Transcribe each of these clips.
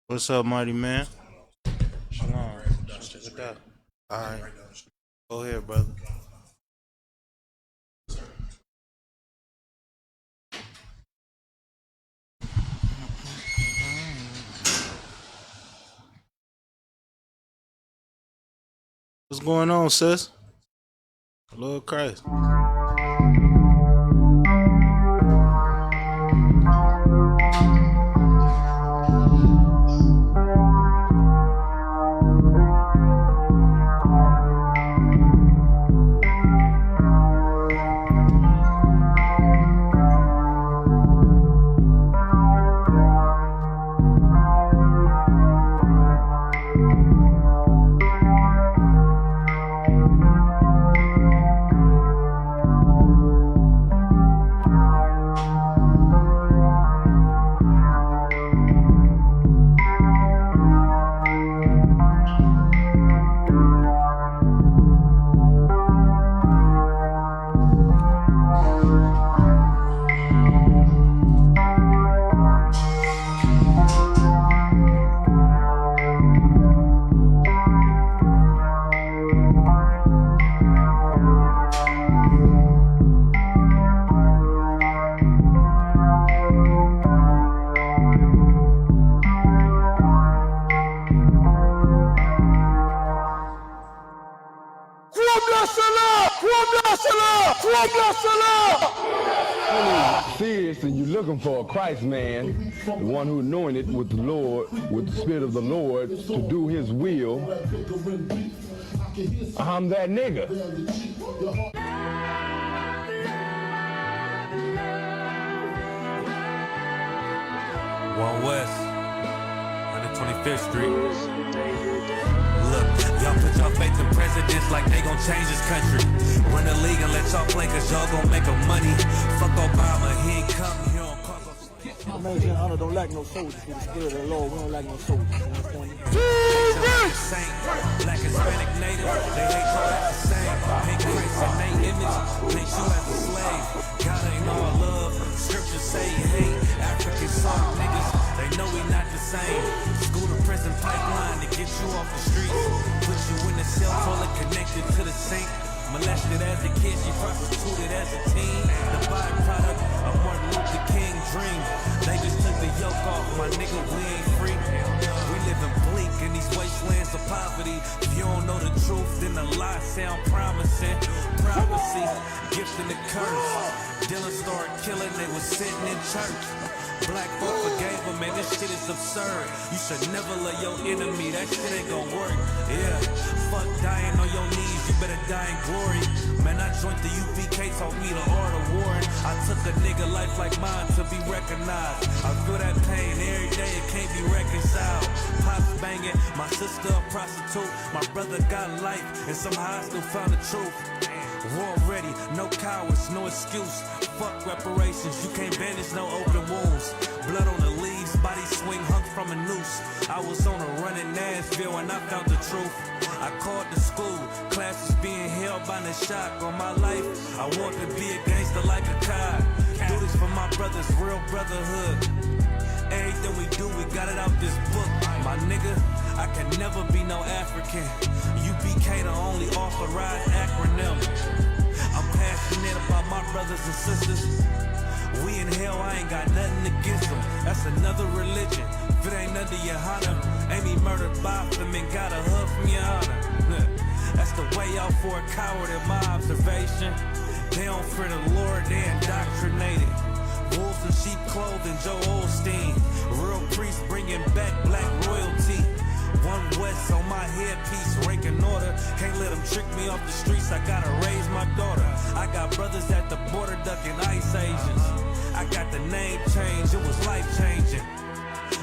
What's up, mighty man? Shalom. What's up? All right. Go ahead, brother. What's going on, sis? Lord Christ. Serious, and you're looking for a Christ man, the one who anointed with the Lord, with the Spirit of the Lord, to do His will. I'm that nigga. One West, 125th Street. Look, y'all put y'all faith in presidents like they gon' change this country. Run the league and let y'all play cause y'all gon' make 'em money. Fuck Obama, he ain't come, he don't call American honor don't like no soldiers. For the spirit of the Lord, we don't like no soldiers. Black, Hispanic, Native, they hate y'all as the same. Paint Christ in their image, paint you as a slave. God ain't all love, scriptures say he hate. African soft niggas, they know we not the same. School to prison pipeline to get you off the streets. Put you in the cell toilet connected to the sink. Molested as a kid, she prostituted as a teen. The byproduct of Martin Luther King dream. They just took the yoke off, my nigga, we ain't free. We living bleak in these wastelands of poverty. If you don't know the truth, then the lies sound promising. Prophecy, gift and the curse. Dylan started killing, they was sitting in church. Black folk forgave him, man, this shit is absurd. You should never love your enemy, that shit ain't gon' work. Yeah, fuck dying on your knees, you better die in glory. Man, I joined the UPK, taught me the art of warring. I took a nigga life like mine to be recognized. I feel that pain every day, it can't be reconciled. Pops banging, my sister a prostitute. My brother got life, and somehow I still found the truth. War ready, no cowards, no excuse. Fuck reparations, you can't bandage no open wounds. Blood on the leaves, body swing hung from a noose. I was on a run in Nashville and I found the truth. I called the school, classes being held by the shock on my life. I want to be a gangster like a cop. Do this for my brothers, real brotherhood. Everything we do, we got it out this book. My nigga, I can never be no African. UPK the only authorized acronym. I'm passionate about my brothers and sisters. We in hell, I ain't got nothing against them. That's another religion. If it ain't under your honor, Amy murdered by them and got a hug from your honor. That's the way out for a coward in my observation. They don't fear the Lord, they indoctrinated. Wolves in sheep clothing, Joe Osteen. Real priests bringing back black royalty. One West on my headpiece, ranking order. Can't let them trick me off the streets, I gotta raise my daughter. I got brothers at the border ducking ICE agents. I got the name change, it was life changing.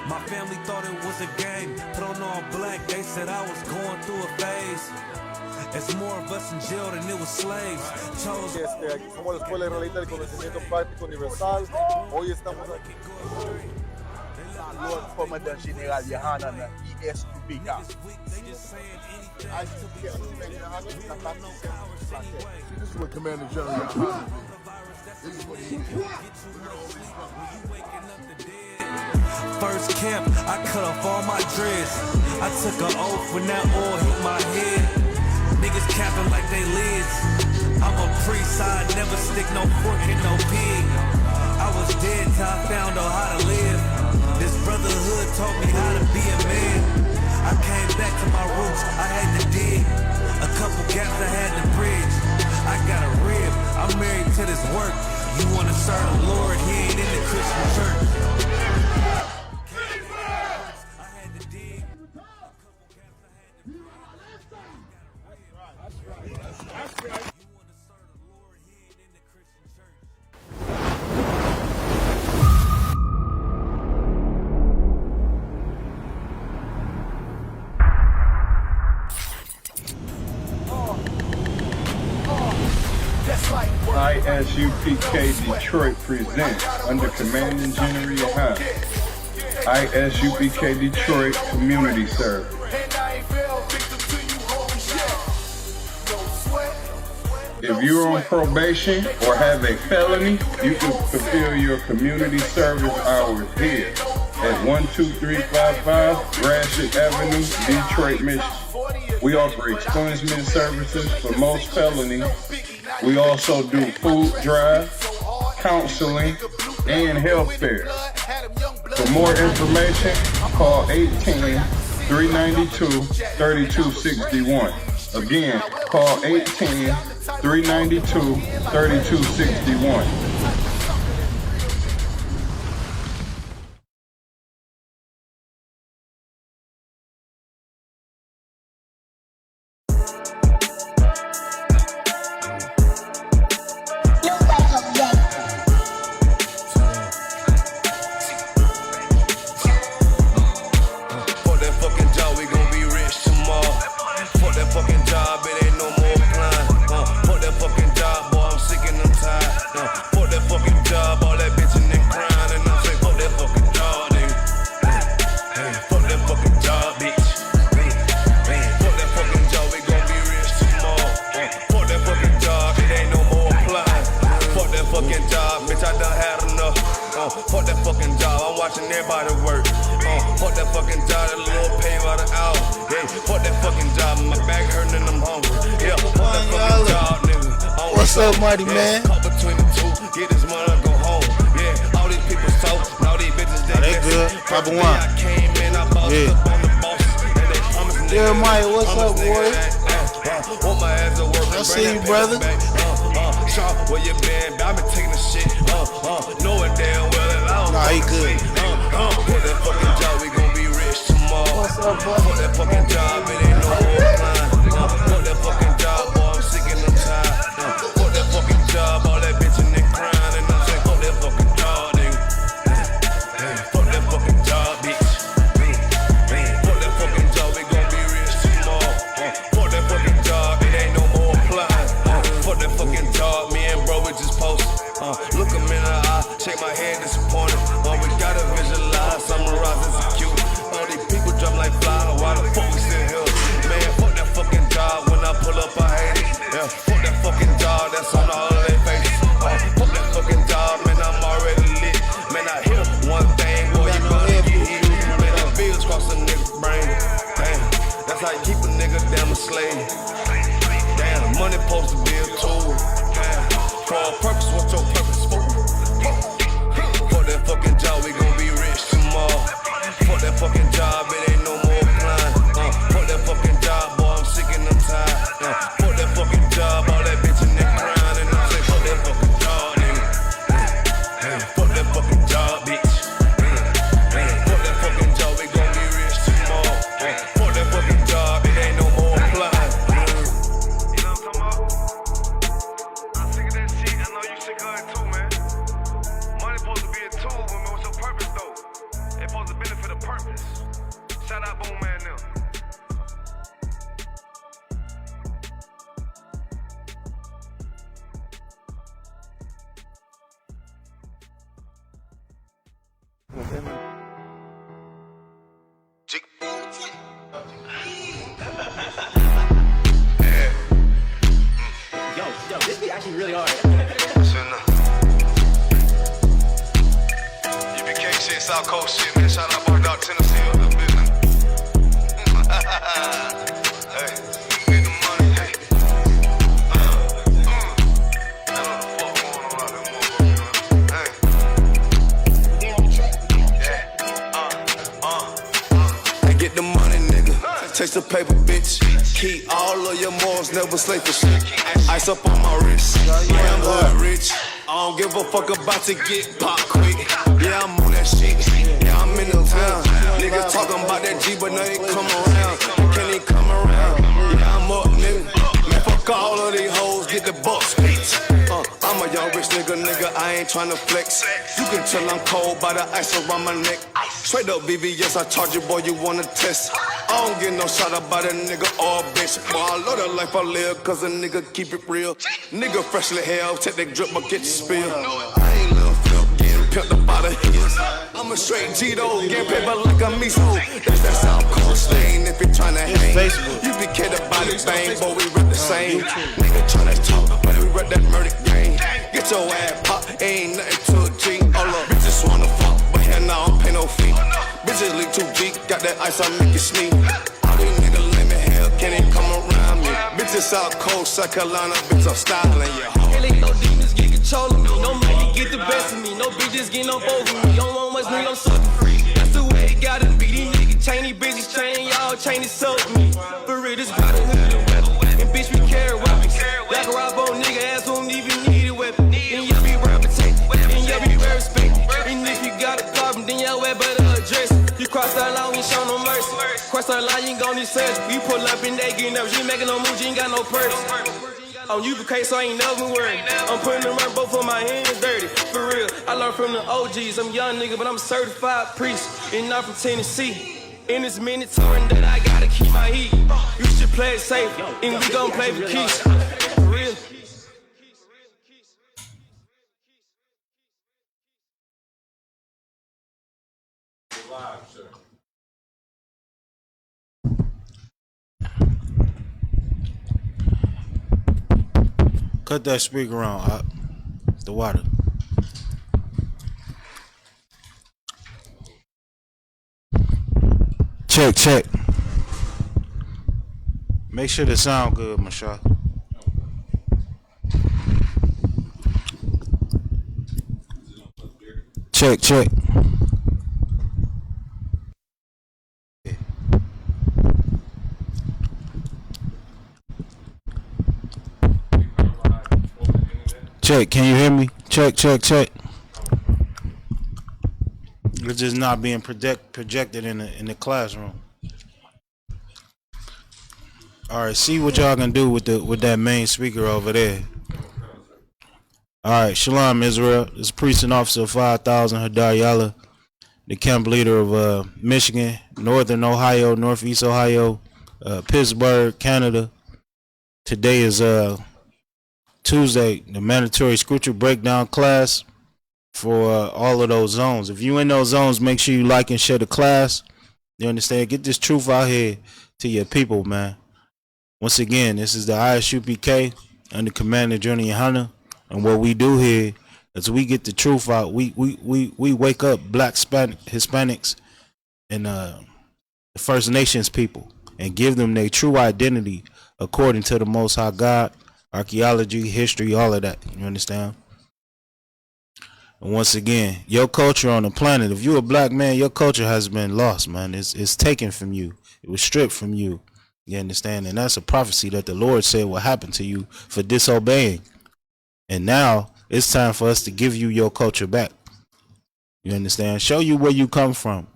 My family thought it was a game. Put on all black, they said I was going through a phase. It's more of us in jail than it was slaves. Chose. Aquí somos la Escuela Israelita del Conocimiento Práctico Universal. Hoy estamos aquí. Lord Commandant General Yohanan ISUPK. This is what Commander General Yohanan did. This is what he did. first camp, I cut off all my dreads. I took an oath when that oil hit my head. Niggas capping like they lids. I'm a priest, I never stick no fork in no pig. I was dead till I found out how to live. This brotherhood taught me how to be a man. I came back to my roots, I had to dig. A couple gaps I had to bridge. I got a rib, I'm married to this work. You wanna serve the Lord, he ain't in the Christian church. I had to dig. ISUPK Detroit presents under Commanding General Yohana. ISUPK Detroit Community Service. If you're on probation or have a felony, you can fulfill your community service hours here at 12355 Gratiot Avenue, Detroit, Michigan. We offer expungement services for most felonies. We also do food drive, counseling, and health fairs. For more information, call 810-392-3261. Again, call 810-392-3261. Fuck that fucking job, I'm watching everybody work. Fuck that fucking job, that little pay by the hour. Yeah, fuck that fucking job, my back hurting and I'm hungry. Yeah, fuck that fucking job, nigga. What's up, mighty man? Cut between the two, get this money, go home. Yeah, all these people so, all these bitches they good. Papa One. I came in, I bought up on the boss, and they promised me. Jeremiah, what's up, boy? Want my ass to work. I see you, brother. Sean, where you been? I've been taking the shit. Knowing damn well that I don't. Nah, he good. Fuck that fucking job, we gon' be rich tomorrow. What's up, bro? Fuck that fucking job, it ain't no more line. Fuck that fucking job, boy, I'm sick and I'm tired. Fuck that fucking job, all that bitchin' and crying, and I'm saying, fuck that fucking job, nigga. Fuck that fucking job, bitch. Fuck that fucking job, we gon' be rich tomorrow. Fuck that fucking job, it ain't no more applying. Fuck that fucking job, me and bro, we just posted. Look him in the eye, shake my head disappointed. We gotta visualize, summarize, execute. All these people drop like fly, why the fuck we still here? Man, fuck that fucking job. shit, South Coast shit, man. Shout out Bar Tennessee up the business. Hey, get the money, hey. Get the money, nigga. Taste the paper, bitch. Keep all of your morals, never slave for shit. Ice up on my wrist. Yeah, I'm hood rich. I don't give a fuck about to get pop quick. Yeah, I'm on that shit. Yeah, I'm in the town. Niggas talking about that G, but now they come around. Can they come around? Yeah, I'm up, nigga. Man, fuck all of these hoes, get the bucks, bitch. I'm a young rich nigga, I ain't tryna flex. You can tell I'm cold by the ice around my neck. Straight up BBS, I charge you, boy, you wanna test. I don't get no shot about a nigga or a bitch. Boy, I love the life I live, cause a nigga keep it real. Nigga freshly hell, take that drip, but get your spill. I ain't little flip, getting pimped up out of his. I'm a straight G-Do, getting paper like a miso. That's that South Coast thing, if you tryna hang. You be kidding about it, bang, boy, we rep the same. Nigga tryna talk, but we rep that murder game. Get your ass pop, ain't nothing to a G. All up, bitches wanna fuck, but hell no, I don't pay no fee. Bitches leak too deep, got that ice, I make it sneak. All these niggas lame as hell, can't even come around me. Bitches South Coast, South Carolina, bitch, I'm styling, yeah. Can't let no demons get control of me. No money get the best of me. No bitches getting up over me. Don't want much me, I'm sucker free. That's the way it gotta be. These niggas chain, these bitches chain, y'all chain is up me. For real, this about a hood and weapon. And bitch, we carry weapons. Like a Robo nigga, ass won't even need a weapon. And y'all be reputation, and y'all be very respect. And if you got a problem, then y'all wear better address. You cross that line, we ain't show no mercy. Cross that line, you ain't gon' need search. You pull up and they get nervous. You ain't making no moves, you ain't got no purse. On you case, so I ain't never worried. I'm putting them right, both of my hands dirty. For real, I learned from the OGs. I'm a young nigga, but I'm a certified priest. And not from Tennessee. In this mandatory that I gotta keep my heat. You should play it safe, and we gon' play for keeps. For real. Cut that speaker on, the water. Check. Make sure the sound good, Michelle. Check. Check, can you hear me? Check. It's just not being projected in the classroom. All right, see what y'all can do with that main speaker over there. All right, Shalom Israel. This is Precinct Officer 5000 Hadar Yalla, the camp leader of Michigan, Northern Ohio, Northeast Ohio, Pittsburgh, Canada. Today is Tuesday, the mandatory scripture breakdown class for all of those zones. If you in those zones, make sure you like and share the class. You understand? Get this truth out here to your people, man. Once again, this is the ISUPK under Commander Journey Hunter, and what we do here is we get the truth out. We wake up Black Hispanics and the First Nations people and give them their true identity according to the Most High God. Archaeology, history, all of that. You understand? And once again, your culture on the planet, if you're a black man, your culture has been lost, man. It's taken from you. It was stripped from you. You understand? And that's a prophecy that the Lord said will happen to you for disobeying. And now it's time for us to give you your culture back. You understand? Show you where you come from.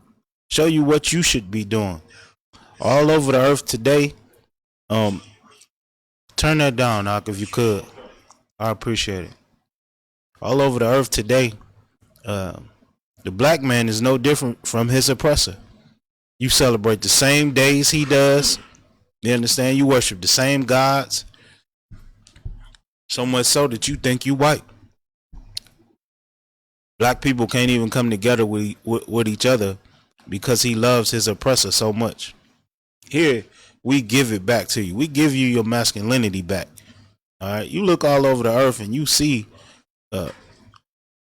Show you what you should be doing. All over the earth today, turn that down, Ak, if you could. I appreciate it. All over the earth today, the black man is no different from his oppressor. You celebrate the same days he does. You understand? You worship the same gods. So much so that you think you white. Black people can't even come together with each other because he loves his oppressor so much. Here, we give it back to you. We give you your masculinity back. All right. You look all over the earth and you see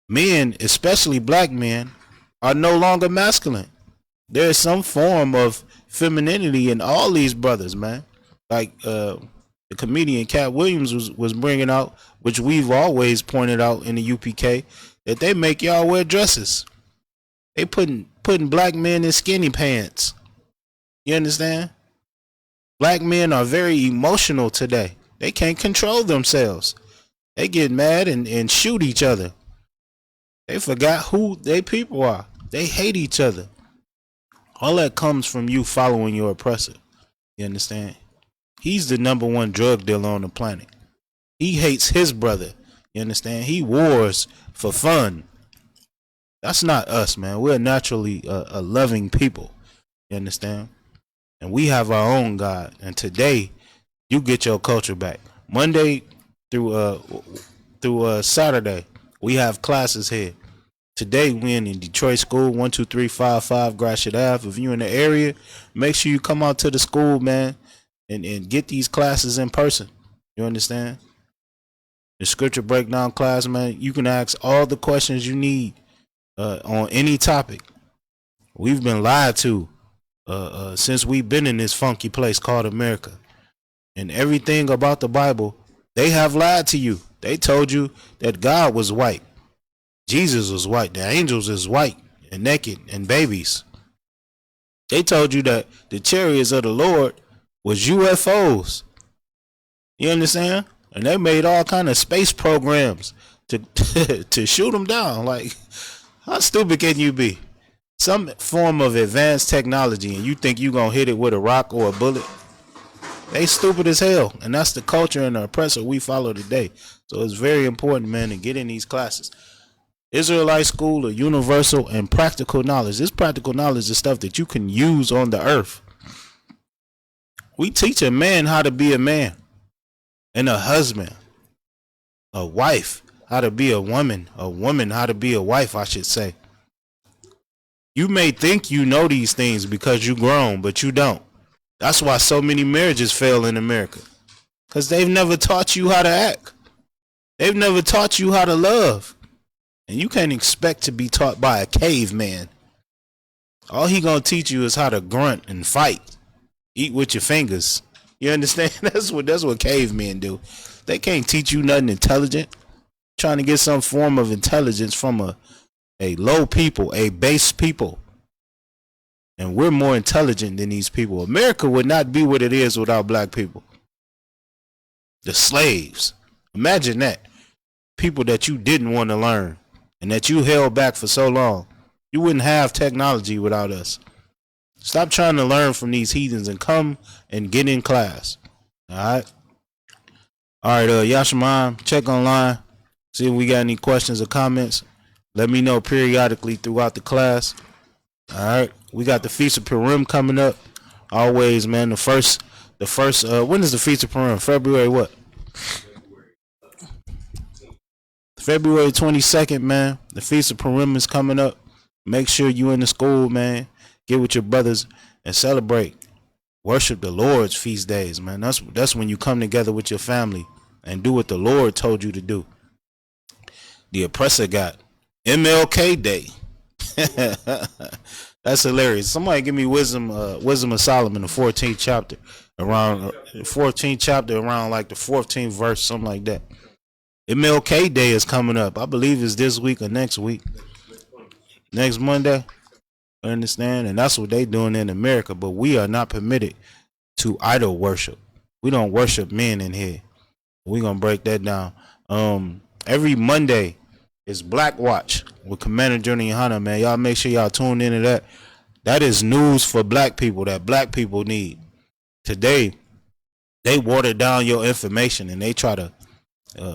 men, especially black men, are no longer masculine. There is some form of femininity in all these brothers, man. Like the comedian Cat Williams was bringing out, which we've always pointed out in the UPK, that they make y'all wear dresses. They putting black men in skinny pants. You understand? Black men are very emotional today. They can't control themselves. They get mad and shoot each other. They forgot who they people are. They hate each other. All that comes from you following your oppressor. You understand? He's the number one drug dealer on the planet. He hates his brother. You understand? He wars for fun. That's not us, man. We're naturally a loving people. You understand? And we have our own God. And today, you get your culture back. Monday through Saturday, we have classes here. Today, we're in Detroit school, 12355 Gratiot Ave. If you're in the area, make sure you come out to the school, man, and get these classes in person. You understand? The scripture breakdown class, man, you can ask all the questions you need on any topic. We've been lied to since we've been in this funky place called America. And everything about the Bible, they have lied to you. They told you that God was white. Jesus was white. The angels is white and naked and babies. They told you that the chariots of the Lord was UFOs. You understand? And they made all kind of space programs to to shoot them down. Like, how stupid can you be? Some form of advanced technology, and you think you gonna hit it with a rock or a bullet? They stupid as hell, and that's the culture and the oppressor we follow today. So it's very important, man, to get in these classes. Israelite school of universal and practical knowledge. This practical knowledge is stuff that you can use on the earth. We teach a man how to be a man, and a husband, a wife how to be a woman how to be a wife, I should say. You may think you know these things because you grown, but you don't. That's why so many marriages fail in America, because they've never taught you how to act. They've never taught you how to love. And you can't expect to be taught by a caveman. All he gonna teach you is how to grunt and fight, eat with your fingers. You understand? That's what cavemen do. They can't teach you nothing intelligent. Trying to get some form of intelligence from a low people, a base people. And we're more intelligent than these people. America would not be what it is without black people. The slaves. Imagine that. People that you didn't want to learn and that you held back for so long. You wouldn't have technology without us. Stop trying to learn from these heathens and come and get in class. Alright, Yashaman, check online. See if we got any questions or comments. Let me know periodically throughout the class. Alright, we got the Feast of Purim coming up. Always, man. The first when is the Feast of Purim? February what? February 22nd, man. The Feast of Purim is coming up. Make sure you in the school, man. Get with your brothers and celebrate. Worship the Lord's feast days, man. That's when you come together with your family and do what the Lord told you to do. The oppressor got MLK Day. That's hilarious. Somebody give me Wisdom of Solomon, the 14th chapter, around like the 14th verse, something like that. MLK Day is coming up. I believe it's this week or next week. Next Monday. I understand? And that's what they doing in America. But we are not permitted to idol worship. We don't worship men in here. We're going to break that down. Every Monday is Black Watch with Commander Journey and Hunter, man. Y'all make sure y'all tune into that. That is news for black people that black people need. Today, they water down your information and they try to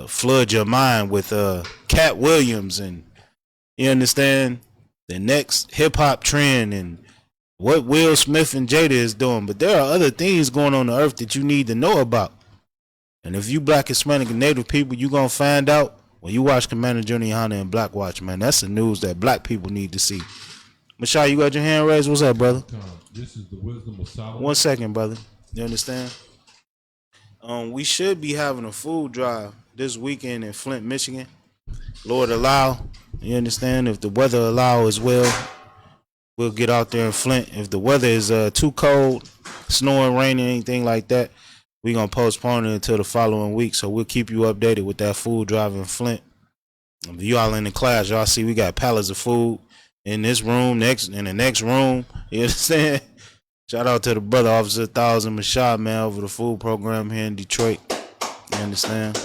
flood your mind with Cat Williams and, you understand, the next hip hop trend and what Will Smith and Jada is doing. But there are other things going on the earth that you need to know about. And if you black, Hispanic, and Native people, you're going to find out when you watch Commander Journey Hunter and Black Watch, man. That's the news that black people need to see. Mashai, you got your hand raised? What's up, brother? This is the Wisdom of Solomon. 1 second, brother. You understand? We should be having a food drive this weekend in Flint, Michigan. Lord allow, you understand? If the weather allow as well, we'll get out there in Flint. If the weather is too cold, snowing, raining, anything like that, we're going to postpone it until the following week. So we'll keep you updated with that food drive in Flint. If you all in the class, y'all see we got pallets of food in this room, in the next room. You understand? Shout out to the brother, Officer 1000 Mashad, man, over the food program here in Detroit. You understand?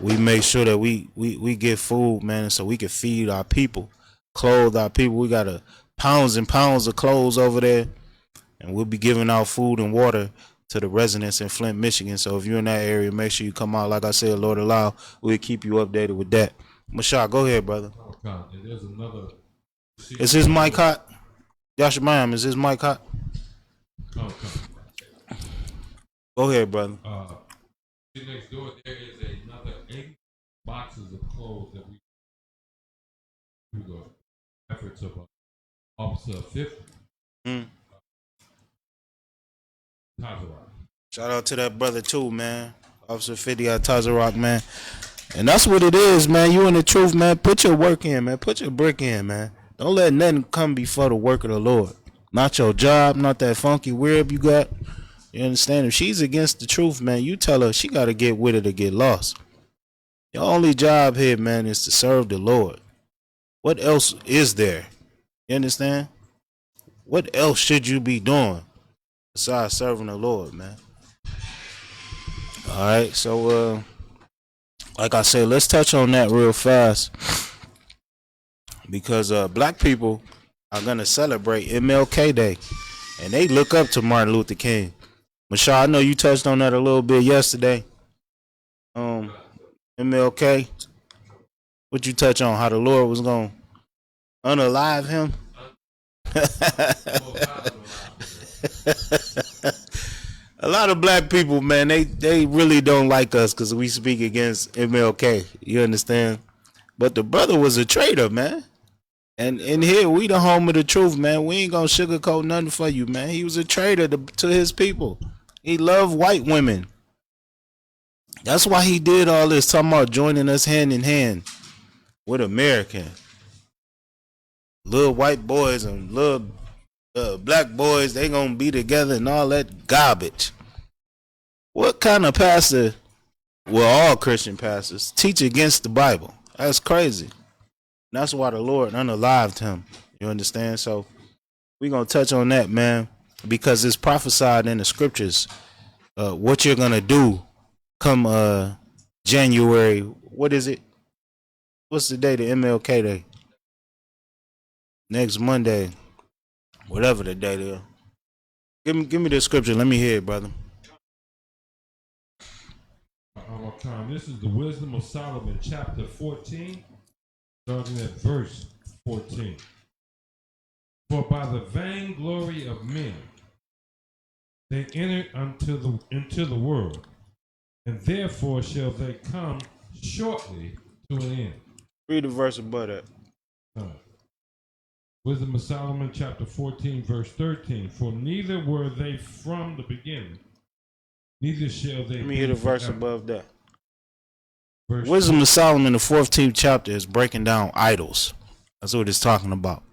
We make sure that we get food, man, so we can feed our people, clothe our people. We got pounds and pounds of clothes over there, and we'll be giving out food and water to the residents in Flint, Michigan. So if you're in that area, make sure you come out. Like I said, Lord allow, we'll keep you updated with that. Mashad, go ahead, brother. And there's another. Is his mic hot? Yashamayam, is his mic hot? Go ahead, brother. Next door, there is another 80 boxes of clothes that we through the efforts of Officer 50. Shout out to that brother too, man. Officer 50 out Tazarock, man. And that's what it is, man. You in the truth, man. Put your work in, man. Put your brick in, man. Don't let nothing come before the work of the Lord. Not your job, not that funky weird you got. You understand? If she's against the truth, man, you tell her she got to get with it or get lost. Your only job here, man, is to serve the Lord. What else is there? You understand? What else should you be doing besides serving the Lord, man? All right, so like I said, let's touch on that real fast because black people are gonna celebrate MLK Day, and they look up to Martin Luther King. Michelle, I know you touched on that a little bit yesterday. MLK, what you touch on? How the Lord was gonna unalive him? A lot of black people, man, they really don't like us because we speak against MLK. You understand? But the brother was a traitor, man. And in here, we the home of the truth, man. We ain't gonna sugarcoat nothing for you, man. He was a traitor to his people. He loved white women. That's why he did all this, talking about joining us hand in hand with America. Little white boys and little black boys, they gonna be together and all that garbage. What kind of pastor, well, all Christian pastors, teach against the Bible? That's crazy. That's why the Lord unalived him. You understand? So we're going to touch on that, man, because it's prophesied in the scriptures what you're going to do come January. What is it? What's the day? The MLK Day. Next Monday. Whatever the date is. Give me the scripture. Let me hear it, brother. This is the Wisdom of Solomon, chapter 14. Starting at verse 14. For by the vainglory of men they enter into the world, and therefore shall they come shortly to an end. Read the verse above that. Wisdom of Solomon, chapter 14, verse 13. For neither were they from the beginning, neither shall they. Let me hear the verse above that. Verse Wisdom of Solomon, the 14th chapter, is breaking down idols. That's what it's talking about.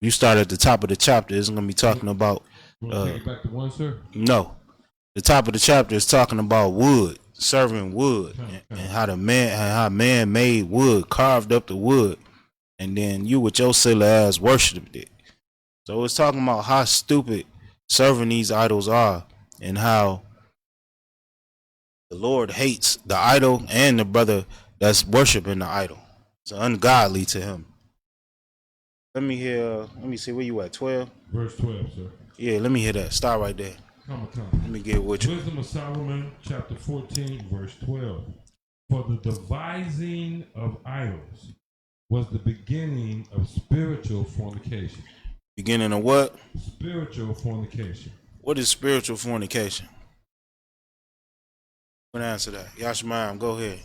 You start at the top of the chapter, it's going to be talking about. Take it back to one, sir? No. The top of the chapter is talking about wood, serving wood, and how man made wood, carved up the wood, and then you with your silly ass worshipped it. So it's talking about how stupid serving these idols are and how the Lord hates the idol and the brother that's worshiping the idol. It's ungodly to him. Let me see where you at, 12? Verse 12, sir. Yeah, let me hear that. Start right there. Come. Let me get with you. Wisdom of Solomon, chapter 14, verse 12. For the devising of idols was the beginning of spiritual fornication. Beginning of what? Spiritual fornication. What is spiritual fornication? I'm gonna answer that. Yashamayam, go ahead.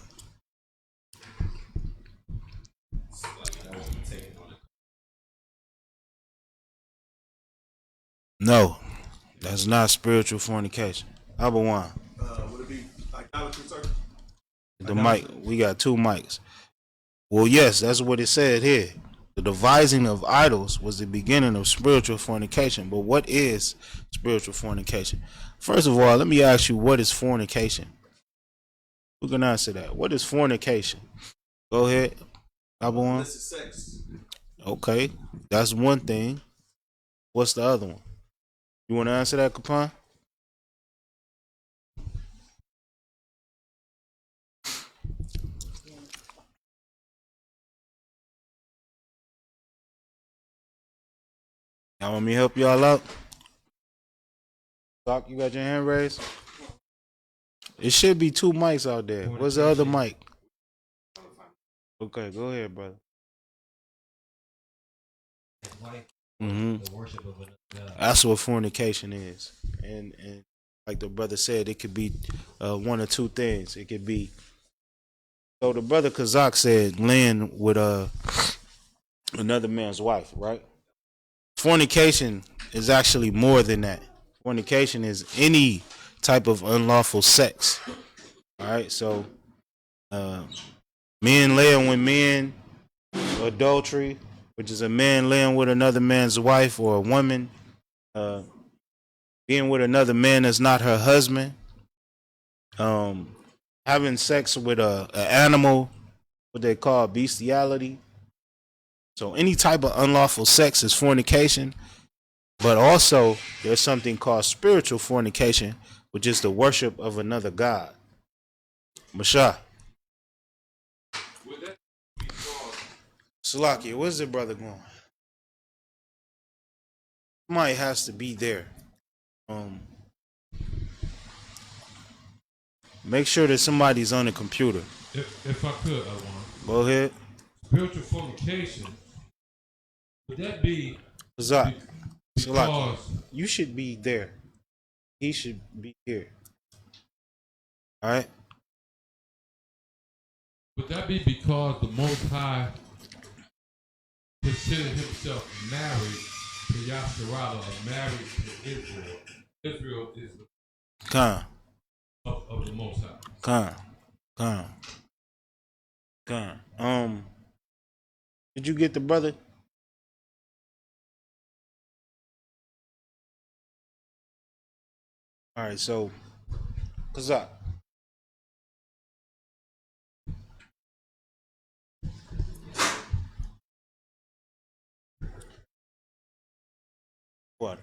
No, that's not spiritual fornication. Abawan. Would it be idolatry, sir? The mic, we got two mics. Well, yes, that's what it said here. The devising of idols was the beginning of spiritual fornication. But what is spiritual fornication? First of all, let me ask you, what is fornication? Who can answer that? What is fornication? Go ahead. Illicit sex. Okay, that's one thing. What's the other one? You want to answer that, Capon? Y'all want me to help y'all out? Doc, you got your hand raised? It should be two mics out there. What's the other mic? Okay, go ahead, brother. That's what fornication is. And like the brother said, it could be one or two things. It could be, so the brother Kazak said laying with another man's wife, right? Fornication is actually more than that. Fornication is any type of unlawful sex. All right, so men laying with men, adultery, which is a man laying with another man's wife, or a woman being with another man that's not her husband, having sex with an animal, what they call bestiality. So any type of unlawful sex is fornication. But also there's something called spiritual fornication, which is the worship of another god. Masha. Salaki, where's the brother going? Somebody has to be there. Make sure that somebody's on the computer. If I could, I want. Go ahead. Spiritual fornication. Would that be Salaki, because you should be there. He should be here. All right. Would that be because the Most High considered himself married to Yasharala, or married to Israel? Israel is the Khan. of the Most High. Khan. Did you get the brother? All right, so Kazak. What?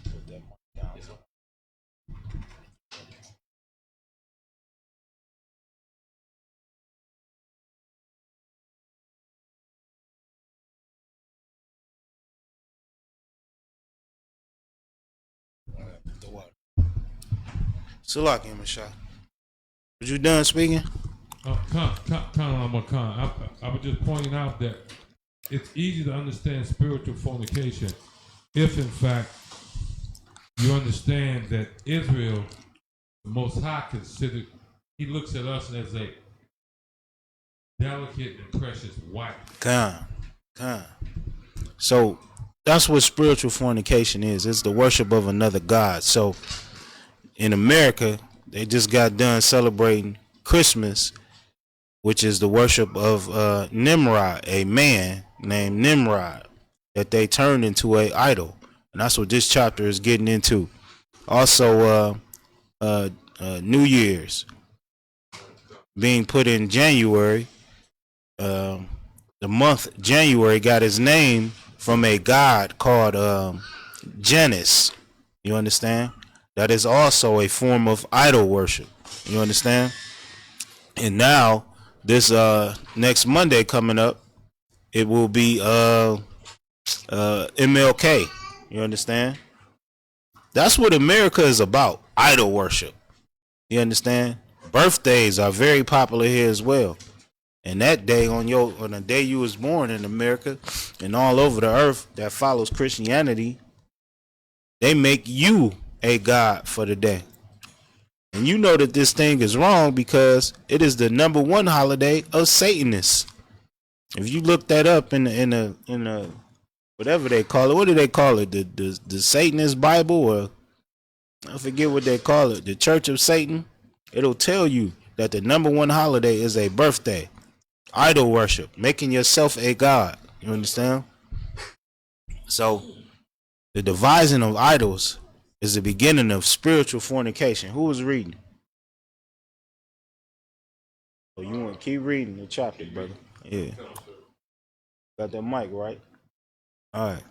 Put that mic down. The what? Salaki, Mashah. Was you done speaking? I was just pointing out that it's easy to understand spiritual fornication if, in fact, you understand that Israel, the Most High, considered, he looks at us as a delicate and precious wife. Khan. So that's what spiritual fornication is. It's the worship of another god. So in America, they just got done celebrating Christmas, which is the worship of Nimrod, a man named Nimrod that they turned into an idol. And that's what this chapter is getting into. Also, New Year's being put in January. The month January got its name from a god called Janus. You understand? That is also a form of idol worship. You understand? And now, this next Monday coming up, it will be MLK. You understand? That's what America is about, idol worship. You understand? Birthdays are very popular here as well. And that day, on the day you was born in America and all over the earth that follows Christianity, they make you a god for the day. And you know that this thing is wrong because it is the number one holiday of Satanists. If you look that up in the whatever they call it, what do they call it? The Satanist Bible, or I forget what they call it. The Church of Satan. It'll tell you that the number one holiday is a birthday. Idol worship, making yourself a god. You understand? So the devising of idols is the beginning of spiritual fornication. Who was reading? Oh, you want to keep reading the chapter, brother? Yeah. Got that mic, right? All right.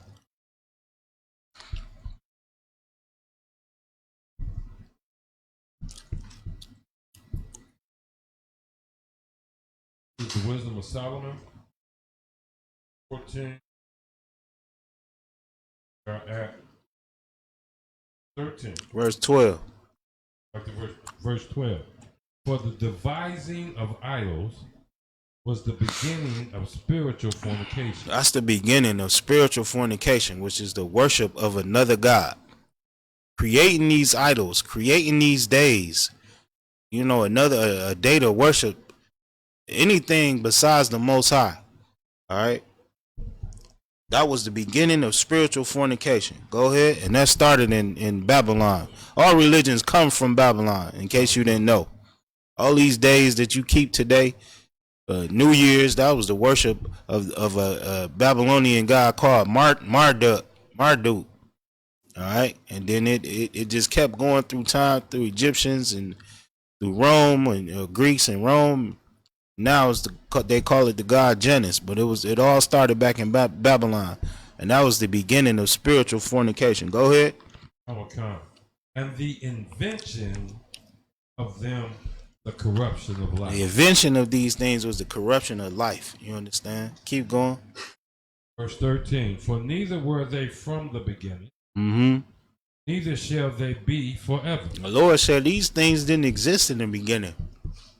This is the Wisdom of Solomon. 14. We are at 13. Verse 12. Verse 12. For the devising of idols was the beginning of spiritual fornication. That's the beginning of spiritual fornication, which is the worship of another god. Creating these idols, creating these days, you know, a day to worship anything besides the Most High. All right. That was the beginning of spiritual fornication. Go ahead. And that started in Babylon. All religions come from Babylon, in case you didn't know. All these days that you keep today, New Year's, that was the worship of a Babylonian god called Marduk. All right. And then it just kept going through time, through Egyptians and through Rome and Greeks and Rome. Now they call it the god Janus, but it all started back in Babylon, and that was the beginning of spiritual fornication. Go ahead. And the invention of them, the corruption of life. The invention of these things was the corruption of life. You understand? Keep going. Verse 13. For neither were they from the beginning, neither shall they be forever. The Lord said these things didn't exist in the beginning.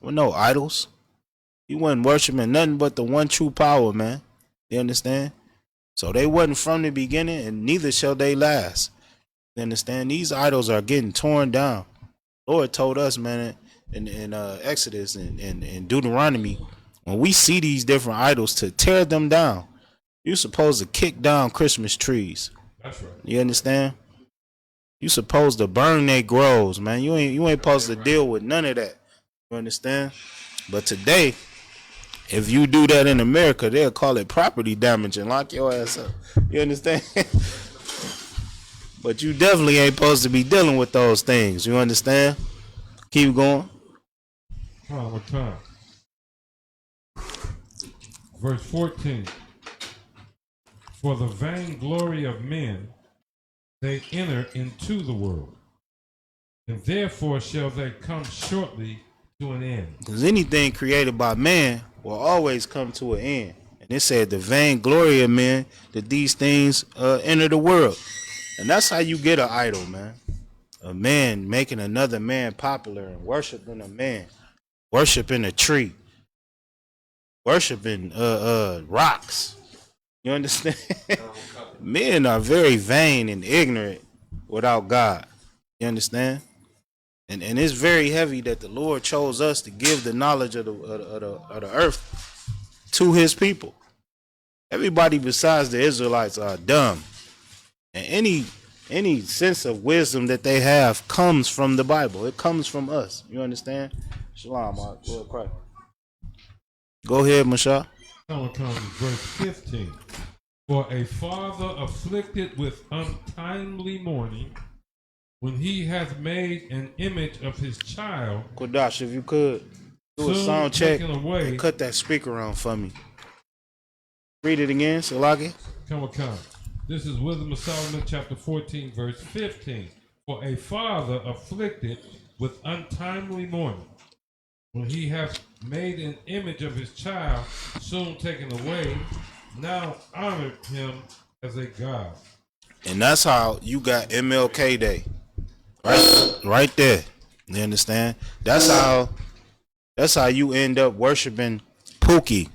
Well, no idols. He wasn't worshiping nothing but the one true power, man. You understand? So they wasn't from the beginning, and neither shall they last. You understand? These idols are getting torn down. Lord told us, man, in Exodus and Deuteronomy, when we see these different idols, to tear them down. You're supposed to kick down Christmas trees. That's right. You understand? You supposed to burn their groves, man. You ain't supposed to deal with none of that. You understand? But today, if you do that in America, they'll call it property damage and lock your ass up. You understand? But you definitely ain't supposed to be dealing with those things. You understand? Keep going. Time. Verse 14. For the vainglory of men, they enter into the world, and therefore shall they come shortly to an end. Because anything created by man will always come to an end. And it said the vainglory of men, that these things enter the world. And that's how you get an idol, man. A man making another man popular and worshiping a man, worshiping a tree, worshiping rocks. You understand? Men are very vain and ignorant without God. You understand? And it's very heavy that the Lord chose us to give the knowledge of the earth to his people. Everybody besides the Israelites are dumb. And any sense of wisdom that they have comes from the Bible. It comes from us. You understand? Shalom, Mark. Go ahead, Mashah. Verse 15. For a father afflicted with untimely mourning, when he hath made an image of his child. Kodash, if you could do a sound check and cut that speaker on for me. Read it again, Salaki. Come. This is Wisdom of Solomon, chapter 14, verse 15. For a father afflicted with untimely mourning, when he hath made an image of his child, soon taken away, now honored him as a god. And that's how you got MLK Day. Right there. You understand? That's how you end up worshiping Pookie.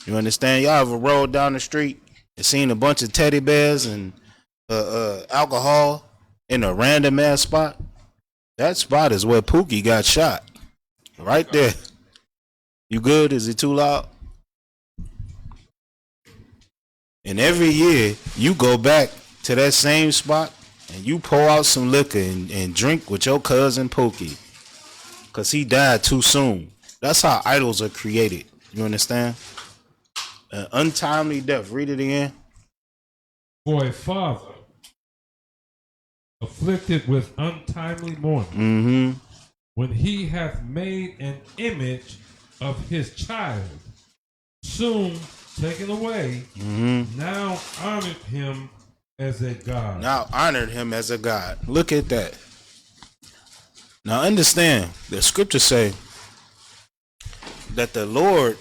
You understand? Y'all ever rolled down the street and seen a bunch of teddy bears and alcohol in a random ass spot? That spot is where Pookie got shot. Right there. You good? Is it too loud? And every year you go back to that same spot and you pour out some liquor and drink with your cousin Pookie, cause he died too soon. That's how idols are created. You understand? An untimely death. Read it again. For a father afflicted with untimely mourning, Mm-hmm. when he hath made an image of his child, soon taken away, now honored him as a god. Now honored him as a god. Look at that. Now understand, the scriptures say that the Lord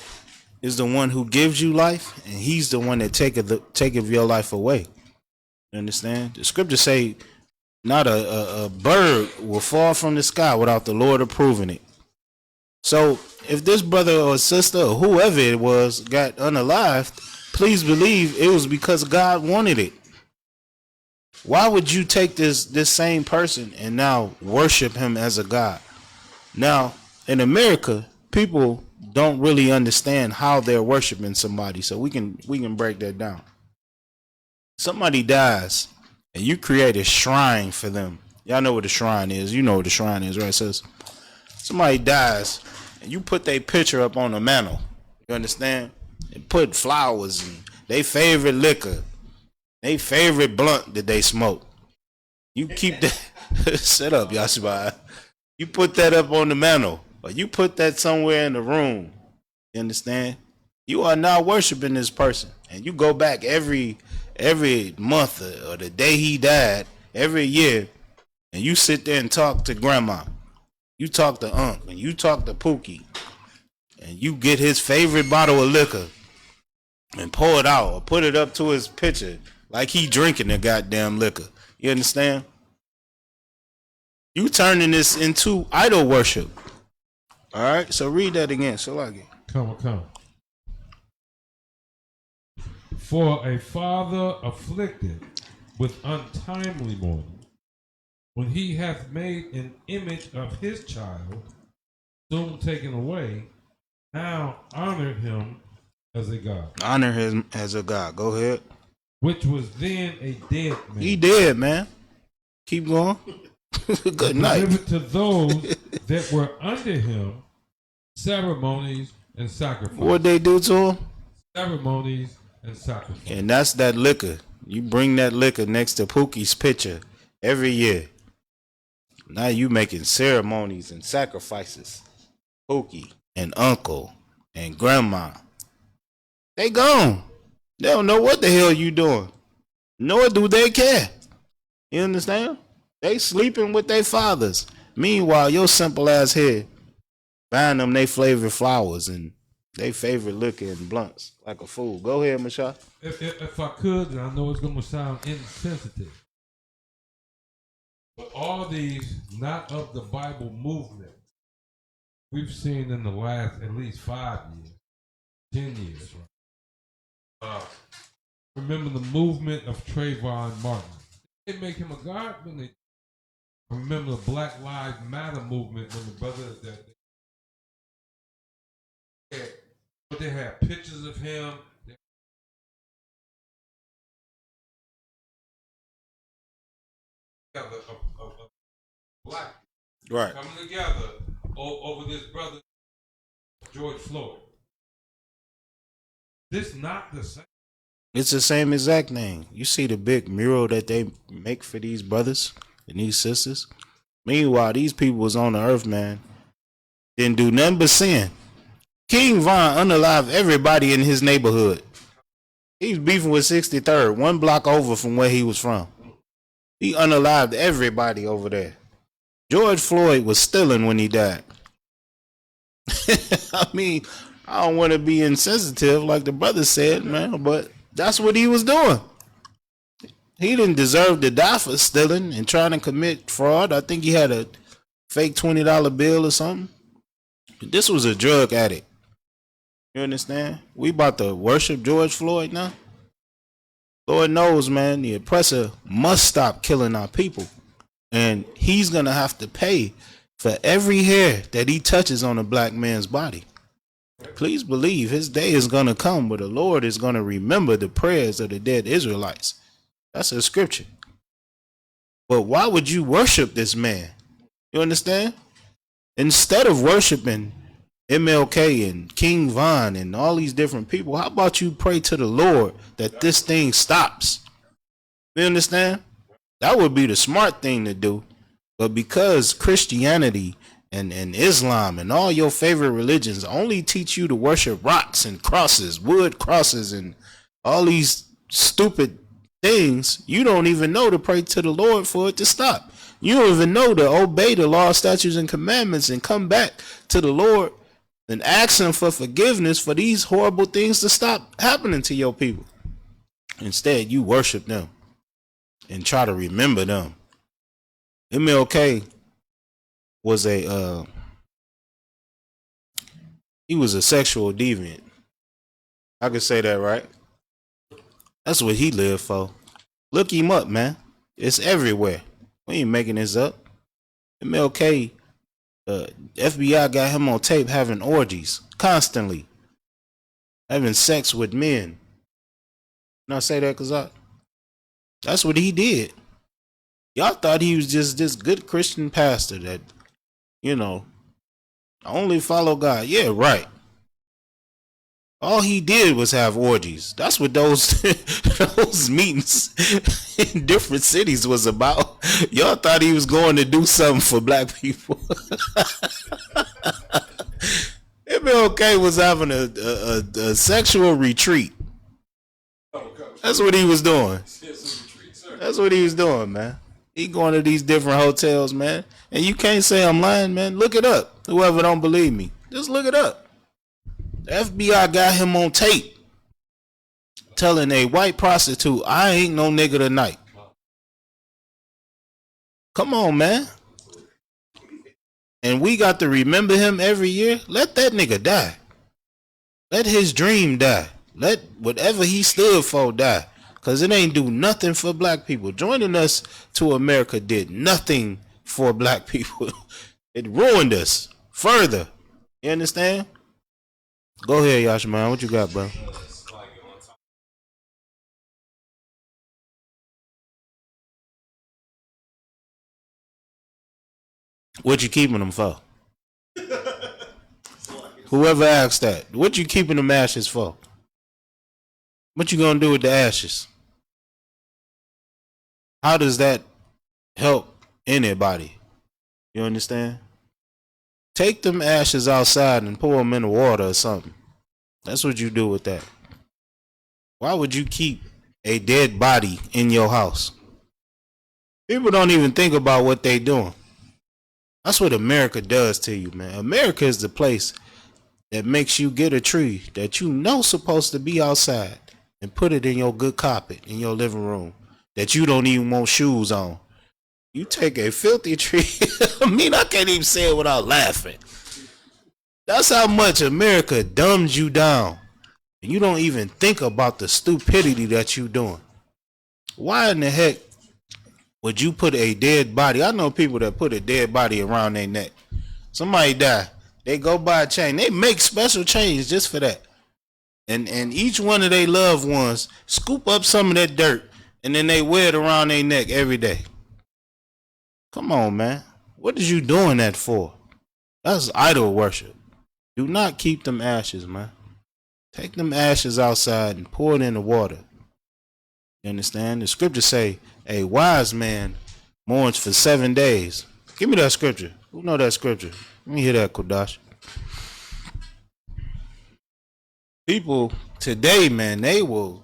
is the one who gives you life, and he's the one that taketh your life away. You understand? The scriptures say not a bird will fall from the sky without the Lord approving it. So if this brother or sister or whoever it was got unalived, please believe it was because God wanted it. Why would you take this same person and now worship him as a god? Now, in America, people don't really understand how they're worshiping somebody, so we can break that down. Somebody dies and you create a shrine for them. Y'all know what a shrine is. You know what a shrine is, right, sis? Somebody dies and you put their picture up on the mantle. You understand? And put flowers and their favorite liquor, their favorite blunt that they smoke. You keep that. Shut up, Yashibai. You put that up on the mantle, or you put that somewhere in the room. You understand? You are now worshiping this person, and you go back every month or the day he died, every year, and you sit there and talk to grandma. You talk to Unc, and you talk to Pookie, and you get his favorite bottle of liquor and pour it out or put it up to his picture like he drinking the goddamn liquor. You understand? You turning this into idol worship. All right, so read that again. So like it. Come. For a father afflicted with untimely mourning, when he hath made an image of his child, soon taken away, now honor him as a god. Honor him as a god. Go ahead. Which was then a dead man. He dead, man. Keep going. Good night. Delivered to those that were under him ceremonies and sacrifices. What they do to him? Ceremonies and sacrifices. And that's that liquor. You bring that liquor next to Pookie's picture every year. Now you making ceremonies and sacrifices. Pookie and uncle and grandma. They gone. They don't know what the hell you doing. Nor do they care. You understand? They sleeping with their fathers. Meanwhile, your simple ass head buying them they favorite flowers and they favorite liquor and blunts like a fool. Go ahead, Michelle. If I could, and I know it's going to sound insensitive, but all these not of the Bible movement we've seen in the last at least 5 years, 10 years. Right? Remember the movement of Trayvon Martin. They make him a god when they remember the Black Lives Matter movement when the brothers they had pictures of him. They have a black right coming together over this brother George Floyd. This not the same. It's the same exact thing. You see the big mural that they make for these brothers and these sisters. Meanwhile, these people was on the earth, man. Didn't do nothing but sin. King Von unalived everybody in his neighborhood. He was beefing with 63rd, 1 block over from where he was from. He unalived everybody over there. George Floyd was stealing when he died. I mean, I don't want to be insensitive like the brother said, man, but that's what he was doing. He didn't deserve to die for stealing and trying to commit fraud. I think he had a fake $20 bill or something. This was a drug addict. You understand? We about to worship George Floyd now. Lord knows, man, the oppressor must stop killing our people. And he's going to have to pay for every hair that he touches on a black man's body. Please believe his day is going to come where the Lord is going to remember the prayers of the dead Israelites. That's a scripture. But why would you worship this man? You understand? Instead of worshiping MLK and King Von and all these different people, how about you pray to the Lord that this thing stops? You understand? That would be the smart thing to do. But because Christianity and Islam and all your favorite religions only teach you to worship rocks and crosses, wood crosses, and all these stupid things, you don't even know to pray to the Lord for it to stop. You don't even know to obey the law, statutes, and commandments and come back to the Lord and ask him for forgiveness for these horrible things to stop happening to your people. Instead, you worship them and try to remember them. MLK was he was a sexual deviant. I could say that, right? That's what he lived for. Look him up, man. It's everywhere. We ain't making this up. MLK, FBI got him on tape having orgies constantly, having sex with men. Now say that because that's what he did. Y'all thought he was just this good Christian pastor that, only follow God. Yeah, right. All he did was have orgies. That's what those meetings in different cities was about. Y'all thought he was going to do something for black people. MLK was having a sexual retreat. That's what he was doing. That's what he was doing, man. He going to these different hotels, man. And you can't say I'm lying, man. Look it up. Whoever don't believe me, just look it up. The FBI got him on tape telling a white prostitute, I ain't no nigga tonight. Come on, man. And we got to remember him every year. Let that nigga die. Let his dream die. Let whatever he stood for die. Because it ain't do nothing for black people. Joining us to America did nothing for black people. It ruined us further. You understand? Go ahead, Yashaman. What you got, bro? What you keeping them for? Whoever asked that. What you keeping them ashes for? What you gonna do with the ashes? How does that help anybody? You understand? Take them ashes outside and pour them in the water or something. That's what you do with that. Why would you keep a dead body in your house? People don't even think about what they doing. That's what America does to you, man. America is the place that makes you get a tree that you know supposed to be outside and put it in your good carpet in your living room that you don't even want shoes on. You take a filthy tree. I can't even say it without laughing. That's how much America dumbs you down. And you don't even think about the stupidity that you doing. Why in the heck would you put a dead body? I know people that put a dead body around their neck. Somebody die. They go buy a chain. They make special chains just for that. And each one of their loved ones scoop up some of that dirt and then they wear it around their neck every day. Come on, man. What is you doing that for? That's idol worship. Do not keep them ashes, man. Take them ashes outside and pour it in the water. You understand? The scriptures say a wise man mourns for 7 days. Give me that scripture. Who know that scripture? Let me hear that, Kodash. People today, man, they will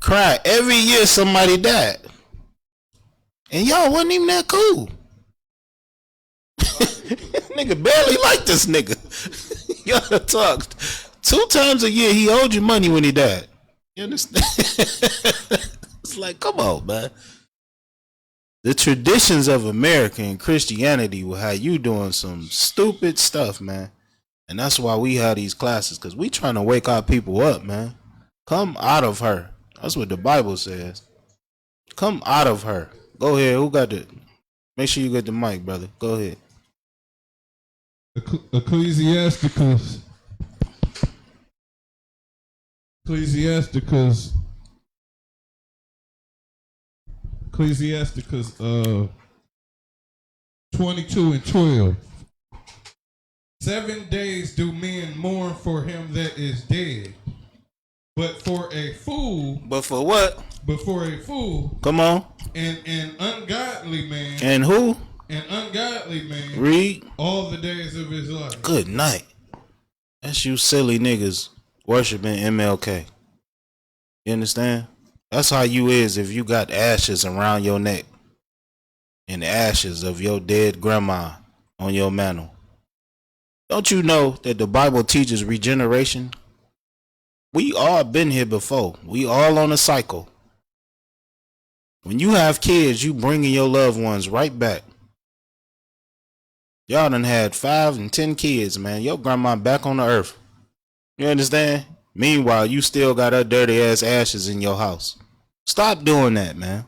cry every year somebody died. And y'all wasn't even that cool. Nigga barely liked this nigga. Y'all talked 2 times a year. He owed you money when he died. You understand? It's like, come on, man. The traditions of America and Christianity will have you doing some stupid stuff, man. And that's why we have these classes, because we trying to wake our people up, man. Come out of her. That's what the Bible says. Come out of her. Go ahead. Who got the? Make sure you get the mic, brother. Go ahead. Ecclesiasticus Ecclesiasticus 22:12. 7 days do men mourn for him that is dead, but for a fool. But for what? But for a fool. Come on. And an ungodly man. And who? An ungodly man. Read. All the days of his life. Good night. That's you silly niggas worshiping MLK. You understand? That's how you is if you got ashes around your neck and ashes of your dead grandma on your mantle. Don't you know that the Bible teaches regeneration? We all been here before. We all on a cycle. When you have kids, you bringing your loved ones right back. Y'all done had 5 and 10 kids, man. Your grandma back on the earth. You understand? Meanwhile, you still got her dirty ass ashes in your house. Stop doing that, man.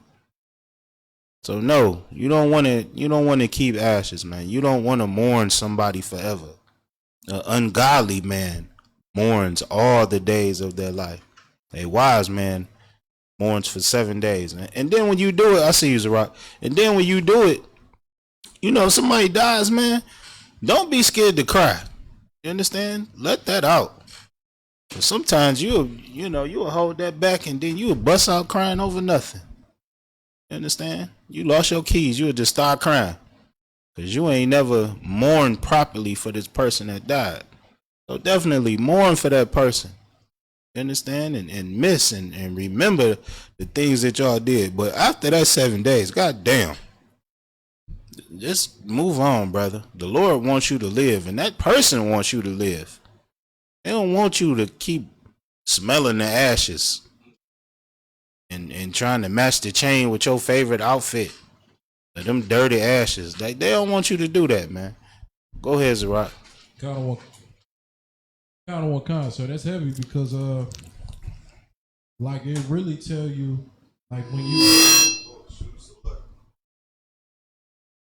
So no, you don't want to keep ashes, man. You don't want to mourn somebody forever. An ungodly man mourns all the days of their life. A wise man mourns for 7 days. And then when you do it, I see you, Zarok. And then when you do it, you know, somebody dies, man. Don't be scared to cry. You understand? Let that out. But sometimes you'll hold that back and then you'll bust out crying over nothing. You understand? You lost your keys. You'll just start crying. Because you ain't never mourned properly for this person that died. So definitely mourn for that person. You understand? And miss and remember the things that y'all did. But after that 7 days, goddamn. Just move on, brother. The Lord wants you to live, and that person wants you to live. They don't want you to keep smelling the ashes and trying to match the chain with your favorite outfit. Them dirty ashes. They don't want you to do that, man. Go ahead, Zarok. Kind of one. So that's heavy because like it really tell you like when you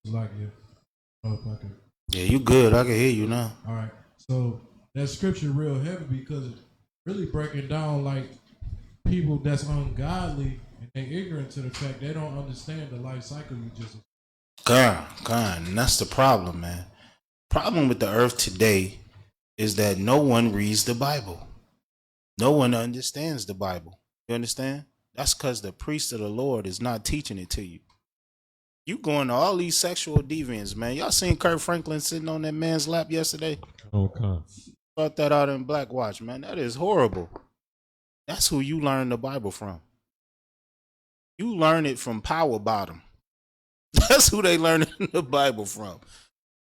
like yeah, you good. I can hear you now. All right. So that scripture real heavy because it's really breaking down like people that's ungodly and they ignorant to the fact they don't understand the life cycle you just. God, and that's the problem, man. Problem with the earth today is that no one reads the Bible. No one understands the Bible. You understand? That's because the priest of the Lord is not teaching it to you. You going to all these sexual deviants, man. Y'all seen Kurt Franklin sitting on that man's lap yesterday? Okay. Brought that out in Black Watch, man. That is horrible. That's who you learn the Bible from. You learn it from Power Bottom. That's who they learn the Bible from.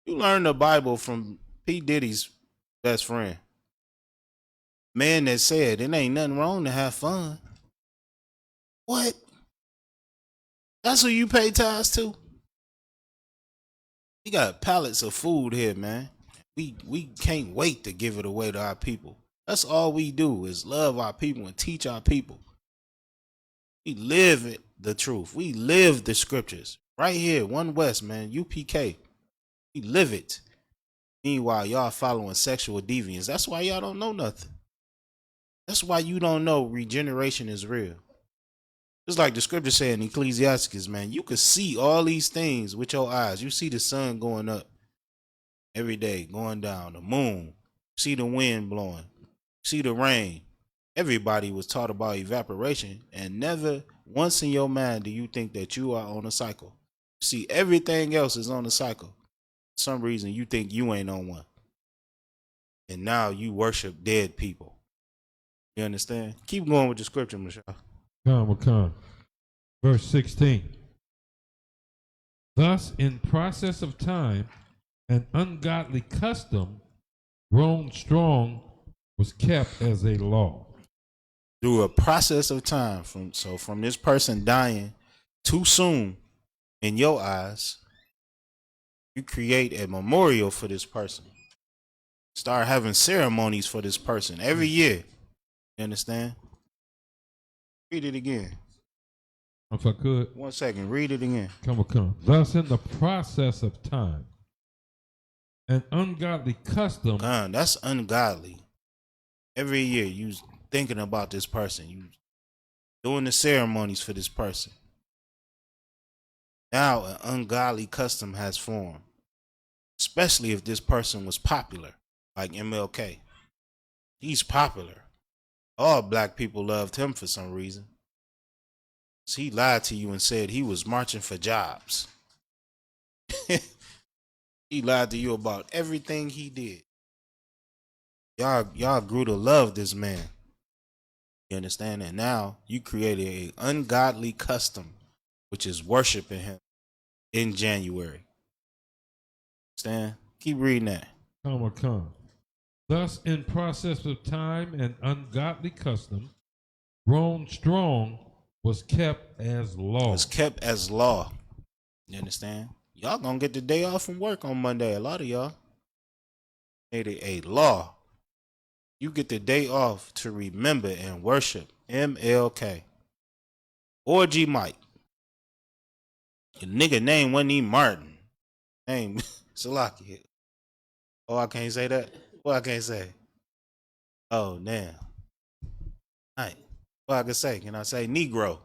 You learn the Bible from P. Diddy's best friend. Man that said it ain't nothing wrong to have fun. What? That's who you pay tithes to? We got pallets of food here, man. We can't wait to give it away to our people. That's all we do is love our people and teach our people. We live it, the truth. We live the scriptures. Right here, One West, man, UPK. We live it. Meanwhile, y'all following sexual deviance. That's why y'all don't know nothing. That's why you don't know regeneration is real. Just like the scripture said in Ecclesiasticus, man, you can see all these things with your eyes. You see the sun going up every day, going down, the moon, see the wind blowing, see the rain. Everybody was taught about evaporation, and never once in your mind do you think that you are on a cycle. See, everything else is on a cycle. For some reason, you think you ain't on one. And now you worship dead people. You understand? Keep going with the scripture, Michelle. Come. Verse 16. Thus, in process of time, an ungodly custom, grown strong, was kept as a law. Through a process of time, from this person dying too soon in your eyes, you create a memorial for this person. Start having ceremonies for this person every year. You understand? Read it again. If I could. 1 second. Read it again. Come. Thus, in the process of time, an ungodly custom. That's ungodly. Every year, you thinking about this person. You doing the ceremonies for this person. Now an ungodly custom has formed, especially if this person was popular, like MLK. He's popular. All black people loved him for some reason. He lied to you and said he was marching for jobs. He lied to you about everything he did. Y'all grew to love this man. You understand that? Now you created an ungodly custom, which is worshiping him in January. Understand? Keep reading that. Come. Thus, in process of time and ungodly custom, grown strong was kept as law. Was kept as law. You understand? Y'all gonna get the day off from work on Monday. A lot of y'all made it a law. You get the day off to remember and worship MLK or G Mike. Your nigga name wasn't even Martin. Name Salaki. Oh, I can't say that? What I can't say? Oh, damn. All right. What I can say? Can I say Negro?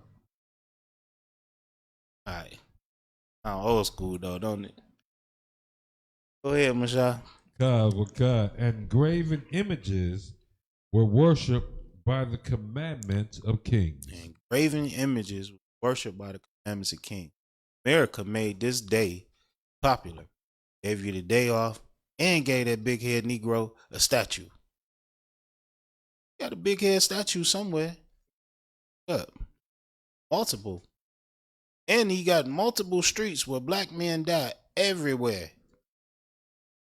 All right. I'm old school, though, don't it? Go ahead, Michelle. God. And graven images were worshipped by the commandments of kings. And graven images were worshipped by the commandments of kings. America made this day popular. Gave you the day off and gave that big head Negro a statue. Got a big head statue somewhere. Up. Multiple. And he got multiple streets where black men died everywhere.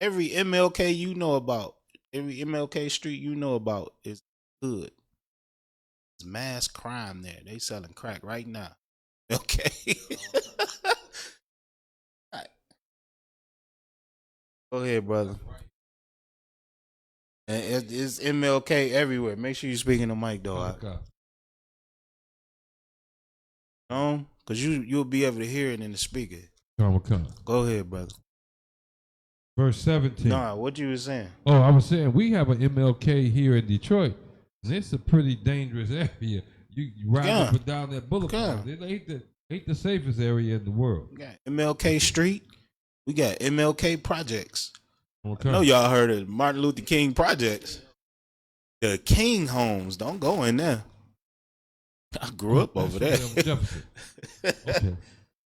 Every MLK you know about, every MLK street you know about is good. There's mass crime there. They selling crack right now. Okay. Right. Go ahead, brother. And it's MLK everywhere. Make sure you're speaking to Mike, though. Because you'll be able to hear it in the speaker. Come. Go ahead, brother. Verse 17. Nah, what you was saying? Oh, I was saying we have an MLK here in Detroit, and it's a pretty dangerous area. You ride up and down that boulevard. It ain't the safest area in the world. We got MLK Street. We got MLK Projects. Okay. I know y'all heard of Martin Luther King Projects. The King Homes. Don't go in there. I grew up over there. Okay.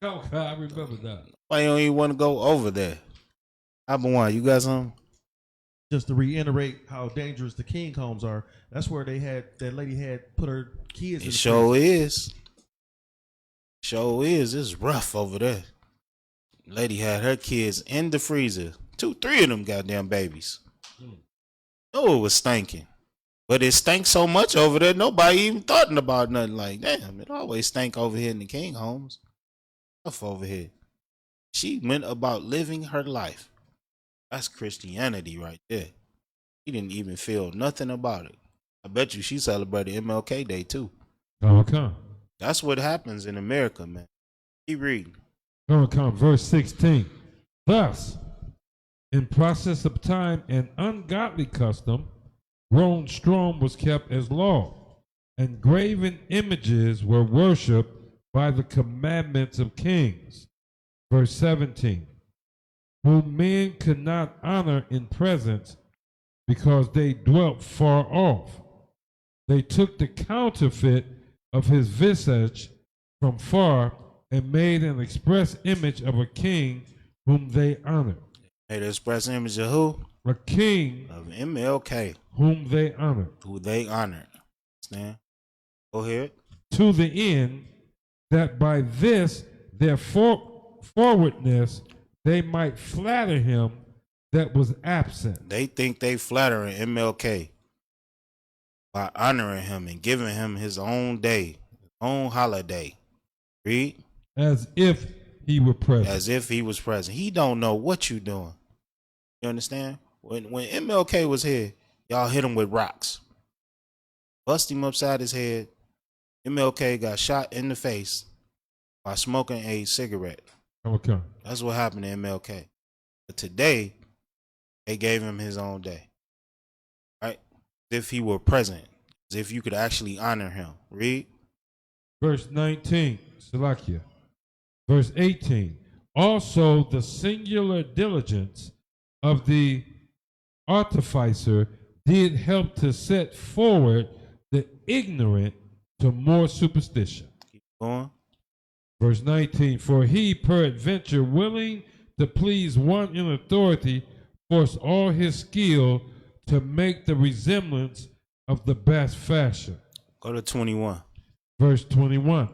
I remember that. Why you don't even want to go over there? One, you got something? Just to reiterate how dangerous the King homes are, that's where that lady had put her kids in. It sure is. Sure is. It's rough over there. Lady had her kids in the freezer. 2-3 of them goddamn babies. Oh, it was stinking. But it stank so much over there, nobody even thought about nothing. Like, damn, it always stank over here in the King homes. Rough over here. She went about living her life. That's Christianity right there. She didn't even feel nothing about it. I bet you she celebrated MLK Day too. Okay. That's what happens in America, man. Keep reading. Verse 16. Thus, in process of time and ungodly custom, grown strong was kept as law, and graven images were worshipped by the commandments of kings. Verse 17. Whom men could not honor in presence because they dwelt far off. They took the counterfeit of his visage from far and made an express image of a king whom they honored. Made an express image of who? A king of MLK. Whom they honored. Who they honored. Understand? Go ahead. To the end that by this their forwardness they might flatter him that was absent. They think they flattering MLK by honoring him and giving him his own day, his own holiday. Read. As if he were present. As if he was present. He don't know what you doing. You understand? When MLK was here, y'all hit him with rocks. Bust him upside his head. MLK got shot in the face by smoking a cigarette. Okay. That's what happened to MLK. But today, they gave him his own day. Right? As if he were present. As if you could actually honor him. Read. Verse 19. Salakia. Verse 18. Also, the singular diligence of the artificer did help to set forward the ignorant to more superstition. Keep going. Verse 19. For he, peradventure, willing to please one in authority, forced all his skill to make the resemblance of the best fashion. Go to 21. Verse 21.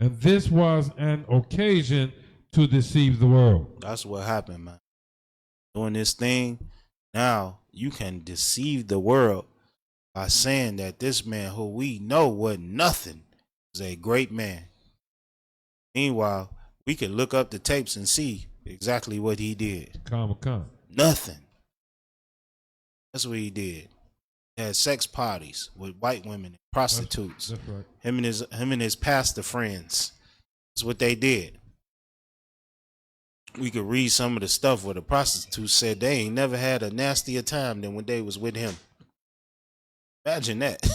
And this was an occasion to deceive the world. That's what happened, man. Doing this thing, now you can deceive the world by saying that this man who we know was nothing is a great man. Meanwhile, we can look up the tapes and see exactly what he did. Comic-Con. Nothing. That's what he did. He had sex parties with white women and prostitutes. That's right. Him and his pastor friends. That's what they did. We could read some of the stuff where the prostitutes said they ain't never had a nastier time than when they was with him. Imagine that.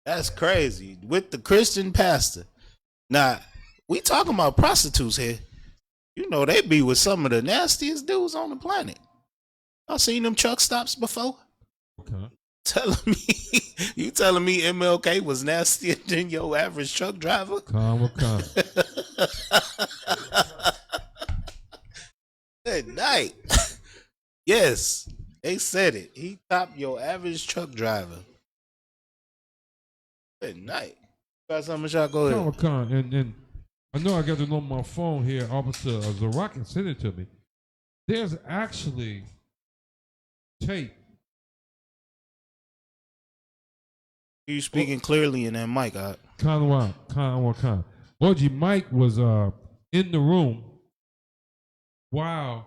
That's crazy. With the Christian pastor. Now, we talking about prostitutes here. You know they be with some of the nastiest dudes on the planet. Y'all seen them truck stops before? Okay. You telling me MLK was nastier than your average truck driver? Comic-Con. Good night. Yes, they said it. He topped your average truck driver. Good night. Got something, y'all go ahead. Comic-Con. And I know I got to know my phone here. Officer Zarakin sent it to me. There's actually tape. You speaking clearly in that mic. Con. OG Mike was in the room while,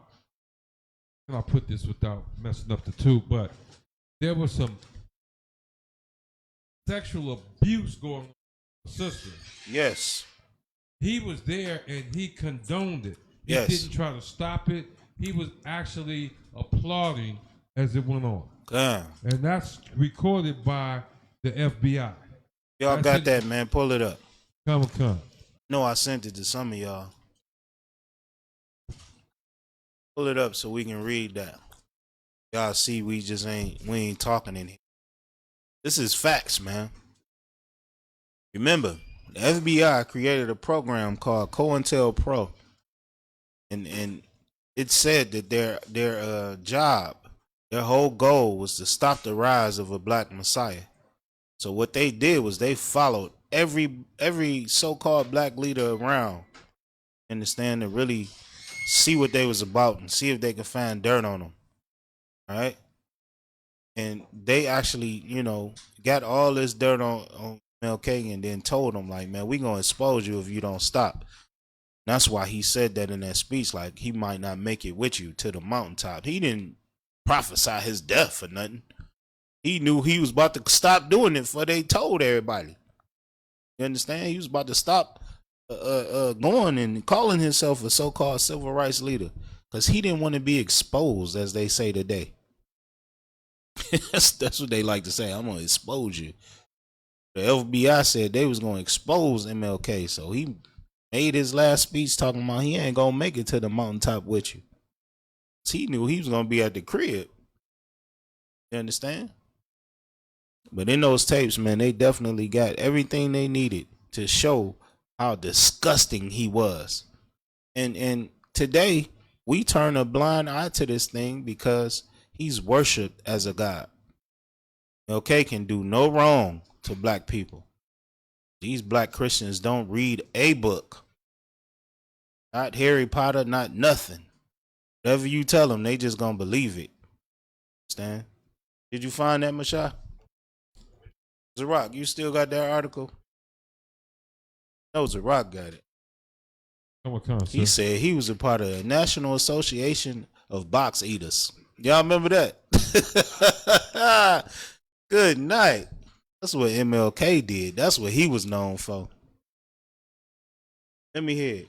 and I'll put this without messing up the tube, but there was some sexual abuse going on with the sister. Yes. He was there and he condoned it. He Yes. didn't try to stop it. He was actually applauding as it went on. Damn. And that's recorded by the FBI. Y'all got that, man. Pull it up. Comic-Con. No, I sent it to some of y'all. Pull it up so we can read that. Y'all see we ain't talking in here. This is facts, man. Remember, the FBI created a program called COINTELPRO. And it said that their job, their whole goal was to stop the rise of a black messiah. So what they did was they followed every so-called black leader around, understand, to really see what they was about and see if they could find dirt on them. All right. And they actually, got all this dirt on MLK and then told him, like, man, we going to expose you if you don't stop. And that's why he said that in that speech, like, he might not make it with you to the mountaintop. He didn't prophesy his death or nothing. He knew he was about to stop doing it before they told everybody. You understand? He was about to stop going and calling himself a so-called civil rights leader because he didn't want to be exposed, as they say today. That's what they like to say. I'm going to expose you. The FBI said they was going to expose MLK, so he made his last speech talking about he ain't going to make it to the mountaintop with you. He knew he was going to be at the crib. You understand? But in those tapes, man, they definitely got everything they needed to show how disgusting he was. And today, we turn a blind eye to this thing because he's worshipped as a god. MLK can do no wrong to black people. These black Christians don't read a book. Not Harry Potter, not nothing. Whatever you tell them, they just gonna believe it. Understand? Did you find that, Mashah? Zarak, you still got that article? No, Zarak got it. He said he was a part of the National Association of Box Eaters. Y'all remember that? Good night. That's what MLK did. That's what he was known for. Let me hear it.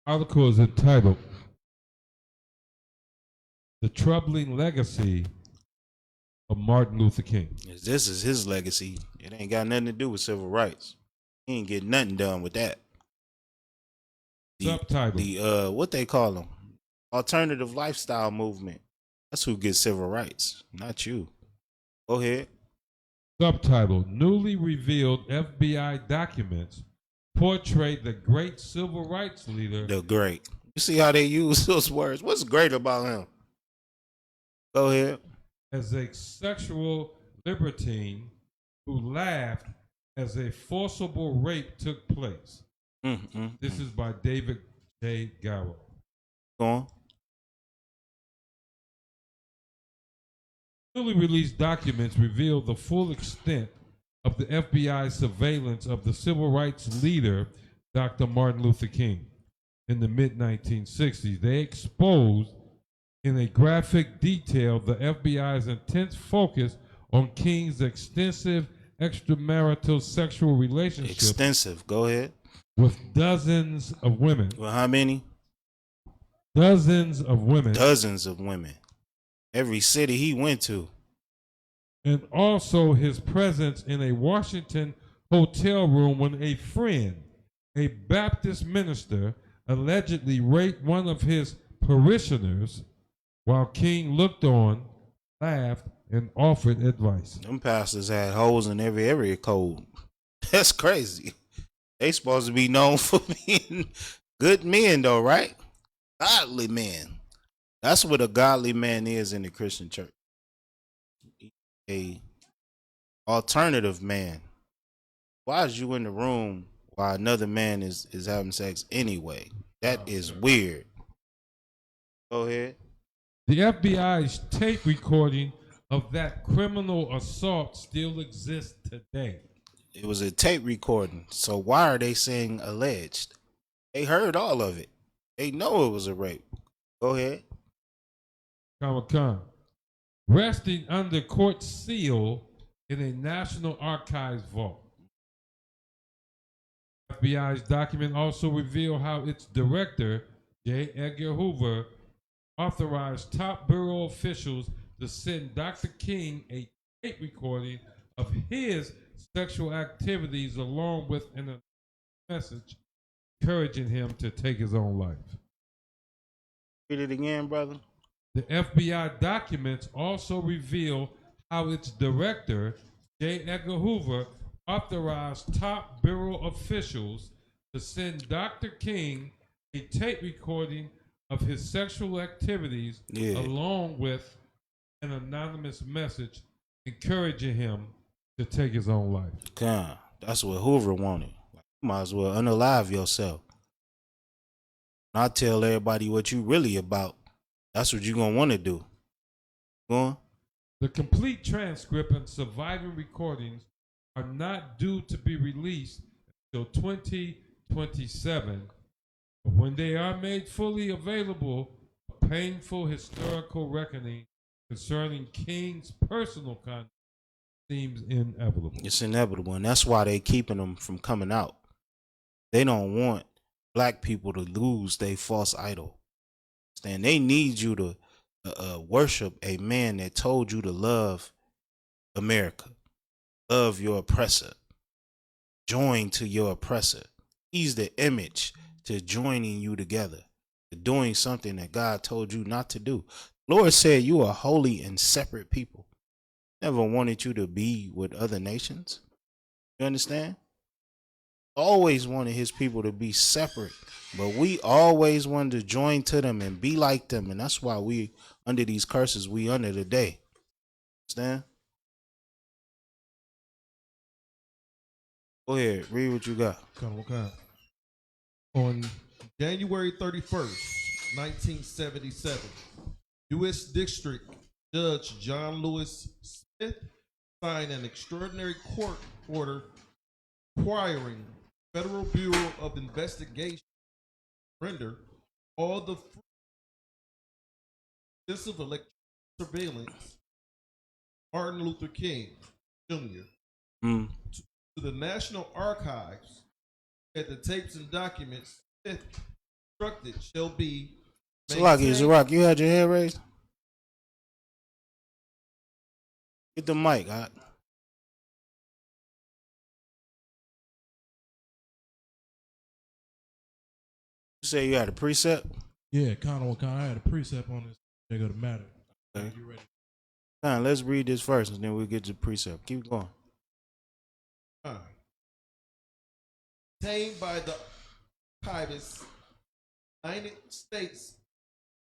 Article is entitled "The Troubling Legacy of Martin Luther King. This is his legacy. It ain't got nothing to do with civil rights. He ain't getting nothing done with that. Subtitle. The what they call them? Alternative lifestyle movement. That's who gets civil rights, not you. Go ahead. Subtitle: Newly revealed FBI documents portray the great civil rights leader. The great. You see how they use those words? What's great about him? Go ahead. As a sexual libertine who laughed as a forcible rape took place. This is by David J. Garrow. Go on. Newly released documents reveal the full extent of the FBI's surveillance of the civil rights leader, Dr. Martin Luther King, in the mid-1960s. They exposed in a graphic detail the FBI's intense focus on King's extensive extramarital sexual relationships. Extensive. Go ahead. With dozens of women. Well, how many? Dozens of women. Dozens of women. Every city he went to. And also his presence in a Washington hotel room when a friend, a Baptist minister, allegedly raped one of his parishioners while King looked on, laughed, and offered advice. Them pastors had holes in every area code. That's crazy. They supposed to be known for being good men, though, right? Godly men. That's what a godly man is in the Christian church. A alternative man. Why is you in the room while another man is having sex anyway? That is weird. Go ahead. The FBI's tape recording of that criminal assault still exists today. It was a tape recording. So why are they saying alleged? They heard all of it. They know it was a rape. Go ahead. Comic-Con. Resting under court seal in a National Archives vault. FBI's document also revealed how its director, J. Edgar Hoover, authorized top bureau officials to send Dr. King a tape recording of his sexual activities along with a message encouraging him to take his own life. Read it again, brother. The FBI documents also reveal how its director, J. Edgar Hoover, authorized top bureau officials to send Dr. King a tape recording of his sexual activities along with an anonymous message encouraging him to take his own life. God, that's what Hoover wanted. You might as well unalive yourself. Not tell everybody what you really about. That's what you're going to want to do. Go on. The complete transcript and surviving recordings are not due to be released until 2027. But when they are made fully available, a painful historical reckoning concerning King's personal conduct seems inevitable. It's inevitable, and that's why they keeping them from coming out. They don't want black people to lose their false idol. And they need you to worship a man that told you to love America, love your oppressor, join to your oppressor. He's the image to joining you together, to doing something that God told you not to do. Lord said you are holy and separate people. Never wanted you to be with other nations. You understand? Always wanted his people to be separate, but we always wanted to join to them and be like them, and that's why we under these curses we under today. Understand? Go ahead, read what you got. Okay. On January 31st, 1977, U.S. District Judge John Lewis Smith signed an extraordinary court order requiring Federal Bureau of Investigation render all the extensive electronic surveillance Martin Luther King Jr. To the National Archives, that the tapes and documents instructed shall be Salaki, Zarak, you had your hand raised? Get the mic. You say you had a precept? Yeah, kind of. I had a precept on this. They go to matter. Okay. You ready? Let's read this first, and then we'll get to the precept. Keep going. Obtained by the Titus, United States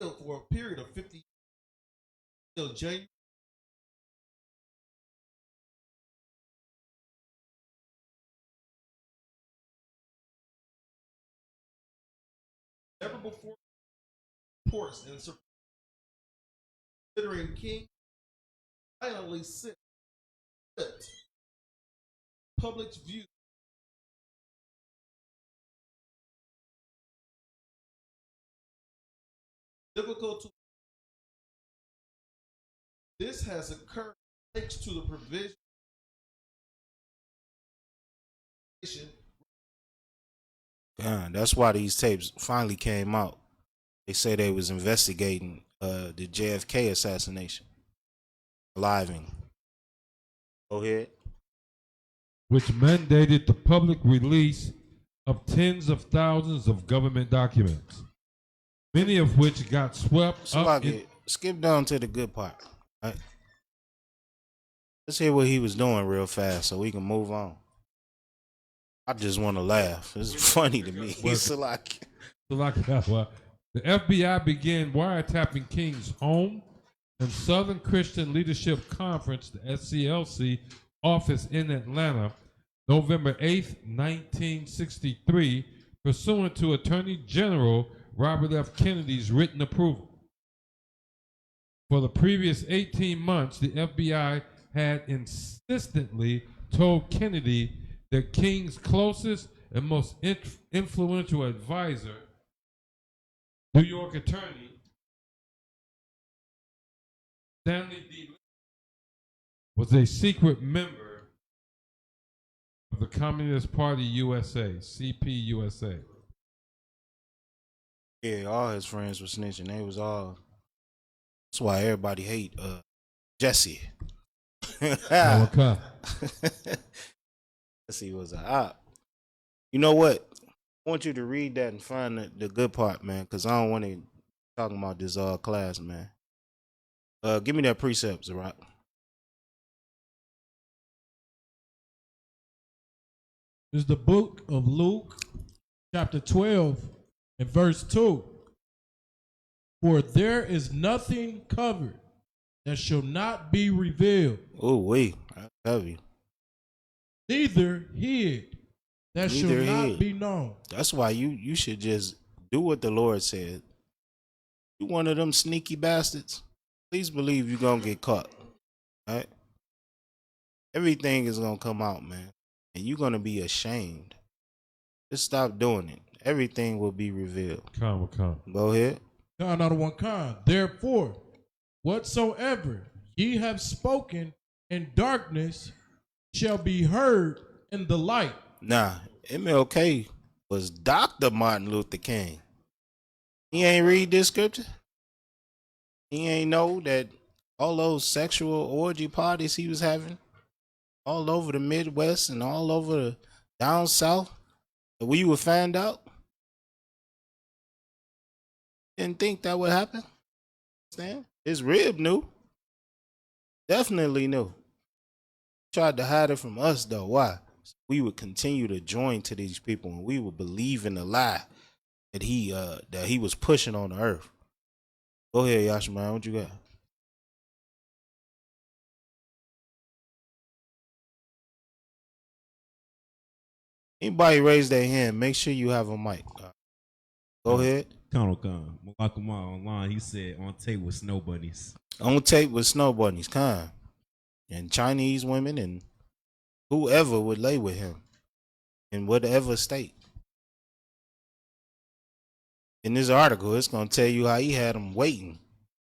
for a period of 50 years till January. Never before reports and considering King finally set public's view. Difficult to this has occurred thanks to the provision God, that's why these tapes finally came out. They say they was investigating the JFK assassination. Living. Go ahead. Which mandated the public release of tens of thousands of government documents, many of which got swept up. Skip down to the good part. All right. Let's hear what he was doing real fast so we can move on. I just want to laugh. It's funny to me. The FBI began wiretapping King's home and Southern Christian Leadership Conference, the SCLC, office in Atlanta, November 8th, 1963, pursuant to Attorney General Robert F. Kennedy's written approval. For the previous 18 months, the FBI had insistently told Kennedy that King's closest and most influential advisor, New York attorney Stanley D. was a secret member of the Communist Party USA, CPUSA. Yeah, all his friends were snitching. They was all. That's why everybody hate Jesse. Jesse was a op. You know what? I want you to read that and find the good part, man, because I don't want to talking about this class, man. Give me that precept, Zerat. This is the book of Luke, chapter 12, and verse 2. For there is nothing covered that shall not be revealed. Oh, wait. That's heavy. Neither hid that shall not be known. That's why you should just do what the Lord said. You one of them sneaky bastards, please believe you're going to get caught. All right? Everything is going to come out, man. And you're going to be ashamed. Just stop doing it. Everything will be revealed. Come. Go ahead. Con out of one con. Therefore, whatsoever ye have spoken in darkness shall be heard in the light. Nah, MLK was Dr. Martin Luther King. He ain't read this scripture. He ain't know that all those sexual orgy parties he was having all over the Midwest and all over the down south, that we would find out. Didn't think that would happen. Understand? His rib knew. Definitely knew. Tried to hide it from us though. Why? We would continue to join to these people and we would believe in the lie that he was pushing on the earth. Go ahead, Yashaman. What you got? Anybody raise their hand, make sure you have a mic. Go ahead. Khan. Malakama online, he said on tape with snow bunnies. On tape with snow bunnies, Khan. And Chinese women and whoever would lay with him in whatever state. In this article, it's going to tell you how he had them waiting.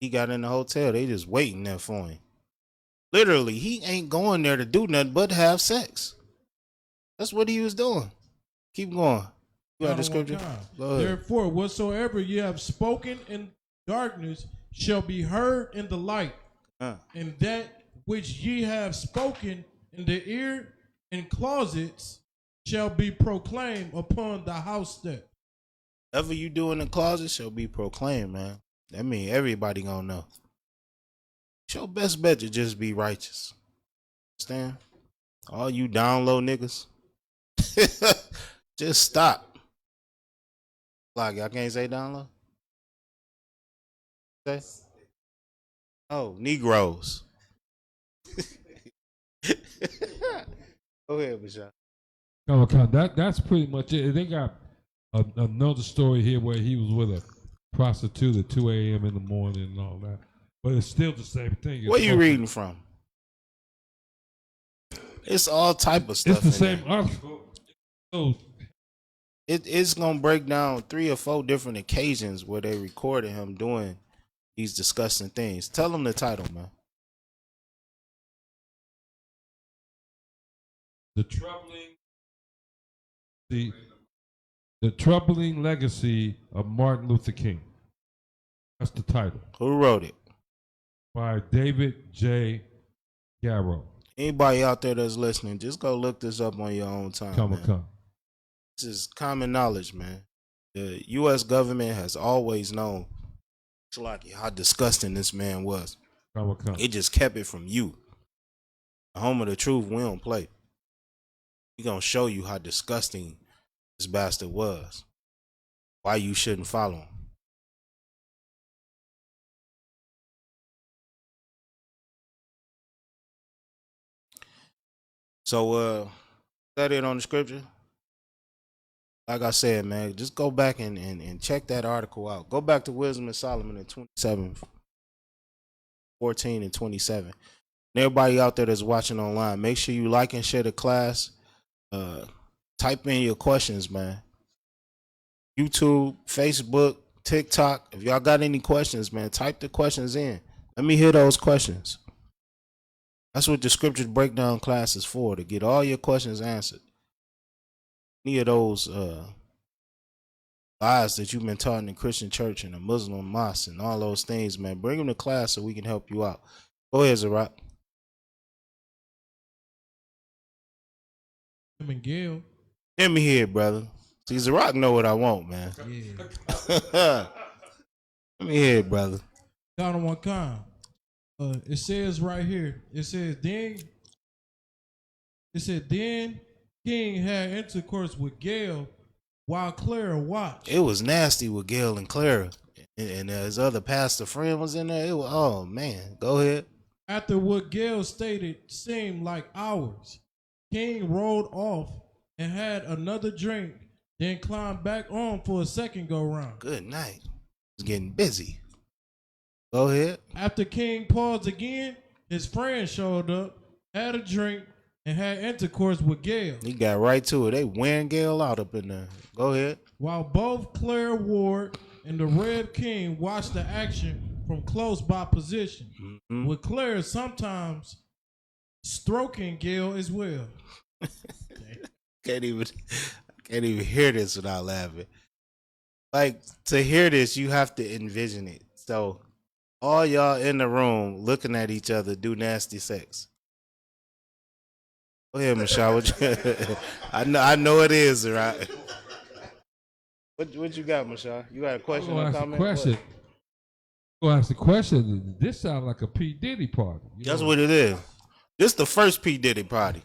He got in the hotel. They just waiting there for him. Literally, he ain't going there to do nothing but have sex. That's what he was doing. Keep going. You got the scripture? Go ahead. Therefore, whatsoever ye have spoken in darkness shall be heard in the light. And that which ye have spoken in the ear and closets shall be proclaimed upon the house step. Whatever you do in the closet shall be proclaimed, man. That mean everybody gonna know. It's your best bet to just be righteous. Understand? All you down low niggas, just stop. Like, y'all can't say down low? Say? Oh, Negroes. Go ahead, Michelle. That's pretty much it. They got another story here where he was with a prostitute at 2 a.m. in the morning and all that. But it's still the same thing. Where you reading from? It's all type of stuff. It's the same article. So, it's gonna break down 3 or 4 different occasions where they recorded him doing these disgusting things. Tell them the title, man. The troubling legacy of Martin Luther King. That's the title. Who wrote it? By David J. Garrow. Anybody out there that's listening, just go look this up on your own time. Come. This is common knowledge, man. The U.S. government has always known how disgusting this man was. Come. It just kept it from you. The home of the truth, we don't play. We gonna show you how disgusting this bastard was. Why you shouldn't follow him. So, that it on the scripture? Like I said, man, just go back and check that article out. Go back to Wisdom of Solomon in 27, 14 and 27. And everybody out there that's watching online, make sure you like and share the class. Type in your questions, man. YouTube, Facebook, TikTok. If y'all got any questions, man, type the questions in. Let me hear those questions. That's what the scriptures breakdown class is for, to get all your questions answered. Any of those lies that you've been taught in the Christian church and the Muslim mosque and all those things, man, bring them to class so we can help you out. Go ahead, Zarat. Him and Gail. Let me hear it, brother. See, Zarat know what I want, man. Yeah. Let me hear it, brother. Down on one kind. It says right here. It said then King had intercourse with Gail while Clara watched. It was nasty with Gail and Clara, and his other pastor friend was in there. It was, oh man, go ahead. After what Gail stated seemed like hours, King rolled off and had another drink, then climbed back on for a second go round. Good night. It's getting busy. Go ahead. After King paused again, his friend showed up, had a drink, and had intercourse with Gail. He got right to it. They wearing Gail out up in there. Go ahead. While both Claire Ward and the Red King watched the action from close by position, with Claire sometimes stroking Gail as well. Can't even hear this without laughing. Like, to hear this, you have to envision it. So, all y'all in the room looking at each other do nasty sex. Go ahead, Michelle. I know it is, right? What you got, Michelle? You got a question or comment? Go ask the question. This sounds like a P. Diddy party. That's what it is. This the first P. Diddy party.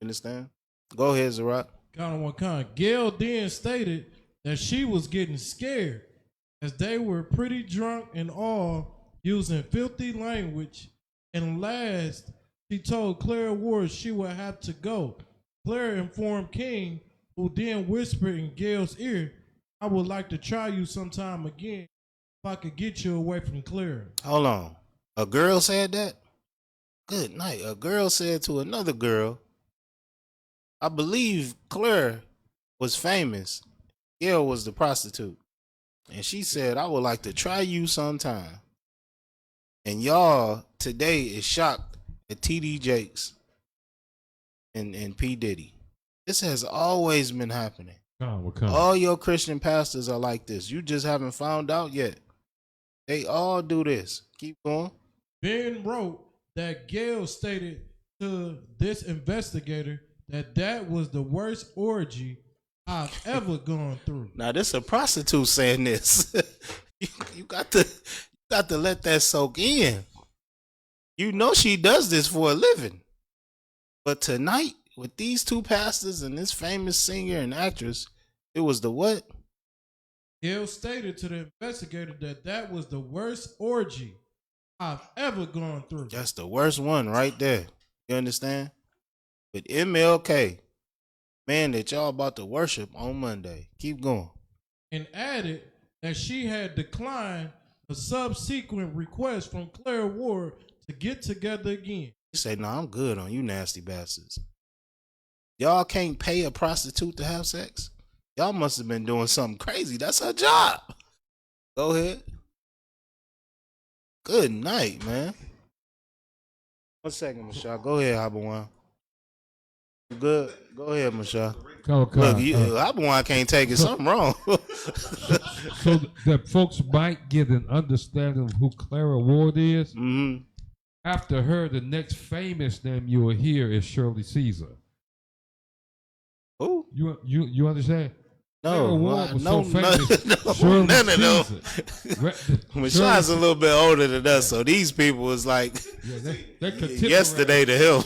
Understand? Go ahead, Zarat. Kind of one kind. Gail then stated that she was getting scared as they were pretty drunk and all using filthy language. And last, she told Claire Ward she would have to go. Claire informed King, who then whispered in Gail's ear, I would like to try you sometime again if I could get you away from Claire. Hold on. A girl said that? Good night. A girl said to another girl, I believe Claire was famous. Gail was the prostitute. And she said, I would like to try you sometime. And y'all today is shocked at TD Jakes and P. Diddy. This has always been happening. All your Christian pastors are like this. You just haven't found out yet. They all do this. Keep going. Ben wrote that Gail stated to this investigator that was the worst orgy I've ever gone through. Now this a prostitute saying this. you got to let that soak in. You know she does this for a living. But tonight, with these two pastors and this famous singer and actress, it was the what? Gail stated to the investigator that was the worst orgy I've ever gone through. That's the worst one right there. You understand? With MLK, man that y'all about to worship on Monday. Keep going. And added that she had declined a subsequent request from Claire Ward to get together again. You say, no, I'm good on you nasty bastards. Y'all can't pay a prostitute to have sex? Y'all must have been doing something crazy. That's her job. Go ahead. Good night, man. 1 second, Michelle. Go ahead, Habawan. You good? Go ahead, Michelle. Okay. Look, Habawan can't take it. Something wrong. So that folks might get an understanding of who Clara Ward is. Mm-hmm. After her, the next famous name you will hear is Shirley Caesar. Who? You understand? No, Ward was no, so famous. no, none of them. Michelle's a little bit older than us, so these people was like yesterday to him.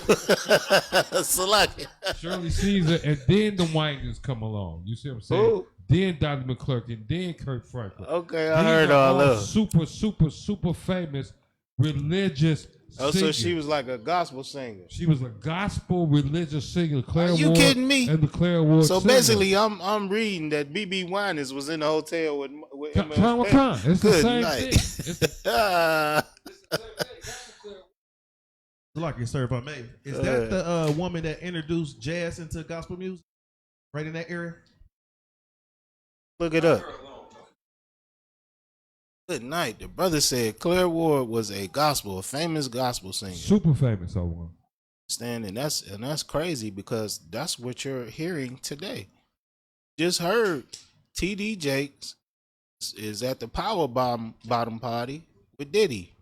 Select Shirley Caesar, and then the Wangers come along. You see what I'm saying? Who? Then Donnie McClurkin, and then Kirk Franklin. Okay, I heard all of them. Super famous religious Oh, singer. so she was like a gospel singer. She was a gospel religious singer. Claire Are you Ward kidding me? And the Claire Ward So singer. basically, I'm reading that B.B. Winans was in the hotel with Con. It's Good the same night. thing. Like you, sir, if I may, is that the woman that introduced jazz into gospel music, right in that area? Look it up. Good night. The brother said Claire Ward was a famous gospel singer. Super famous, I want. And that's crazy because that's what you're hearing today. Just heard T.D. Jakes is at the Power Bottom party with Diddy.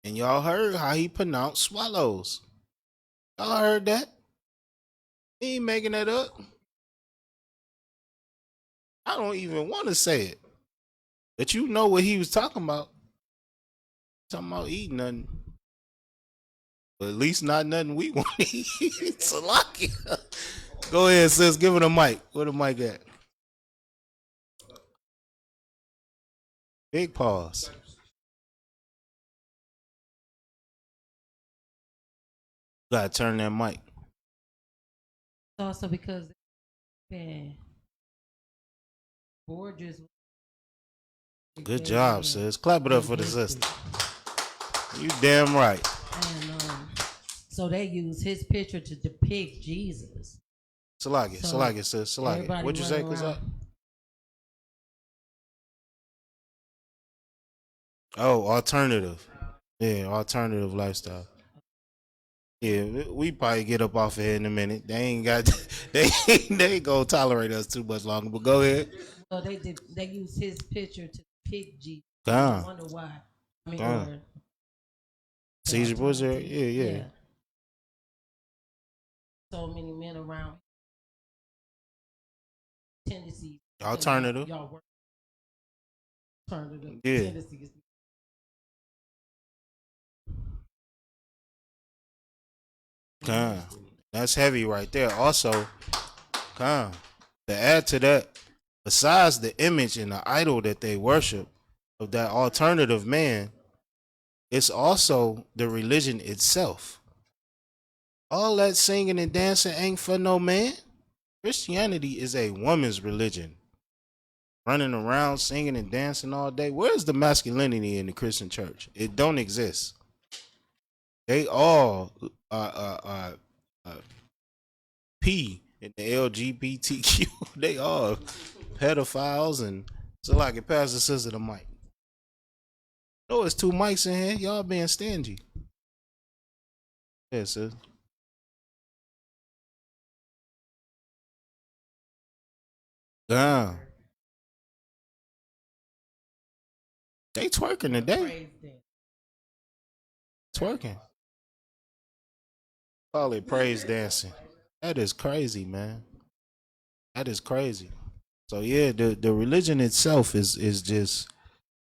And y'all heard how he pronounced swallows. Y'all heard that? He ain't making that up. I don't even want to say it. But you know what he was talking about. Talking about eating nothing. But at least not nothing we want to eat. Salakia. Go ahead, sis. Give it a mic. Where the mic at? Big pause. Gotta turn that mic. Also because gorgeous. Good job, sis. Clap it up for the sister. You damn right. And so they use his picture to depict Jesus. Salakia, sis. Salakia. What'd you say, Kazak? Oh, alternative. Yeah, alternative lifestyle. Yeah, we probably get up off of here in a minute. They ain't gonna tolerate us too much longer. But go ahead. So they use his picture to depict Jesus. God. I wonder why. I mean, Caesar was there? Yeah. So many men around. Tendencies. Alternative. Y'all work. Alternative. Yeah. Tendencies. God, that's heavy right there. Also, God, to add to that, besides the image and the idol that they worship of that alternative man, it's also the religion itself. All that singing and dancing ain't for no man. Christianity is a woman's religion. Running around singing and dancing all day. Where's the masculinity in the Christian church? It don't exist. They all P in the LGBTQ. They all pedophiles, and so like it pass the sister the mic. No, it's 2 mics in here. Y'all being stingy. Yeah, sis. Damn. They twerking today. Twerking. Call it praise dancing. That is crazy, man. That is crazy. So yeah, the religion itself is just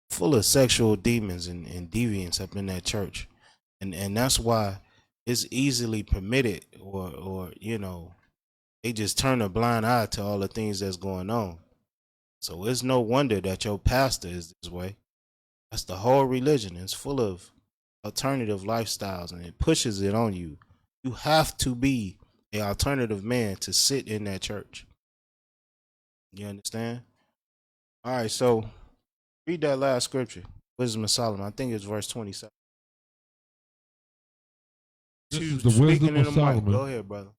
full of sexual demons and deviants up in that church. And that's why it's easily permitted or they just turn a blind eye to all the things that's going on. So it's no wonder that your pastor is this way. That's the whole religion. It's full of alternative lifestyles and it pushes it on you. You have to be an alternative man to sit in that church. You understand? All right, so read that last scripture. Wisdom of Solomon. I think it's verse 27. This is the wisdom of Solomon. Go ahead, brother.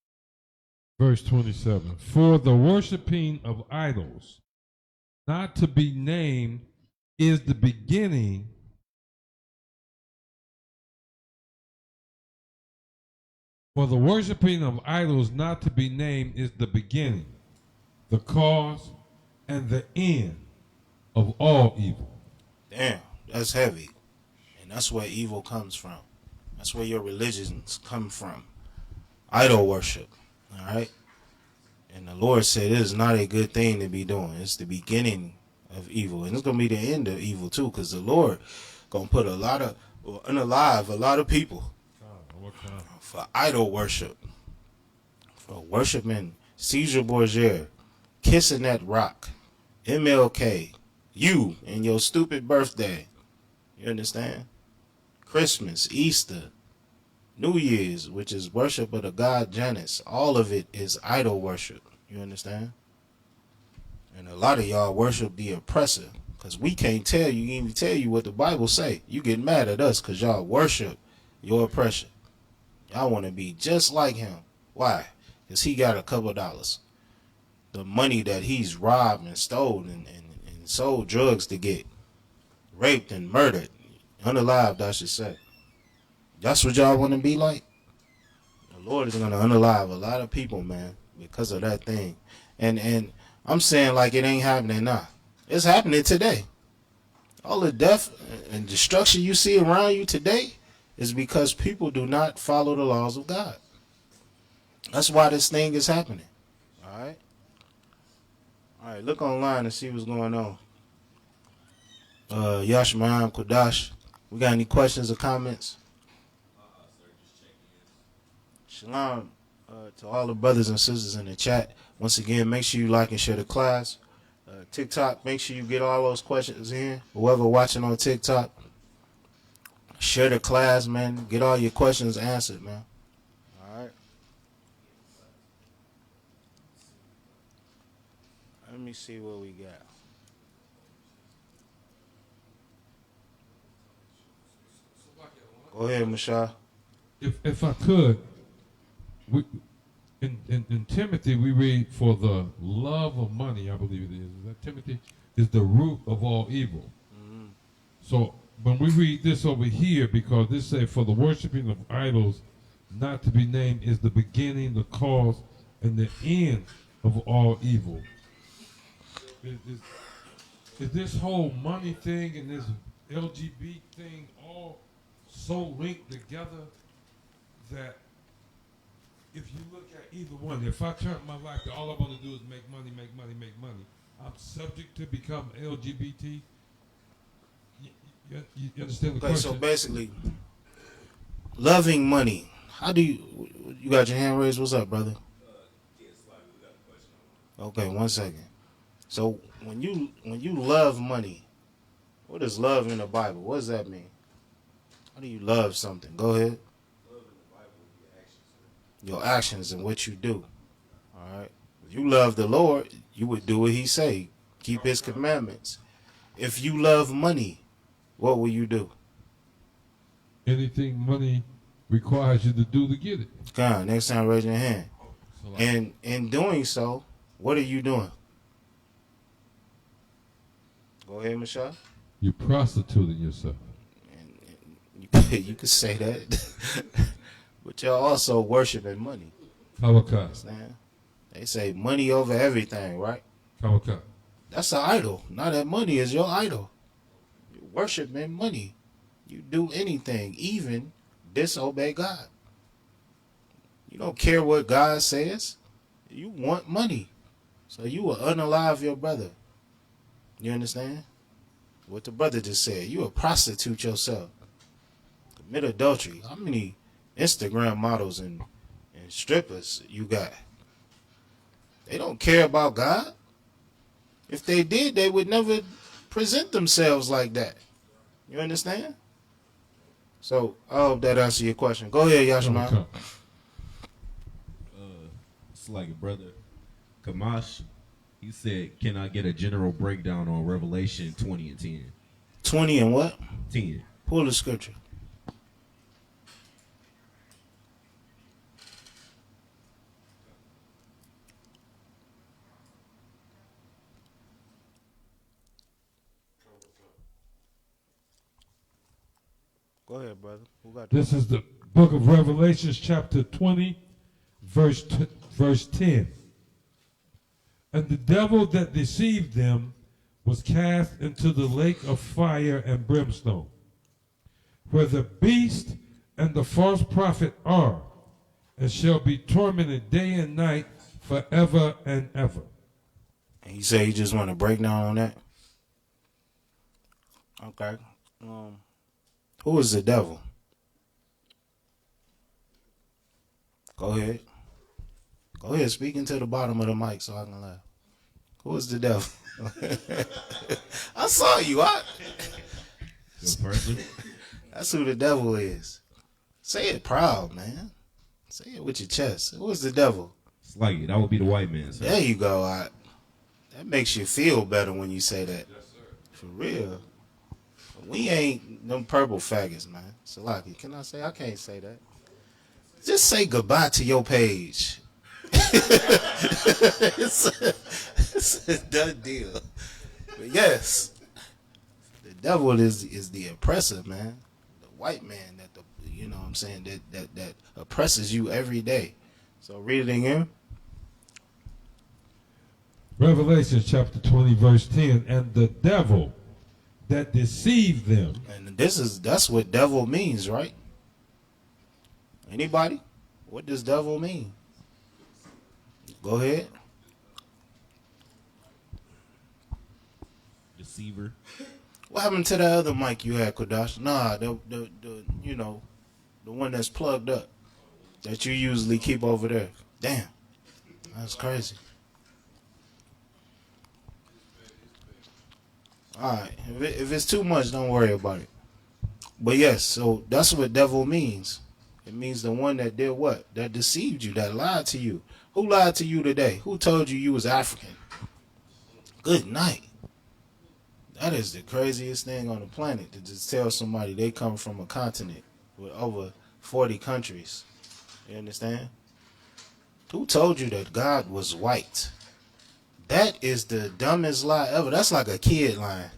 Verse 27. For the worshiping of idols, not to be named, is the beginning For the worshiping of idols not to be named is the beginning, the cause, and the end of all evil. Damn, that's heavy. And that's where evil comes from. That's where your religions come from. Idol worship. All right? And the Lord said it is not a good thing to be doing. It's the beginning of evil. And it's going to be the end of evil too, because the Lord going to put unalive a lot of people for idol worship. For worshiping Caesar Borgia, kissing that rock, MLK, you and your stupid birthday. You understand? Christmas, Easter, New Year's, which is worship of the god Janus. All of it is idol worship. You understand? And a lot of y'all worship the oppressor, because we can't tell you, even tell you what the Bible say. You get mad at us because y'all worship your oppressor. Y'all want to be just like him. Why? Because he got a couple dollars. The money that he's robbed and stole and sold drugs to get. Raped and murdered. Unalived, I should say. That's what y'all want to be like? The Lord is going to unalive a lot of people, man, because of that thing. And I'm saying like it ain't happening now. It's happening today. All the death and destruction you see around you today is because people do not follow the laws of God. That's why this thing is happening. All right? All right, look online and see what's going on. Yashmaam Kodash, we got any questions or comments? Shalom to all the brothers and sisters in the chat. Once again, make sure you like and share the class. TikTok, make sure you get all those questions in. Whoever watching on TikTok, share the class, man. Get all your questions answered, man. All right. Let me see what we got. Go ahead, Mashah. If I could, in Timothy we read, for the love of money, I believe it is. Is that Timothy? Is the root of all evil. Mm-hmm. So when we read this over here, because this say, for the worshiping of idols not to be named is the beginning, the cause, and the end of all evil. Is this whole money thing and this LGBT thing all so linked together that if you look at either one, if I turn my life to all I want to do is make money, I'm subject to become LGBT? You understand the question? So basically, loving money. How do you got your hand raised? What's up, brother? Okay, 1 second. So when you love money, what is love in the Bible? What does that mean? How do you love something? Go ahead. Love in the Bible is your actions. Your actions and what you do. All right. If you love the Lord, you would do what he say. Keep his commandments. If you love money, what will you do? Anything money requires you to do to get it. Come on, next time raise your hand. And in doing so, what are you doing? Go ahead, Michelle. You're prostituting yourself. You could say that. But you're also worshiping money. Kawaka. They say money over everything, right? Kawaka. That's an idol. Now that money is your idol. You worshiping money. You do anything, even disobey God. You don't care what God says. You want money. So you will unalive your brother. You understand? What the brother just said. You will prostitute yourself. Commit adultery. How many Instagram models and strippers you got? They don't care about God. If they did, they would never present themselves like that. You understand? So I hope that answers your question. Go ahead, Yashima. Okay. It's like a brother, Kamash. He said, "Can I get a general breakdown on Revelation 20 and 10?" 20 and what? 10. Pull the scripture. Go ahead, brother. Who got This is the book of Revelation, chapter 20, verse 10. And the devil that deceived them was cast into the lake of fire and brimstone, where the beast and the false prophet are, and shall be tormented day and night forever and ever. And he said he just want to break down on that. Okay. Who is the devil? Go ahead. Go ahead, speak into the bottom of the mic so I can laugh. Who is the devil? I saw you. That's who the devil is. Say it proud, man. Say it with your chest. Who is the devil? It's like it. That would be the white man. Sir. There you go. That makes you feel better when you say that. Yes, sir. For real. We ain't them purple faggots, man. Salaki, can I say? I can't say that. Just say goodbye to your page. it's a done deal. But yes, the devil is the oppressor, man. The white man that you know what I'm saying, that oppresses you every day. So read it again. Revelation chapter 20, verse 10. And the devil that deceived them. And that's what devil means, right? Anybody? What does devil mean? Go ahead. Deceiver. What happened to that other mic you had, Kodash? Nah, the you know, the one that's plugged up that you usually keep over there. Damn, that's crazy. All right, if it's too much, don't worry about it. But yes, so that's what devil means. It means the one that did what? That deceived you, that lied to you. Who lied to you today? Who told you was African? Good night. That is the craziest thing on the planet, to just tell somebody they come from a continent with over 40 countries. You understand? Who told you that God was white? That is the dumbest lie ever. That's like a kid lying.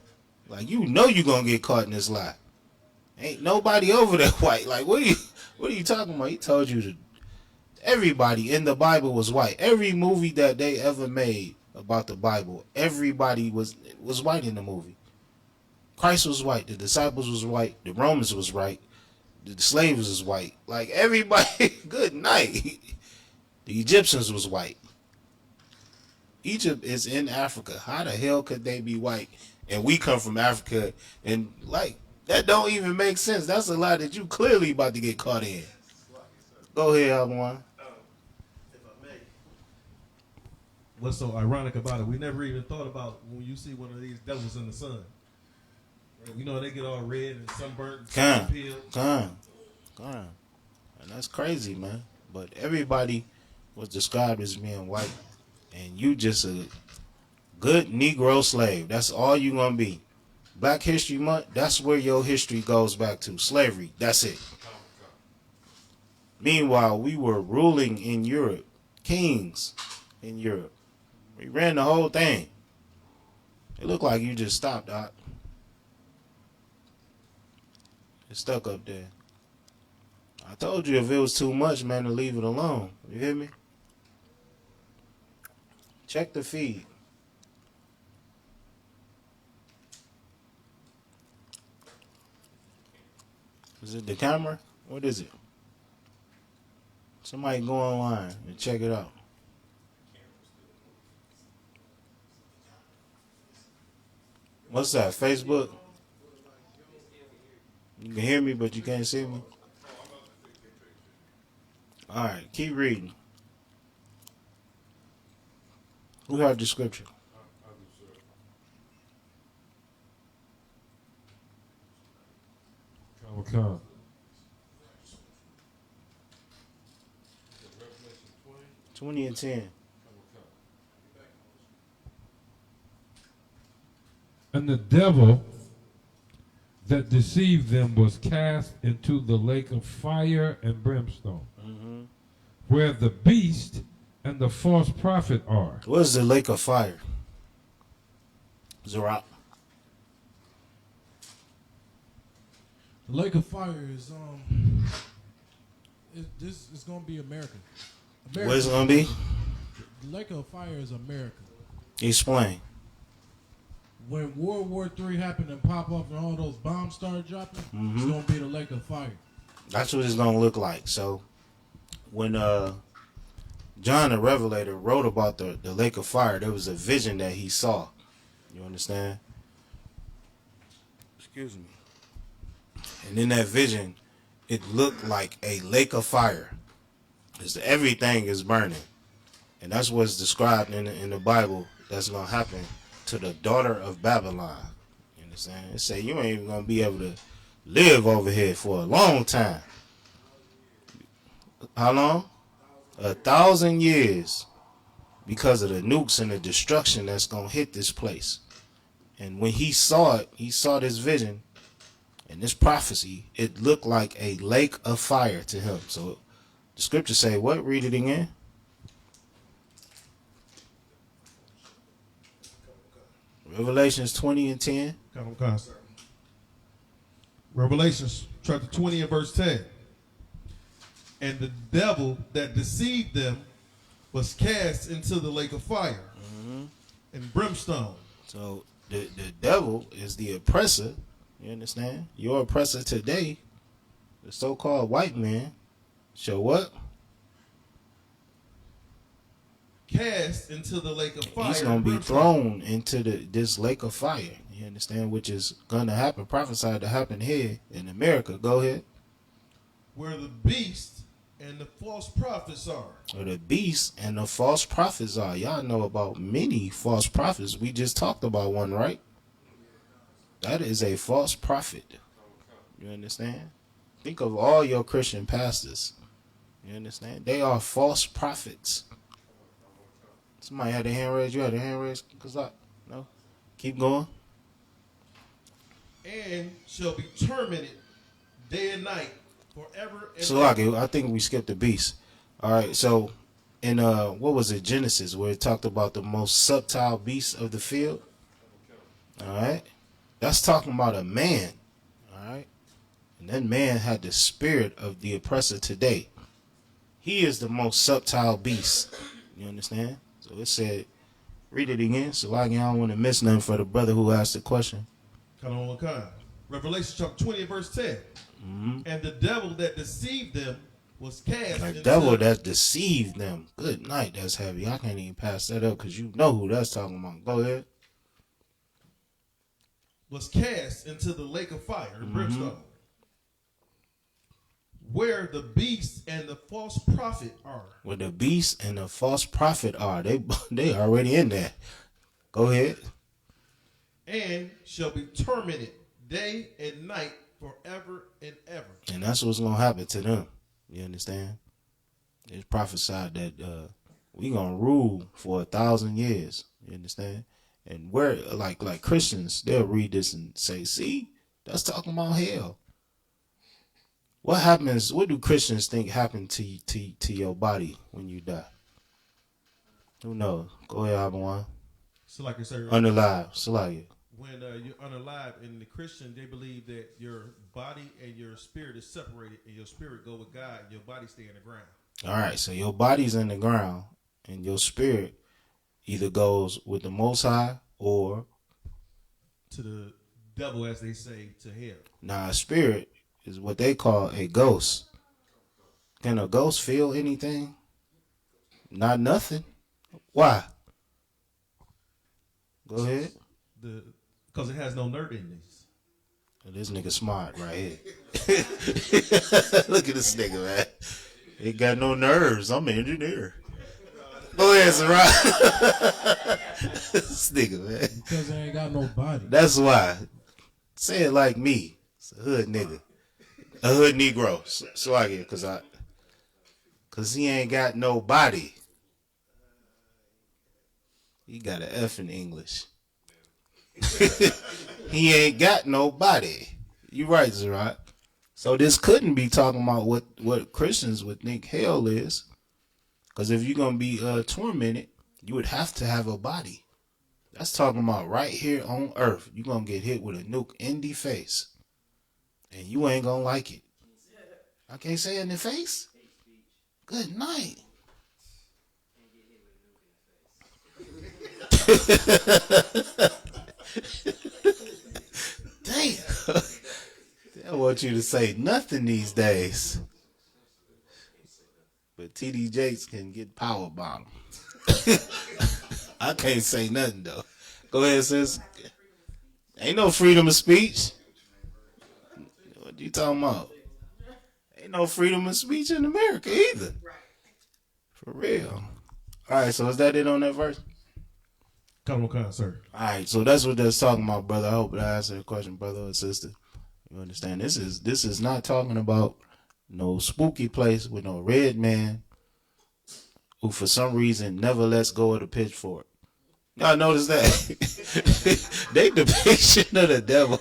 Like, you know you're going to get caught in this lie. Ain't nobody over there white. Like, what are you talking about? He told you that everybody in the Bible was white. Every movie that they ever made about the Bible, everybody was white in the movie. Christ was white. The disciples was white. The Romans was white. The slaves was white. Like, everybody, good night. The Egyptians was white. Egypt is in Africa. How the hell could they be white? And we come from Africa, and like, that don't even make sense. That's a lie that you clearly about to get caught in. Go ahead, Alwan. If I may. What's so ironic about it, we never even thought about when you see one of these devils in the sun. Right? You know, they get all red and sunburnt. Come. And that's crazy, man. But everybody was described as being white. And you just a good Negro slave. That's all you gonna be. Black History Month, that's where your history goes back to. Slavery, that's it. Meanwhile, we were ruling in Europe. Kings in Europe. We ran the whole thing. It looked like you just stopped, Doc. It's stuck up there. I told you if it was too much, man, to leave it alone. You hear me? Check the feed. Is it the camera? What is it? Somebody go online and check it out. What's that? Facebook? You can hear me, but you can't see me. All right, keep reading. Who heard the scripture? Come. 20 and 10. And the devil that deceived them was cast into the lake of fire and brimstone, where the beast and the false prophet are. What is the lake of fire? Zerat. The lake of fire is this is gonna be America. What is it gonna be? The lake of fire is America. Explain. When World War III happened and pop up and all those bombs started dropping, it's gonna be the lake of fire. That's what it's gonna look like. So when John the Revelator wrote about the lake of fire, there was a vision that he saw. You understand? Excuse me. And in that vision, it looked like a lake of fire. Everything is burning. And that's what's described in the Bible that's going to happen to the daughter of Babylon. You understand? It say you ain't even going to be able to live over here for a long time. How long? 1,000 years, because of the nukes and the destruction that's going to hit this place. And when he saw it, he saw this vision and this prophecy, it looked like a lake of fire to him. So the scriptures say what? Read it again. Revelations 20 and 10. Come, sir. Revelations chapter 20 and verse 10. And the devil that deceived them was cast into the lake of fire and brimstone. So the devil is the oppressor. You understand? Your oppressor today, the so-called white man, shall what? Cast into the lake of fire. He's going to be thrown into this lake of fire. You understand? Which is going to happen, prophesied to happen here in America. Go ahead. Where the beast and the false prophets are. Where the beast and the false prophets are. Y'all know about many false prophets. We just talked about one, right? That is a false prophet. You understand? Think of all your Christian pastors. You understand? They are false prophets. Somebody had a hand raised. You had a hand raised? No? Keep going. And shall be tormented day and night forever and So, I think we skipped the beast. All right, so in what was it, Genesis, where it talked about the most subtle beasts of the field? All right. That's talking about a man. All right. And that man had the spirit of the oppressor today. He is the most subtle beast. You understand? So it said, read it again, so I don't want to miss nothing for the brother who asked the question. Come on. Revelation chapter 20 and verse 10. And the devil that deceived them was cast into... The devil that deceived them. Good night, that's heavy. I can't even pass that up because you know who that's talking about. Go ahead. Was cast into the lake of fire and brimstone, where the beast and the false prophet are. Where the beast and the false prophet are. They already in there. Go ahead. And shall be tormented day and night forever and ever. And that's what's going to happen to them. You understand? It's prophesied that we going to rule for 1,000 years. You understand? And we're like Christians, they'll read this and say, see, that's talking about hell. What happens? What do Christians think happened to your body when you die? Who knows? Go ahead, Abawan. So like I said, unalive. Salaya. When you're unalive, in the Christian, they believe that your body and your spirit is separated, and your spirit go with God, and your body stay in the ground. All right, so your body's in the ground, and your spirit either goes with the Most High or to the devil, as they say, to hell. Now, a spirit is what they call a ghost. Can a ghost feel anything? Not nothing. Why? Go ahead. Because it has no nerve endings. This nigga smart right here. Look at this nigga, man. He got no nerves. I'm an engineer. Go ahead, Sarah. This nigga, man. Because they ain't got no body. That's why. Say it like me. It's a hood nigga. A hood Negro. So I get, cause he ain't got no body. He got an F in English. He ain't got no body. You right, Zerat. So this couldn't be talking about what Christians would think hell is. Because if you're going to be tormented, you would have to have a body. That's talking about right here on earth. You're going to get hit with a nuke in the face. And you ain't going to like it. I can't say it in the face? Good night. Damn. I want you to say nothing these days. But TD Jakes can get power bombed. I can't say nothing though. Go ahead, sis. Ain't no freedom of speech. What you talking about? Ain't no freedom of speech in America either. For real. All right, so is that it on that verse? Come on, sir. All right, so that's what that's talking about, brother. I hope that answered the question, brother or sister. You understand? This is not talking about no spooky place with no red man who for some reason never lets go of the pitchfork. Y'all notice that? They depiction of the devil.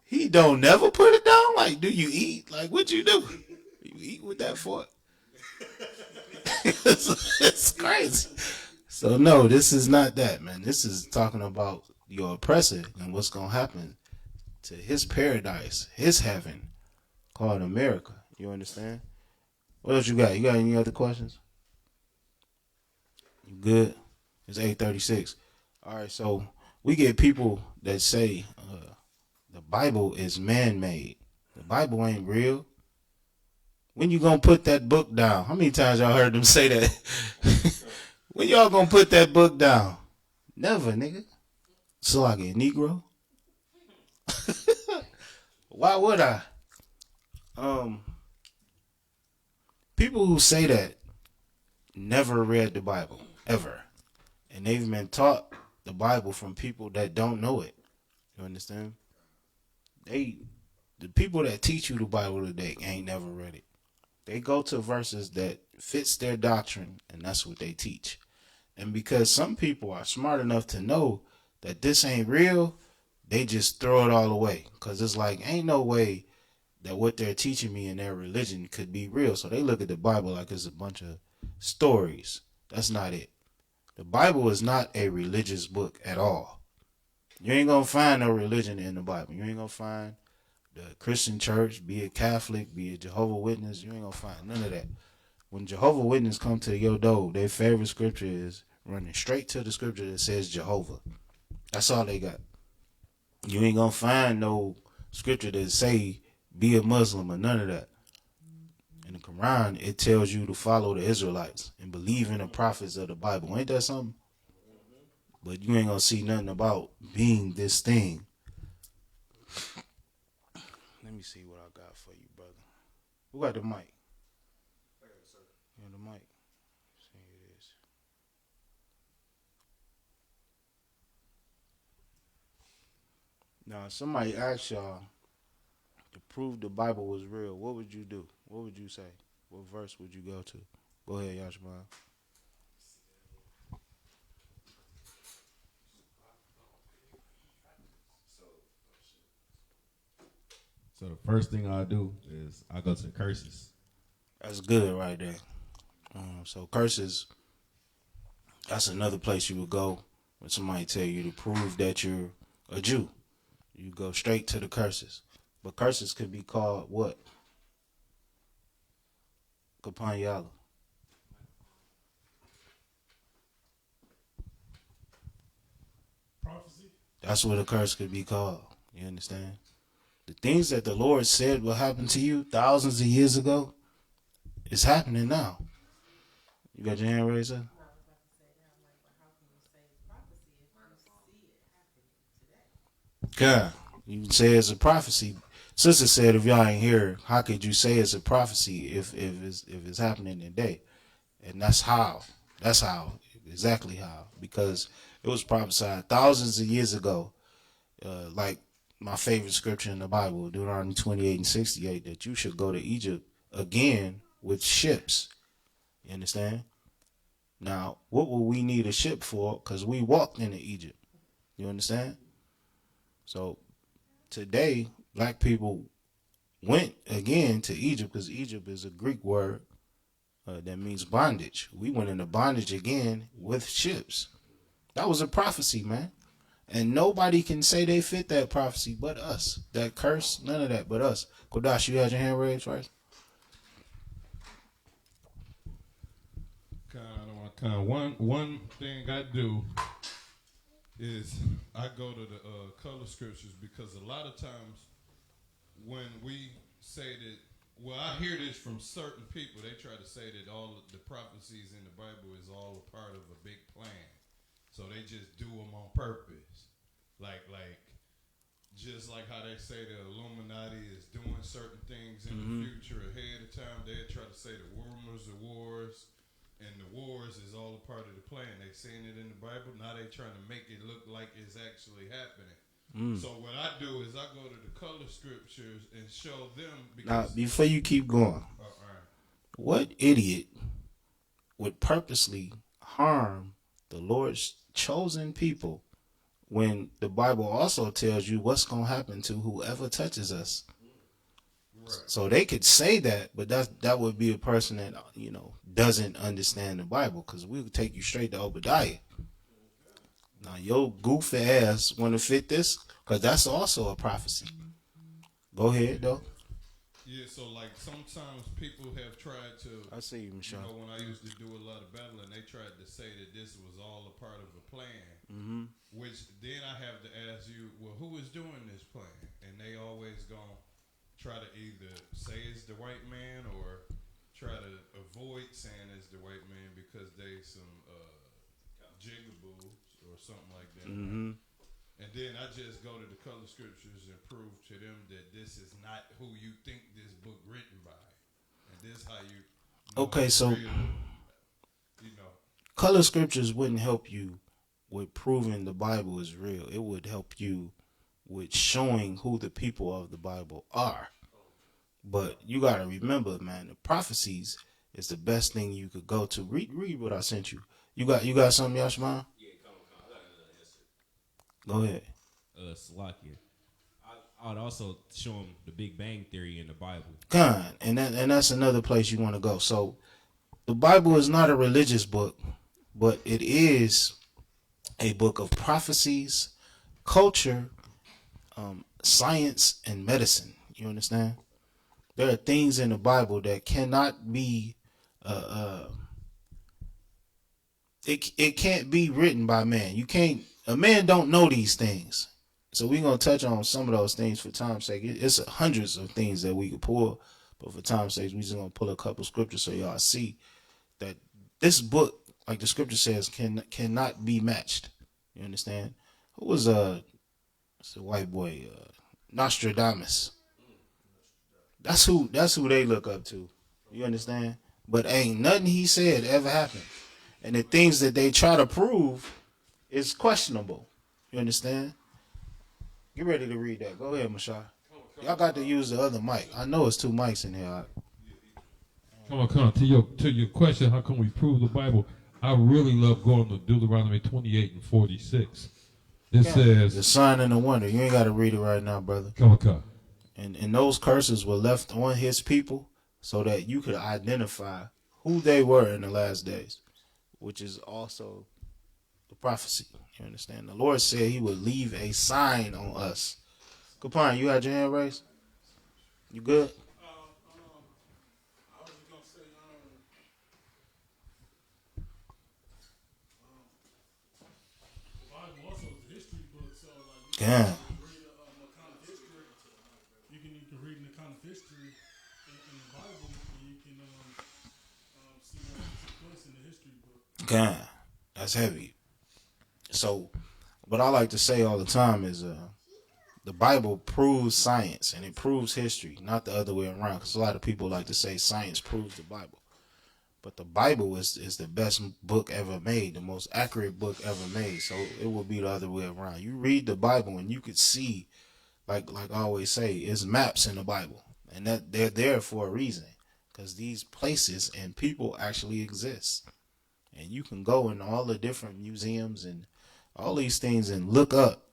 He don't never put it down. Like, do you eat? Like, what you do? You eat with that fork? It's crazy. So no, this is not that, man. This is talking about your oppressor and what's gonna happen to his paradise, his heaven, called America. You understand? What else you got? You got any other questions? You good? It's 8:36. All right, so we get people that say the Bible is man-made. The Bible ain't real. When you gonna put that book down? How many times y'all heard them say that? When y'all gonna put that book down? Never, nigga. So I get Negro. Why would I? People who say that never read the Bible, ever. And they've been taught the Bible from people that don't know it. You understand? The people that teach you the Bible today ain't never read it. They go to verses that fits their doctrine, and that's what they teach. And because some people are smart enough to know that this ain't real, they just throw it all away. Because it's like, ain't no way that what they're teaching me in their religion could be real. So they look at the Bible like it's a bunch of stories. That's not it. The Bible is not a religious book at all. You ain't going to find no religion in the Bible. You ain't going to find the Christian church, be it Catholic, be it Jehovah's Witness. You ain't going to find none of that. When Jehovah's Witness come to your door, their favorite scripture is running straight to the scripture that says Jehovah. That's all they got. You ain't going to find no scripture that say be a Muslim or none of that. In the Quran, it tells you to follow the Israelites and believe in the prophets of the Bible. Ain't that something? But you ain't going to see nothing about being this thing. Let me see what I got for you, brother. Who got the mic? You got the mic? See it is. Now, if somebody asked y'all to prove the Bible was real, what would you do? What would you say? What verse would you go to? Go ahead, Yashman. So the first thing I do is I go to the curses. That's good right there. So curses, that's another place you would go when somebody tell you to prove that you're a Jew. You go straight to the curses. But curses could be called what? Kapanyala. Prophecy. That's what a curse could be called. You understand? The things that the Lord said will happen to you thousands of years ago, It's happening now. You got your hand raised up? God, you can say it's a prophecy. Sister said, if y'all ain't here, how could you say it's a prophecy if it's happening today? And that's how. That's how. Exactly how. Because it was prophesied thousands of years ago. Like my favorite scripture in the Bible, Deuteronomy 28:68, that you should go to Egypt again with ships. You understand? Now, what will we need a ship for? Because we walked into Egypt. You understand? So today, black people went again to Egypt because Egypt is a Greek word that means bondage. We went into bondage again with ships. That was a prophecy, man. And nobody can say they fit that prophecy but us. That curse, none of that but us. Kodash, you had your hand raised, right? One thing I do is I go to the color scriptures, because a lot of times when we say that, well, I hear this from certain people. They try to say that all of the prophecies in the Bible is all a part of a big plan. So they just do them on purpose. Like just like how they say the Illuminati is doing certain things in the future ahead of time. They try to say the rumors of wars and the wars is all a part of the plan. They saying it in the Bible. Now they trying to make it look like it's actually happening. So what I do is I go to the color scriptures and show them. Now, before you keep going, what idiot would purposely harm the Lord's chosen people when the Bible also tells you what's going to happen to whoever touches us? Right. So they could say that, but that would be a person that, doesn't understand the Bible, because we would take you straight to Obadiah. Now, your goofy ass want to fit this, because that's also a prophecy. Go ahead, though. Yeah, so like sometimes people have tried to. I see you, Michelle. When I used to do a lot of battling, they tried to say that this was all a part of a plan. Which then I have to ask you, well, who is doing this plan? And they always gonna try to either say it's the white man or try to avoid saying it's the white man because they some jigaboos or something like that. And then I just go to the color scriptures and prove to them that this is not who you think this book written by. And this how you know. Okay, so color scriptures wouldn't help you with proving the Bible is real. It would help you with showing who the people of the Bible are. But you got to remember, man, the prophecies is the best thing you could go to. Read what I sent you. You got something, Yashman? Yeah, come on. I got another answer. Go ahead. Salakia. I would also show him the Big Bang Theory in the Bible. God, and that's another place you want to go. So the Bible is not a religious book, but it is a book of prophecies, culture, science, and medicine. You understand? There are things in the Bible that cannot be, it can't be written by man. A man don't know these things. So we're going to touch on some of those things for time's sake. It's hundreds of things that we could pull, but for time's sake, we're just going to pull a couple scriptures so y'all see that this book, like the scripture says, cannot be matched. You understand? Who was it's a white boy, Nostradamus. That's who they look up to. You understand? But ain't nothing he said ever happened. And the things that they try to prove is questionable. You understand? Get ready to read that. Go ahead, Mashai. Y'all got to use the other mic. I know it's two mics in here. Come on. To your question, how can we prove the Bible? I really love going to Deuteronomy 28:46. It says the sign and the wonder. You ain't got to read it right now, brother. Come on. And those curses were left on his people so that you could identify who they were in the last days, which is also the prophecy. You understand? The Lord said he would leave a sign on us. Kupon, you had your hand raised? You good? I was just going to say, the Bible also is a history book, so like, Yeah. you can read in the kind of history in the Bible, you can see where it took place in the history book. God, that's heavy. So, what I like to say all the time is, the Bible proves science and it proves history, not the other way around. Because a lot of people like to say science proves the Bible, but the Bible is the best book ever made, the most accurate book ever made. So it will be the other way around. You read the Bible and you could see, like I always say, it's maps in the Bible, and that they're there for a reason, because these places and people actually exist, and you can go in all the different museums and all these things and look up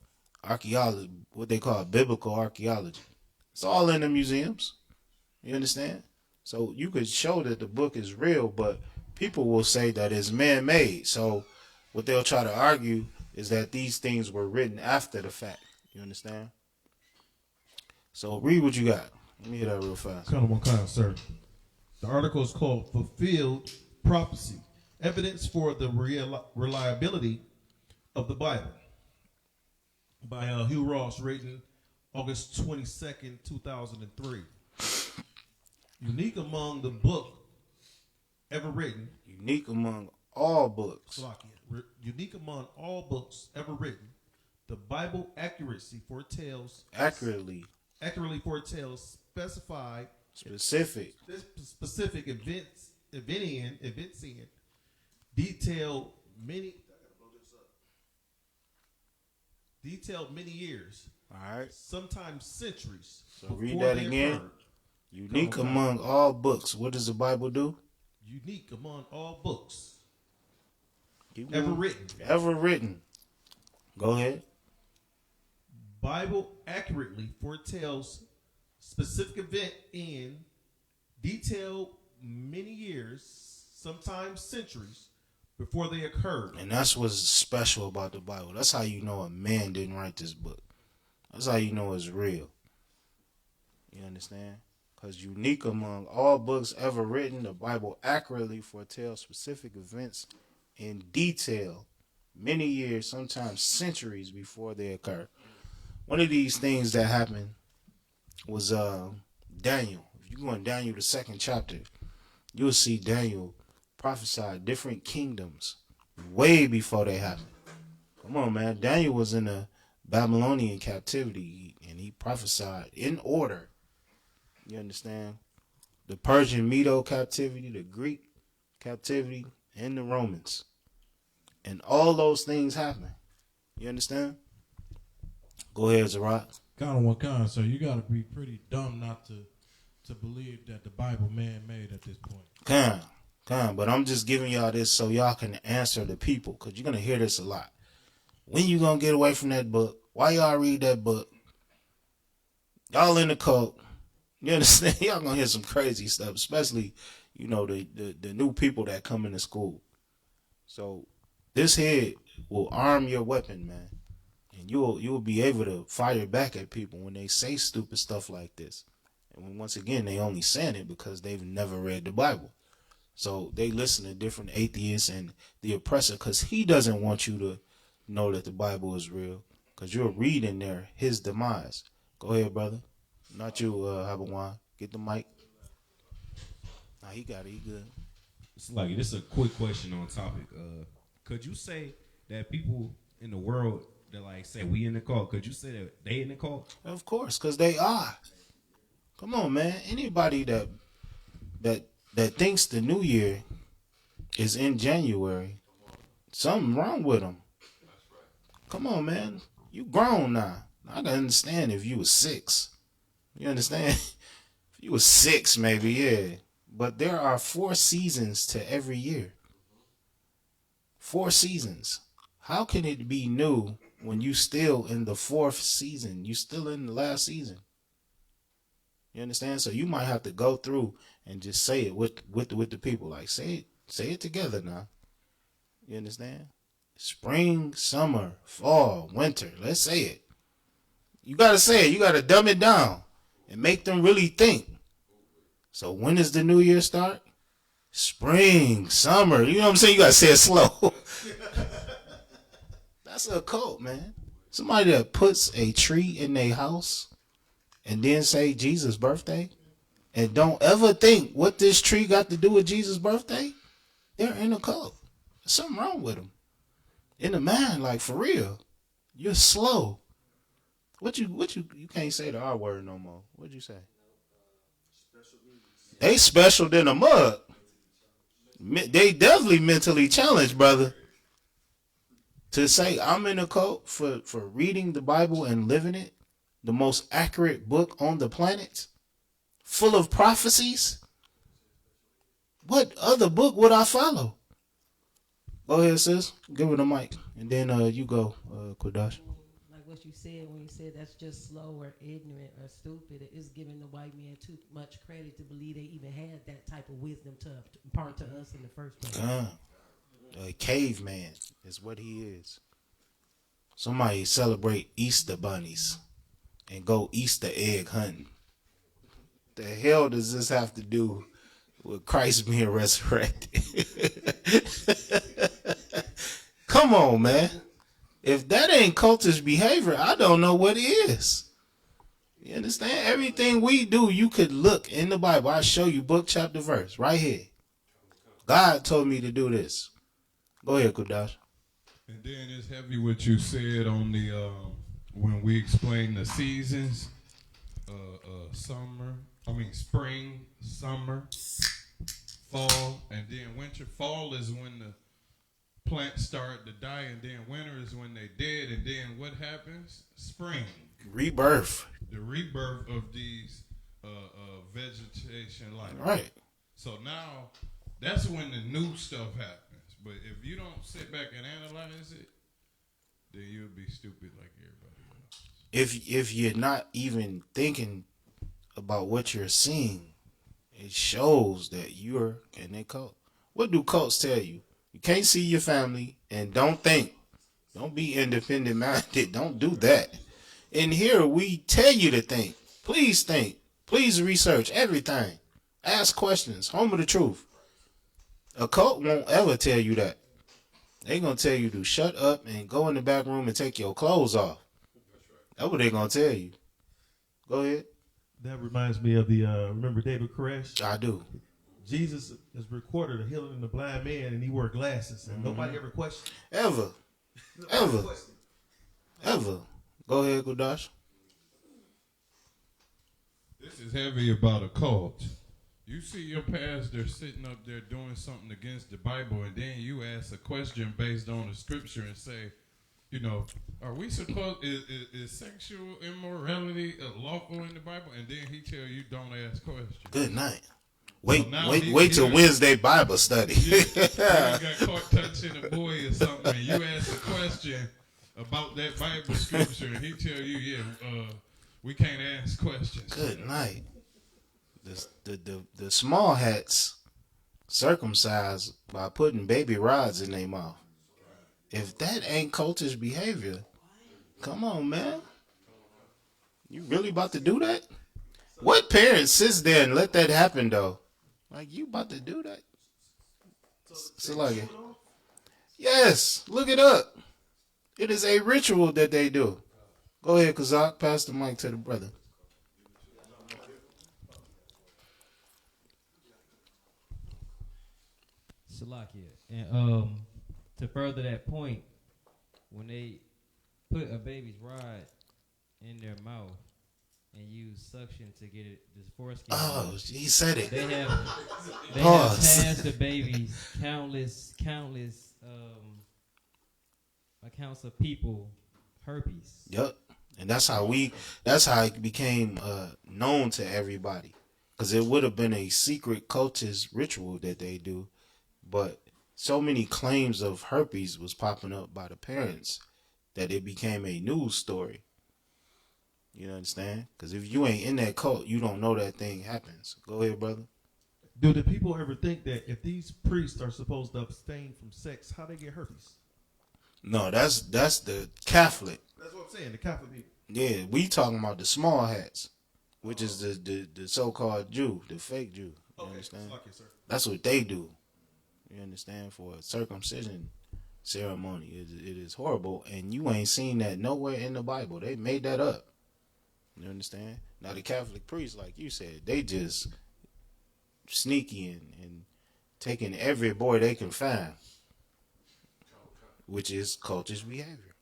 archaeology, what they call biblical archaeology. It's all in the museums. You understand? So you could show that the book is real, but people will say that it's man-made. So what they'll try to argue is that these things were written after the fact. You understand? So read what you got. Let me hear that real fast. Kind of one kind, sir. The article is called Fulfilled Prophecy, Evidence for the Reliability of the Bible, by Hugh Ross, written August 22nd, 2003. Unique among the book ever written. Unique among all books. Unique among all books ever written. The Bible accurately foretells specified specific events in detailed many years. All right. Sometimes centuries. So read that again. Unique among all books. What does the Bible do? Unique among all books ever written. Ever written. Go ahead. Bible accurately foretells specific event in detail many years, sometimes centuries, before they occurred. And that's what's special about the Bible. That's how you know a man didn't write this book. That's how you know it's real. You understand? Because unique among all books ever written, the Bible accurately foretells specific events in detail, many years, sometimes centuries before they occur. One of these things that happened was Daniel. If you go in Daniel, the 2nd chapter, you'll see Daniel prophesied different kingdoms way before they happened. Come on, man. Daniel was in a Babylonian captivity, and he prophesied in order. You understand? The Persian Medo captivity, the Greek captivity, and the Romans. And all those things happen. You understand? Go ahead, Zerat. Kind of one kind, so you got to be pretty dumb not to believe that the Bible man-made at this point. Kind, but I'm just giving y'all this so y'all can answer the people, because you're going to hear this a lot. When you going to get away from that book? Why y'all read that book? Y'all in the cult. You understand? Y'all going to hear some crazy stuff, especially, you know, the new people that come into school. So this here will arm your weapon, man. And you'll be able to fire back at people when they say stupid stuff like this. And once again, they only saying it because they've never read the Bible. So they listen to different atheists and the oppressor, because he doesn't want you to know that the Bible is real, because you're reading there his demise. Go ahead, brother. Not you, Habawan. Get the mic. Nah, he got it. He good. It's like, this is a quick question on topic. Could you say that people in the world that like say we in the cult, could you say that they in the cult? Of course, because they are. Come on, man. Anybody that thinks the new year is in January, something wrong with them. Come on, man. You grown now. I can understand if you was 6. You understand? If you was 6, maybe, yeah. But there are 4 seasons to every year. 4 seasons. How can it be new when you still in the 4th season? You still in the last season. You understand? So you might have to go through and just say it with the people. Like, say it together now. You understand? Spring, summer, fall, winter. Let's say it. You got to say it. You got to dumb it down and make them really think. So when does the new year start? Spring, summer. You know what I'm saying? You got to say it slow. That's a cult, man. Somebody that puts a tree in their house and then say Jesus' birthday and don't ever think what this tree got to do with Jesus' birthday, they're in a cult. There's something wrong with them. In the mind, like for real. You're slow. What you can't say the R word no more. What'd you say? They special than a mug. They definitely mentally challenged, brother. To say I'm in a cult for reading the Bible and living it, the most accurate book on the planet, full of prophecies. What other book would I follow? Go ahead, sis. Give her the mic. And then you go, Kodash. Like what you said when you said that's just slow or ignorant or stupid. It is giving the white man too much credit to believe they even had that type of wisdom to impart to us in the first place. A caveman is what he is. Somebody celebrate Easter bunnies and go Easter egg hunting. The hell does this have to do with Christ being resurrected? Come on, man. If that ain't cultish behavior, I don't know what is. You understand? Everything we do, you could look in the Bible. I'll show you book, chapter, verse, right here. God told me to do this. Go ahead, Kudash. And then it's heavy what you said on the when we explain the seasons, spring, summer, fall, and then winter. Fall is when the plants start to die, and then winter is when they dead, and then what happens? Spring. Rebirth. The rebirth of these vegetation life. Right. So now that's when the new stuff happens. But if you don't sit back and analyze it, then you'll be stupid like everybody else. If you're not even thinking about what you're seeing, it shows that you're in a cult. What do cults tell you? You can't see your family and don't think. Don't be independent minded. Don't do that. In here, we tell you to think. Please think. Please research everything. Ask questions. Home of the truth. A cult won't ever tell you that. They're going to tell you to shut up and go in the back room and take your clothes off. That's what they're going to tell you. Go ahead. That reminds me of the, remember David Koresh? I do. Jesus is recorded a healing the blind man and he wore glasses and nobody ever questioned. Ever. Go ahead, Kudash. This is heavy about a cult. You see your pastor sitting up there doing something against the Bible, and then you ask a question based on the scripture and say, are we supposed, is sexual immorality lawful in the Bible? And then he tell you don't ask questions. Good night. Wait till Wednesday Bible study. You got caught touching a boy or something, and you ask a question about that Bible scripture, and he tell you, we can't ask questions. Good night. The small hats circumcised by putting baby rods in their mouth. If that ain't cultish behavior, come on, man. You really about to do that? What parent sits there and let that happen, though? Like, you about to do that? Salagi. Yes, look it up. It is a ritual that they do. Go ahead, Kazak. Pass the mic to the brother. Salakia. And to further that point, when they put a baby's rod in their mouth and use suction to get it this foreskin. Oh, he said it. They have passed the babies countless accounts of people herpes. Yep. And that's how it became known to everybody. Because it would have been a secret cultist ritual that they do. But so many claims of herpes was popping up by the parents that it became a news story. You understand? Because if you ain't in that cult, you don't know that thing happens. Go ahead, brother. Do the people ever think that if these priests are supposed to abstain from sex, how they get herpes? No, that's the Catholic. That's what I'm saying, the Catholic people. Yeah, we talking about the small hats, which is the so-called Jew, the fake Jew. You understand? That's what they do. You understand? For a circumcision ceremony. It is horrible, and you ain't seen that nowhere in the Bible. They made that up. You understand? Now the Catholic priests, like you said, they just sneaky and taking every boy they can find, which is cultish behavior.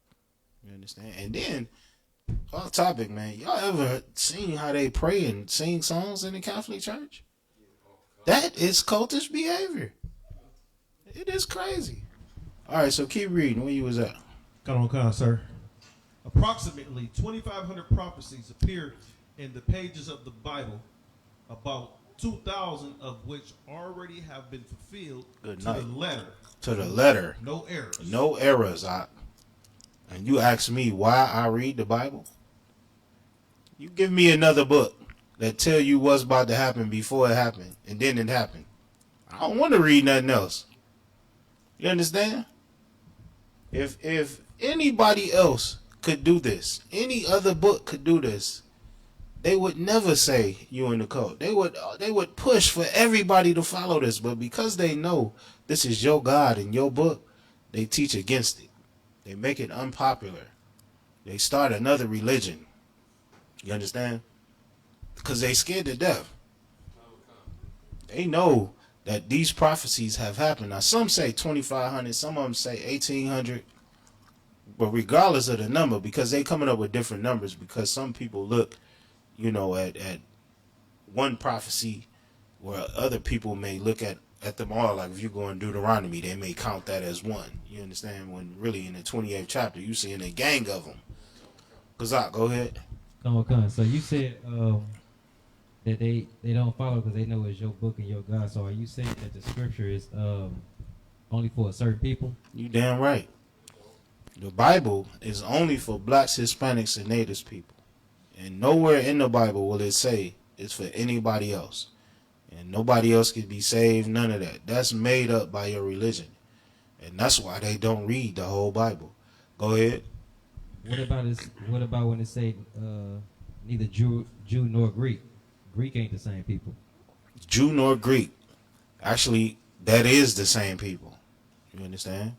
You understand? And then, off topic, man, y'all ever seen how they pray and sing songs in the Catholic Church? That is cultish behavior. It is crazy. All right, so keep reading. Where you was at? Come on, sir. Approximately 2,500 prophecies appear in the pages of the Bible, about 2,000 of which already have been fulfilled Good to night. the letter. To the letter. No errors. No errors. And you ask me why I read the Bible? You give me another book that tell you what's about to happen before it happened, and then it happened. I don't want to read nothing else. You understand? If anybody else could do this, any other book could do this, they would never say you in the cult. They would push for everybody to follow this, but because they know this is your God and your book, they teach against it. They make it unpopular. They start another religion. You understand? Because they scared to death. They know that these prophecies have happened. Now, some say 2,500, some of them say 1,800. But regardless of the number, because they coming up with different numbers, because some people look, at one prophecy where other people may look at them all. Like if you go in Deuteronomy, they may count that as one. You understand? When really in the 28th chapter, you seeing a gang of them. Kazak, go ahead. Come on. So you said that they don't follow because they know it's your book and your God. So are you saying that the scripture is only for a certain people? You damn right. The Bible is only for blacks, Hispanics, and natives people. And nowhere in the Bible will it say it's for anybody else. And nobody else can be saved, none of that. That's made up by your religion. And that's why they don't read the whole Bible. Go ahead. What about when it say neither Jew nor Greek? Greek ain't the same people. Jew nor Greek. Actually, that is the same people. You understand?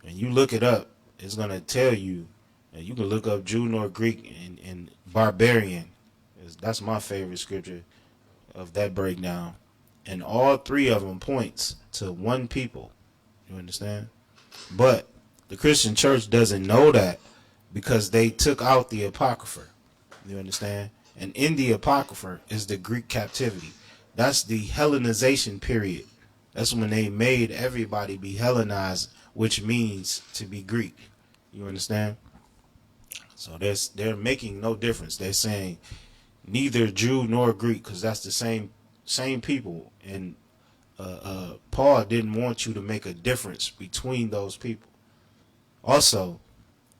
And you look it up, it's going to tell you, and you can look up Jew nor Greek and barbarian. That's my favorite scripture of that breakdown. And all three of them points to one people. You understand? But the Christian church doesn't know that because they took out the Apocrypha. You understand? And in the Apocrypha is the Greek captivity. That's the Hellenization period. That's when they made everybody be Hellenized, which means to be Greek. You understand? So they're making no difference. They're saying neither Jew nor Greek because that's the same people. And Paul didn't want you to make a difference between those people. Also,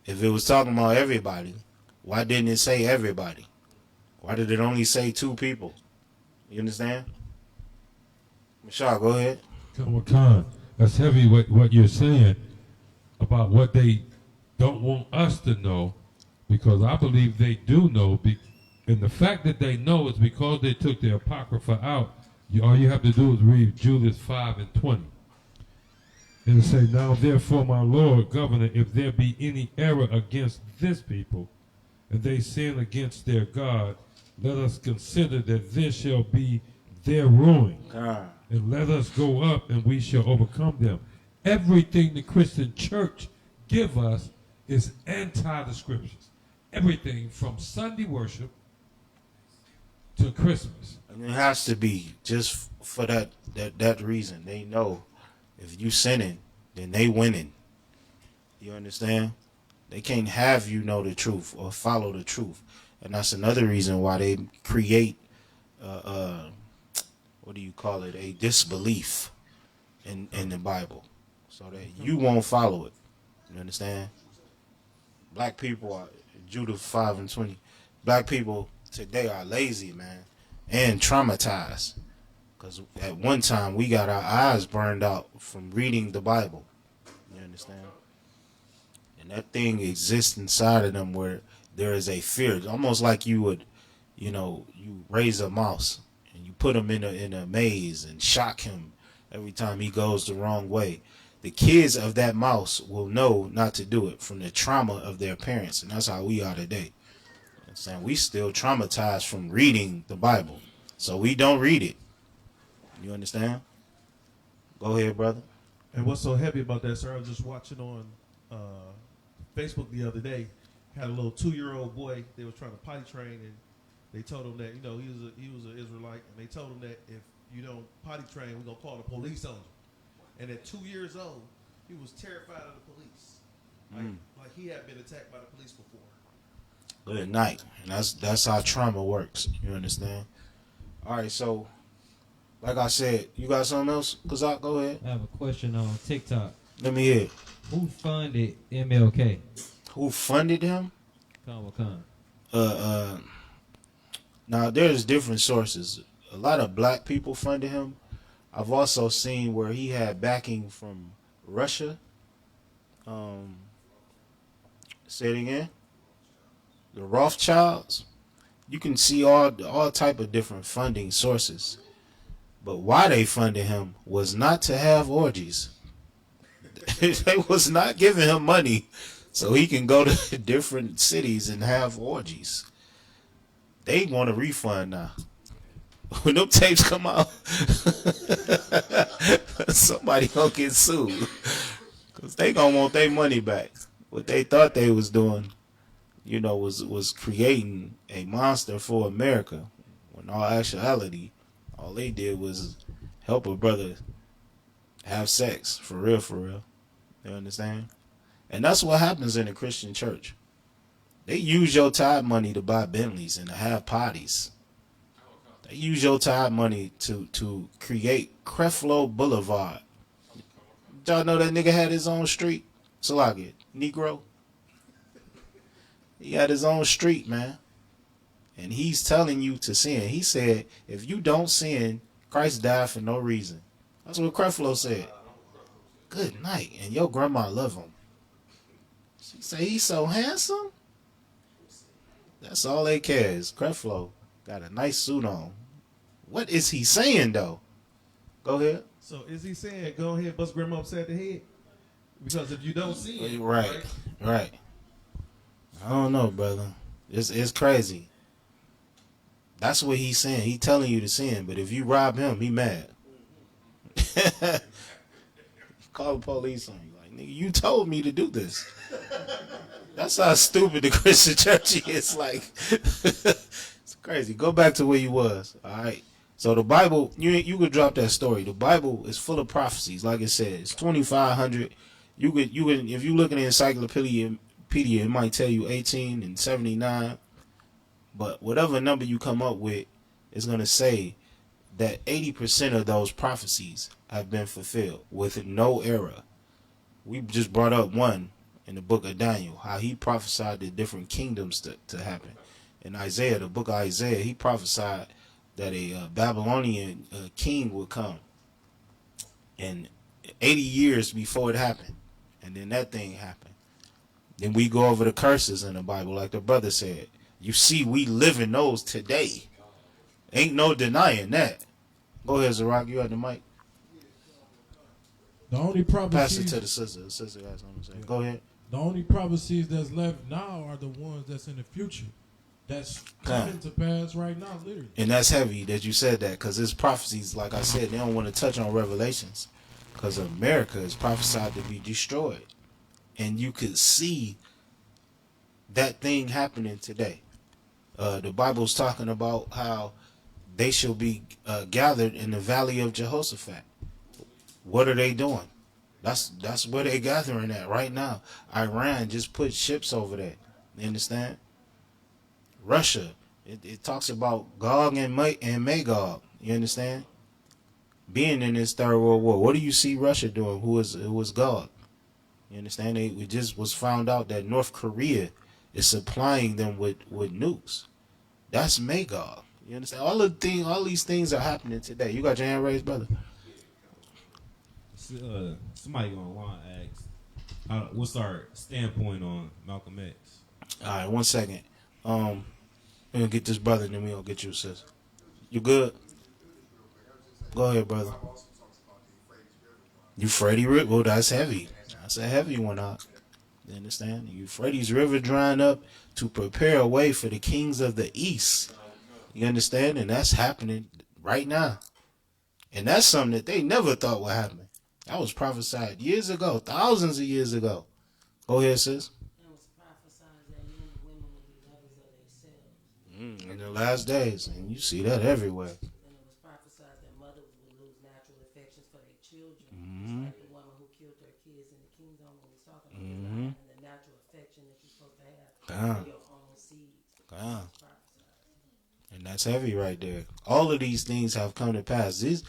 if it was talking about everybody, why didn't it say everybody? Why did it only say two people? You understand? Michelle, go ahead. Khan, that's heavy what you're saying about what they don't want us to know, because I believe they do know. And the fact that they know is because they took the Apocrypha out. All you have to do is read Judas 5:20. And it say, now therefore, my Lord, Governor, if there be any error against this people, and they sin against their God, let us consider that this shall be their ruin. And let us go up, and we shall overcome them. Everything the Christian church give us is anti the scriptures. Everything from Sunday worship to Christmas. And it has to be just for that reason. They know if you sinning, then they winning. You understand? They can't have you know the truth or follow the truth. And that's another reason why they create what do you call it? A disbelief in the Bible. So that you won't follow it. You understand? Black people are Judah 5:20. Black people today are lazy, man, and traumatized. Because at one time we got our eyes burned out from reading the Bible. You understand? And that thing exists inside of them where there is a fear. It's almost like you would, you raise a mouse and you put him in a maze and shock him every time he goes the wrong way. The kids of that mouse will know not to do it from the trauma of their parents. And that's how we are today. You know what I'm saying? We still traumatized from reading the Bible. So we don't read it. You understand? Go ahead, brother. And what's so heavy about that, sir? I was just watching on Facebook the other day. Had a little 2-year-old boy. They was trying to potty train, and they told him that he was an Israelite, and they told him that if you don't potty train, we're gonna call the police on you. And at 2 years old, he was terrified of the police, like he had been attacked by the police before. Good night. And that's how trauma works. You understand? All right, so like I said, you got something else? Kazak, go ahead. I have a question on TikTok. Let me hear it. Who funded MLK? Who funded him? Khan. Now there's different sources. A lot of black people funded him. I've also seen where he had backing from Russia. Say it again. The Rothschilds. You can see all type of different funding sources. But why they funded him was not to have orgies. They was not giving him money so he can go to different cities and have orgies. They want a refund now. When them tapes come out, somebody gonna get sued. Because they gonna want their money back. What they thought they was doing, was creating a monster for America. When all actuality, all they did was help a brother have sex. For real, for real. You understand? And that's what happens in the Christian church. They use your tithe money to buy Bentleys and to have parties. They use your tithe money to create Creflo Boulevard. Y'all know that nigga had his own street? Salagi, Negro. He had his own street, man. And he's telling you to sin. He said, if you don't sin, Christ died for no reason. That's what Creflo said. Good night. And your grandma love him. She say he's so handsome. That's all they care is Creflo got a nice suit on. What is he saying though? Go ahead. So is he saying go ahead bust grandma upside the head? Because if you don't see it, right. I don't know, brother. It's crazy. That's what he's saying. He telling you to sin, but if you rob him, he mad. Call the police on you. Like, nigga, you told me to do this. That's how stupid the Christian church is. Like, it's crazy. Go back to where you was. All right. So the Bible, you could drop that story. The Bible is full of prophecies. Like it says, it's 2,500. You could if you look in the encyclopedia, it might tell you 18 and 79. But whatever number you come up with is gonna say that 80% of those prophecies have been fulfilled with no error. We just brought up one in the book of Daniel, how he prophesied the different kingdoms to happen. In Isaiah, the book of Isaiah, he prophesied that a Babylonian king would come. And 80 years before it happened. And then that thing happened. Then we go over the curses in the Bible, like the brother said. You see, we live in those today. Ain't no denying that. Go ahead, Zarak, you had the mic. The only prophecies, pass it to the sister. The sister got something to say. Go ahead. The only prophecies that's left now are the ones that's in the future. That's coming to pass right now, literally. And that's heavy that you said that, because it's prophecies, like I said, they don't want to touch on Revelations. Because America is prophesied to be destroyed. And you could see that thing happening today. The Bible's talking about how they shall be gathered in the valley of Jehoshaphat. What are they doing? That's where they're gathering at right now. Iran just put ships over there. You understand? Russia, it talks about Gog and Magog. You understand? Being in this Third World War. What do you see Russia doing? Who is Gog? You understand? It just was found out that North Korea is supplying them with nukes. That's Magog. You understand? All these things are happening today. You got your hand raised, brother? Somebody gonna want to ask, what's our standpoint on Malcolm X? All right, 1 second. We're gonna get this brother, and then we gonna get you, sis. You good? Go ahead, brother. Euphrates River. Well, that's heavy. That's a heavy one out. You understand? Euphrates River drying up to prepare a way for the kings of the east. You understand? And that's happening right now. And that's something that they never thought would happen. That was prophesied years ago, thousands of years ago. Go ahead, sis. It was prophesied that men and women would be lovers of themselves. In the last days, and you see that everywhere. And it was prophesied that mothers would lose natural affections for their children. Just like the woman who killed her kids in the kingdom when we was talking about and the natural affection that you're supposed to have for your own seeds. And that's heavy right there. All of these things have come to pass. These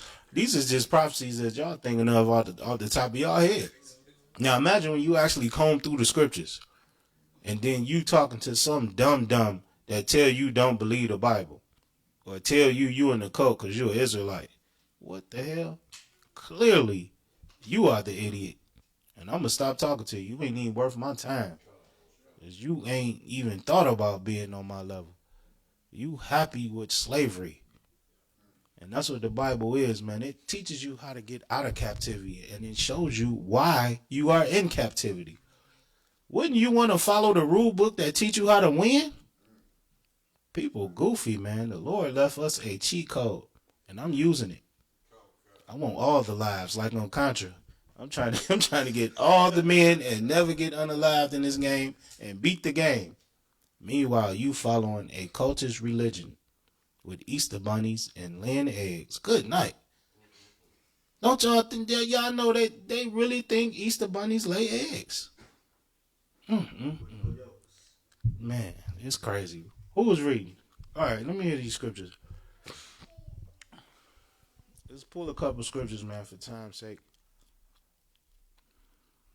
are just prophecies that y'all thinking of off the top of y'all head. Now imagine when you actually comb through the scriptures, and then you talking to some dumb that tell you don't believe the Bible, or tell you in the cult because you're an Israelite. What the hell? Clearly, you are the idiot, and I'm gonna stop talking to you. You ain't even worth my time, cause you ain't even thought about being on my level. You happy with slavery. And that's what the Bible is, man. It teaches you how to get out of captivity, and it shows you why you are in captivity. Wouldn't you want to follow the rule book that teach you how to win? People goofy, man. The Lord left us a cheat code, and I'm using it. I want all the lives, like on Contra. I'm trying to get all the men and never get unalived in this game and beat the game. Meanwhile, you following a cultist religion with Easter bunnies and laying eggs. Good night. Don't y'all think that y'all know that they really think Easter bunnies lay eggs? Man, it's crazy. Who was reading? All right, let me hear these scriptures. Let's pull a couple scriptures, man, for time's sake.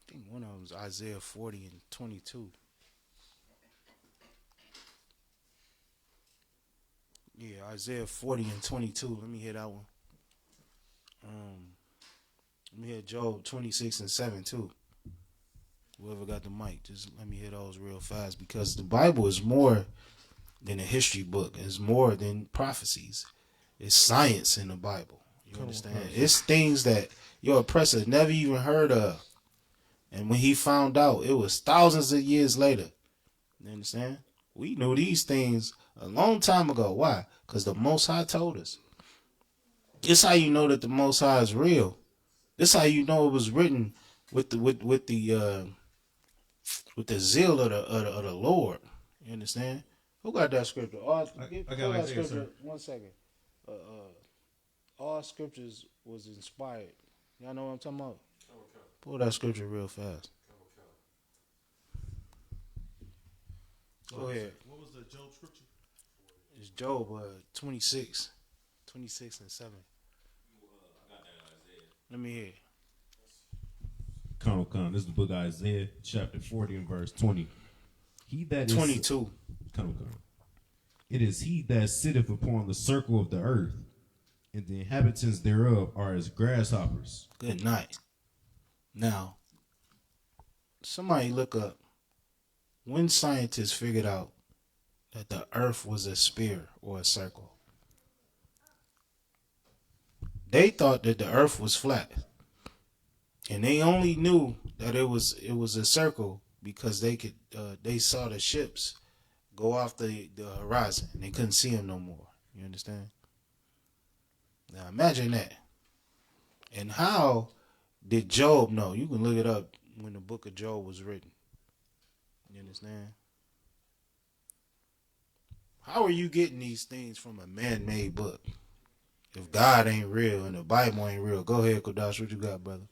I think one of them is Isaiah 40 and 22. Yeah, Isaiah 40 and 22. Let me hear that one. Let me hear Job 26 and 7 too. Whoever got the mic, just let me hear those real fast, because the Bible is more than a history book. It's more than prophecies. It's science in the Bible. You understand? It's things that your oppressor never even heard of. And when he found out, it was thousands of years later. You understand? We knew these things a long time ago. Why? Because the Most High told us. This how you know that the Most High is real. This how you know it was written with the zeal of the Lord. You understand? Who got that scripture? I got that scripture. Sir. 1 second. All scriptures was inspired. Y'all know what I'm talking about? Pull that scripture real fast. Go ahead. What was the Job scripture? It's Job 26 and 7. Let me hear. Come. This is the book of Isaiah, chapter 40 and verse 20. He that is 22. Come. It is he that sitteth upon the circle of the earth, and the inhabitants thereof are as grasshoppers. Good night. Now, somebody look up when scientists figured out that the earth was a sphere or a circle. They thought that the earth was flat. And they only knew that it was a circle because they saw the ships go off the horizon and they couldn't see them no more. You understand? Now imagine that. And how did Job know? You can look it up when the book of Job was written. You understand? How are you getting these things from a man-made book? If God ain't real and the Bible ain't real. Go ahead, Kodash. What you got, brother?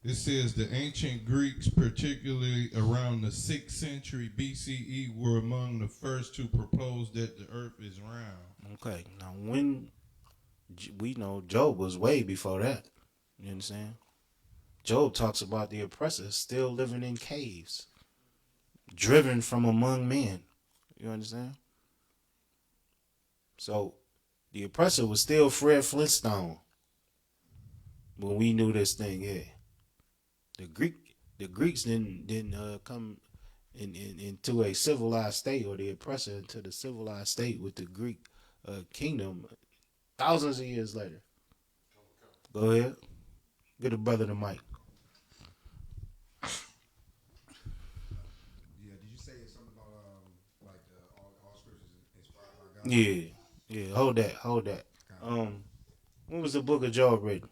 It says the ancient Greeks, particularly around the 6th century BCE, were among the first to propose that the earth is round. Okay. Now, when we know Job was way before that. You understand? Job talks about the oppressor still living in caves, driven from among men. You understand? So, the oppressor was still Fred Flintstone when we knew this thing here. The Greeks didn't come into a civilized state, or the oppressor into the civilized state with the Greek kingdom thousands of years later. Go ahead. Get a brother the mic. Yeah, did you say something about all scriptures inspired by God? Yeah. Yeah, hold that. When was the book of Job written?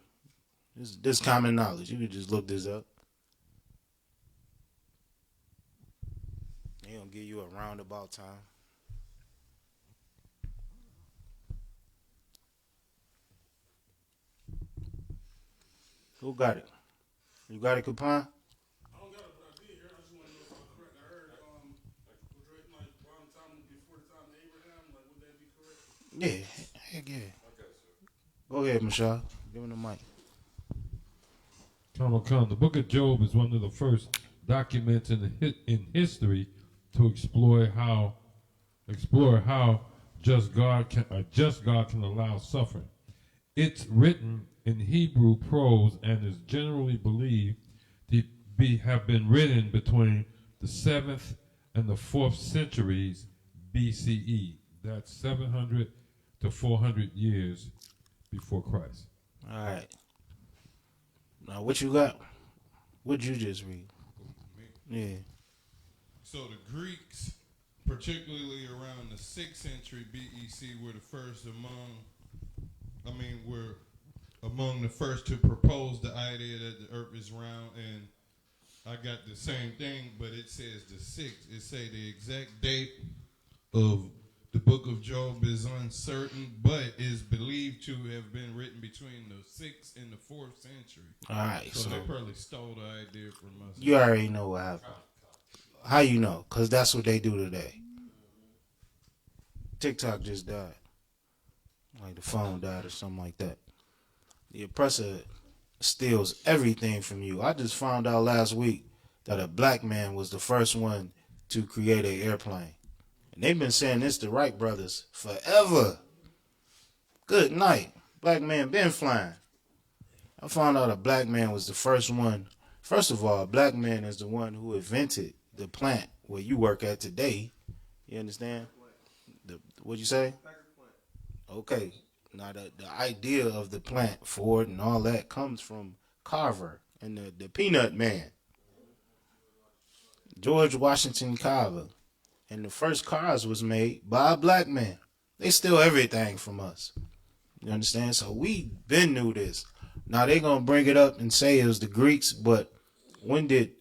This common knowledge. You could just look this up. They gonna give you a roundabout time. Who got it? You got it, Capon? Yeah, heck yeah. Go ahead, Michelle. Give him the mic. Come. The book of Job is one of the first documents in history to explore how just God can allow suffering. It's written in Hebrew prose and is generally believed to have been written between the 7th and the 4th centuries BCE. That's 700 to 400 years before Christ. All right. Now, what you got? What'd you just read? Yeah. So the Greeks, particularly around the 6th century BEC, were among the first to propose the idea that the earth is round. And I got the same thing, but it says the 6th. It say the exact date of the book of Job is uncertain, but is believed to have been written between the 6th and the 4th century. All right. So they probably stole the idea from us. You already know what happened. How you know? Because that's what they do today. TikTok just died. Like the phone died or something like that. The oppressor steals everything from you. I just found out last week that a black man was the first one to create an airplane. And they've been saying this to Wright brothers forever. Good night. Black man been flying. I found out a black man was the first one. First of all, a black man is the one who invented the plant where you work at today. You understand? What'd you say? Okay. Now the idea of the plant, Ford and all that, comes from Carver and the Peanut Man. George Washington Carver. And the first cars was made by a black man. They steal everything from us. You understand? So we been knew this. Now they gonna bring it up and say it was the Greeks, but when did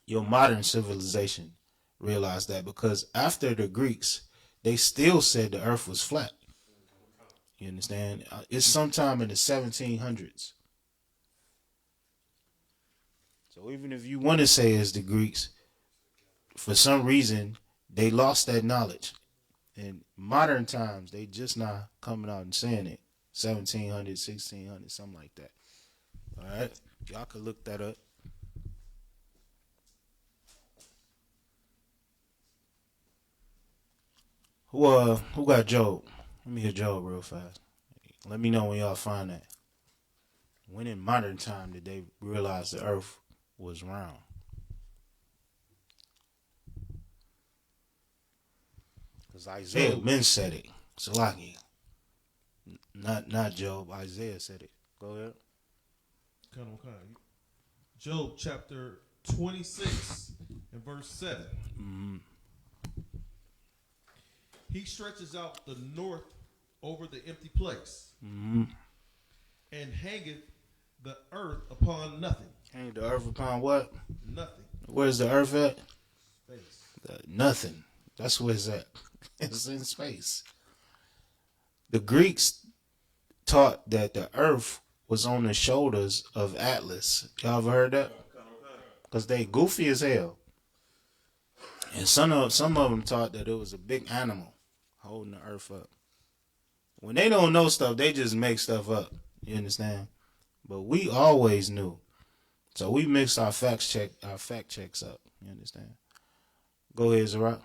your modern civilization realize that? Because after the Greeks, they still said the earth was flat. You understand? It's sometime in the 1700s. So even if you want to say it's the Greeks, for some reason, they lost that knowledge. In modern times, they just not coming out and saying it. 1700, 1600, something like that. All right? Y'all could look that up. Who got Job? Let me hear Job real fast. Let me know when y'all find that. When in modern time did they realize the earth was round? Because Isaiah men said it. Salaki. Not Job. Isaiah said it. Go ahead. Job chapter 26 and verse 7. Mm-hmm. He stretches out the north over the empty place, Mm-hmm. and hangeth the earth upon nothing. Hang the earth upon what? Nothing. Where's the earth at? Space. Nothing. That's where it's at. It's in space. The Greeks taught that the earth was on the shoulders of Atlas. Y'all ever heard that? Because they goofy as hell. And some of them taught that it was a big animal holding the earth up. When they don't know stuff, they just make stuff up. You understand? But we always knew. So we mixed our fact checks up. You understand? Go ahead, Zarak.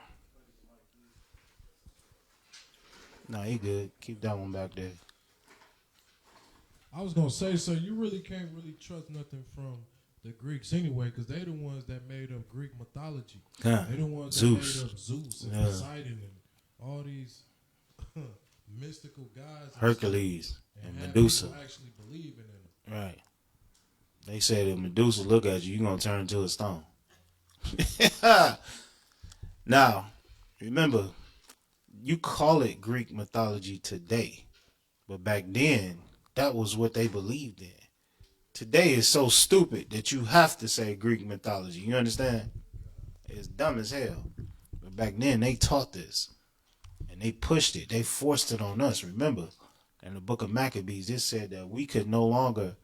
Nah, he good. Keep that one back there. I was gonna say, so you really can't really trust nothing from the Greeks anyway, because they the ones that made up Greek mythology. Huh. They the ones Zeus. that made up Zeus and Yeah. Poseidon and all these mystical guys. Hercules and have Medusa. people actually believing in them. Right. They said if Medusa look at you, you're going to turn into a stone. Now, remember, you call it Greek mythology today, but back then that was what they believed in. Today is so stupid that you have to say Greek mythology. You understand? It's dumb as hell. But back then they taught this and they pushed it. They forced it on us. Remember, in the book of Maccabees, it said that we could no longer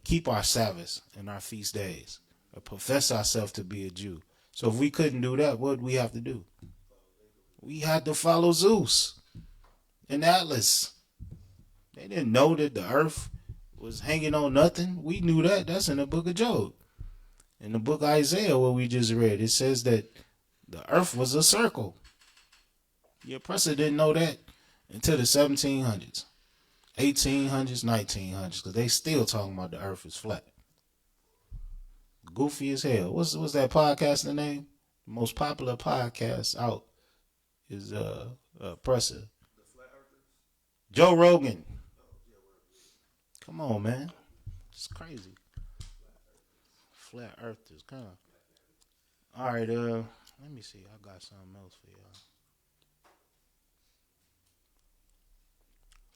keep our Sabbaths and our feast days or profess ourselves to be a Jew. So if we couldn't do that, what did we have to do? We had to follow Zeus and Atlas. They didn't know that the earth was hanging on nothing. We knew that. That's in the book of Job. In the book of Isaiah, what we just read, it says that the earth was a circle. The oppressor didn't know that until the 1700s, 1800s, 1900s, because they still talking about the earth is flat. Goofy as hell. What's that podcast name? The most popular podcast out is Oppressor. Joe Rogan. Come on, man. It's crazy. Flat earthers, kind of. All right, let me see. I got something else for y'all.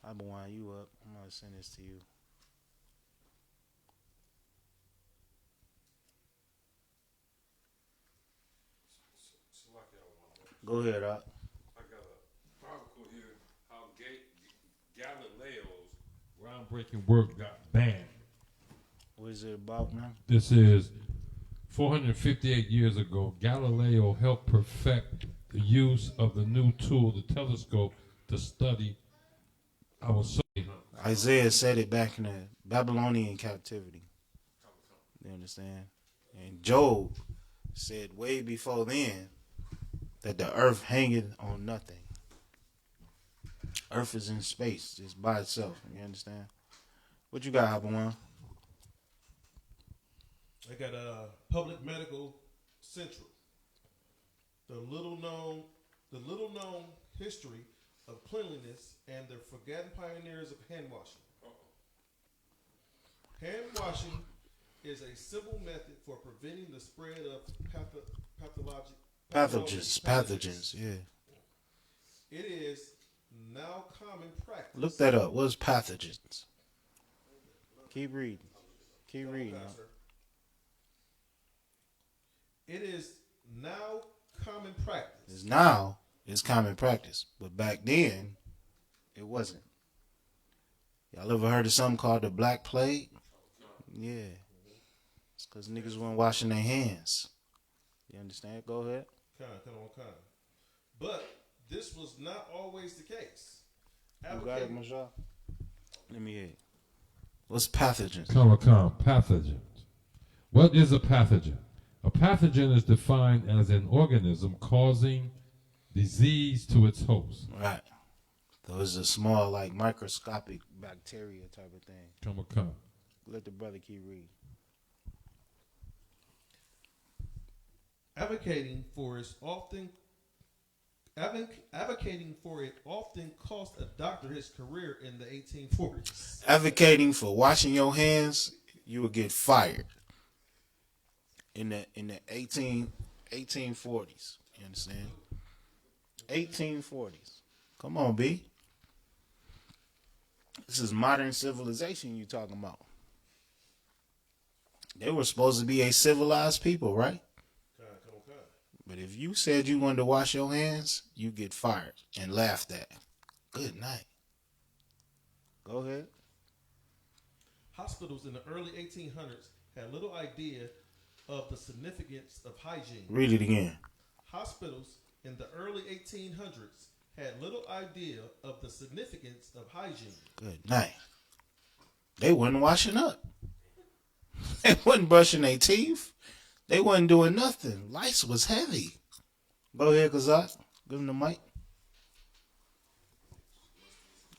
I've been winding you up. I'm gonna send this to you. Go ahead, Doc. I got a article here how Galileo's groundbreaking work got banned. What is it about now? This is 458 years ago, Galileo helped perfect the use of the new tool, the telescope, to study our sun. Isaiah said it back in the Babylonian captivity. You understand? And Job said way before then that the earth hanging on nothing. Earth is in space just by itself. You understand? What you got, Habawan? I got a Public Medical Central. The little known history of cleanliness and the forgotten pioneers of hand washing. Hand washing is a simple method for preventing the spread of pathogens. Yeah. It is now common practice. Look that up. What's pathogens? Keep reading. Keep reading. It is now common practice. It's common practice. But back then, it wasn't. Y'all ever heard of something called the Black Plague? Yeah. It's because niggas weren't washing their hands. You understand? Go ahead. Kind. But this was not always the case. You got it, Mashal? Let me hear it. What's pathogens? Pathogens. What is a pathogen? A pathogen is defined as an organism causing disease to its host. Right. Those are small, like microscopic bacteria type of thing. Let the brother keep reading. Advocating for it often cost a doctor his career in the 1840s. Advocating for washing your hands, you would get fired. In the 1840s. You understand? 1840s. Come on, B. This is modern civilization you talking about. They were supposed to be a civilized people, right? But if you said you wanted to wash your hands, you get fired and laughed at. Good night. Go ahead. Hospitals in the early 1800s had little idea of the significance of hygiene. Read it again. Hospitals in the early 1800s had little idea of the significance of hygiene. Good night. They wasn't washing up. They wasn't brushing their teeth. They wasn't doing nothing. Lice was heavy. Go ahead, Kazak. Give him the mic.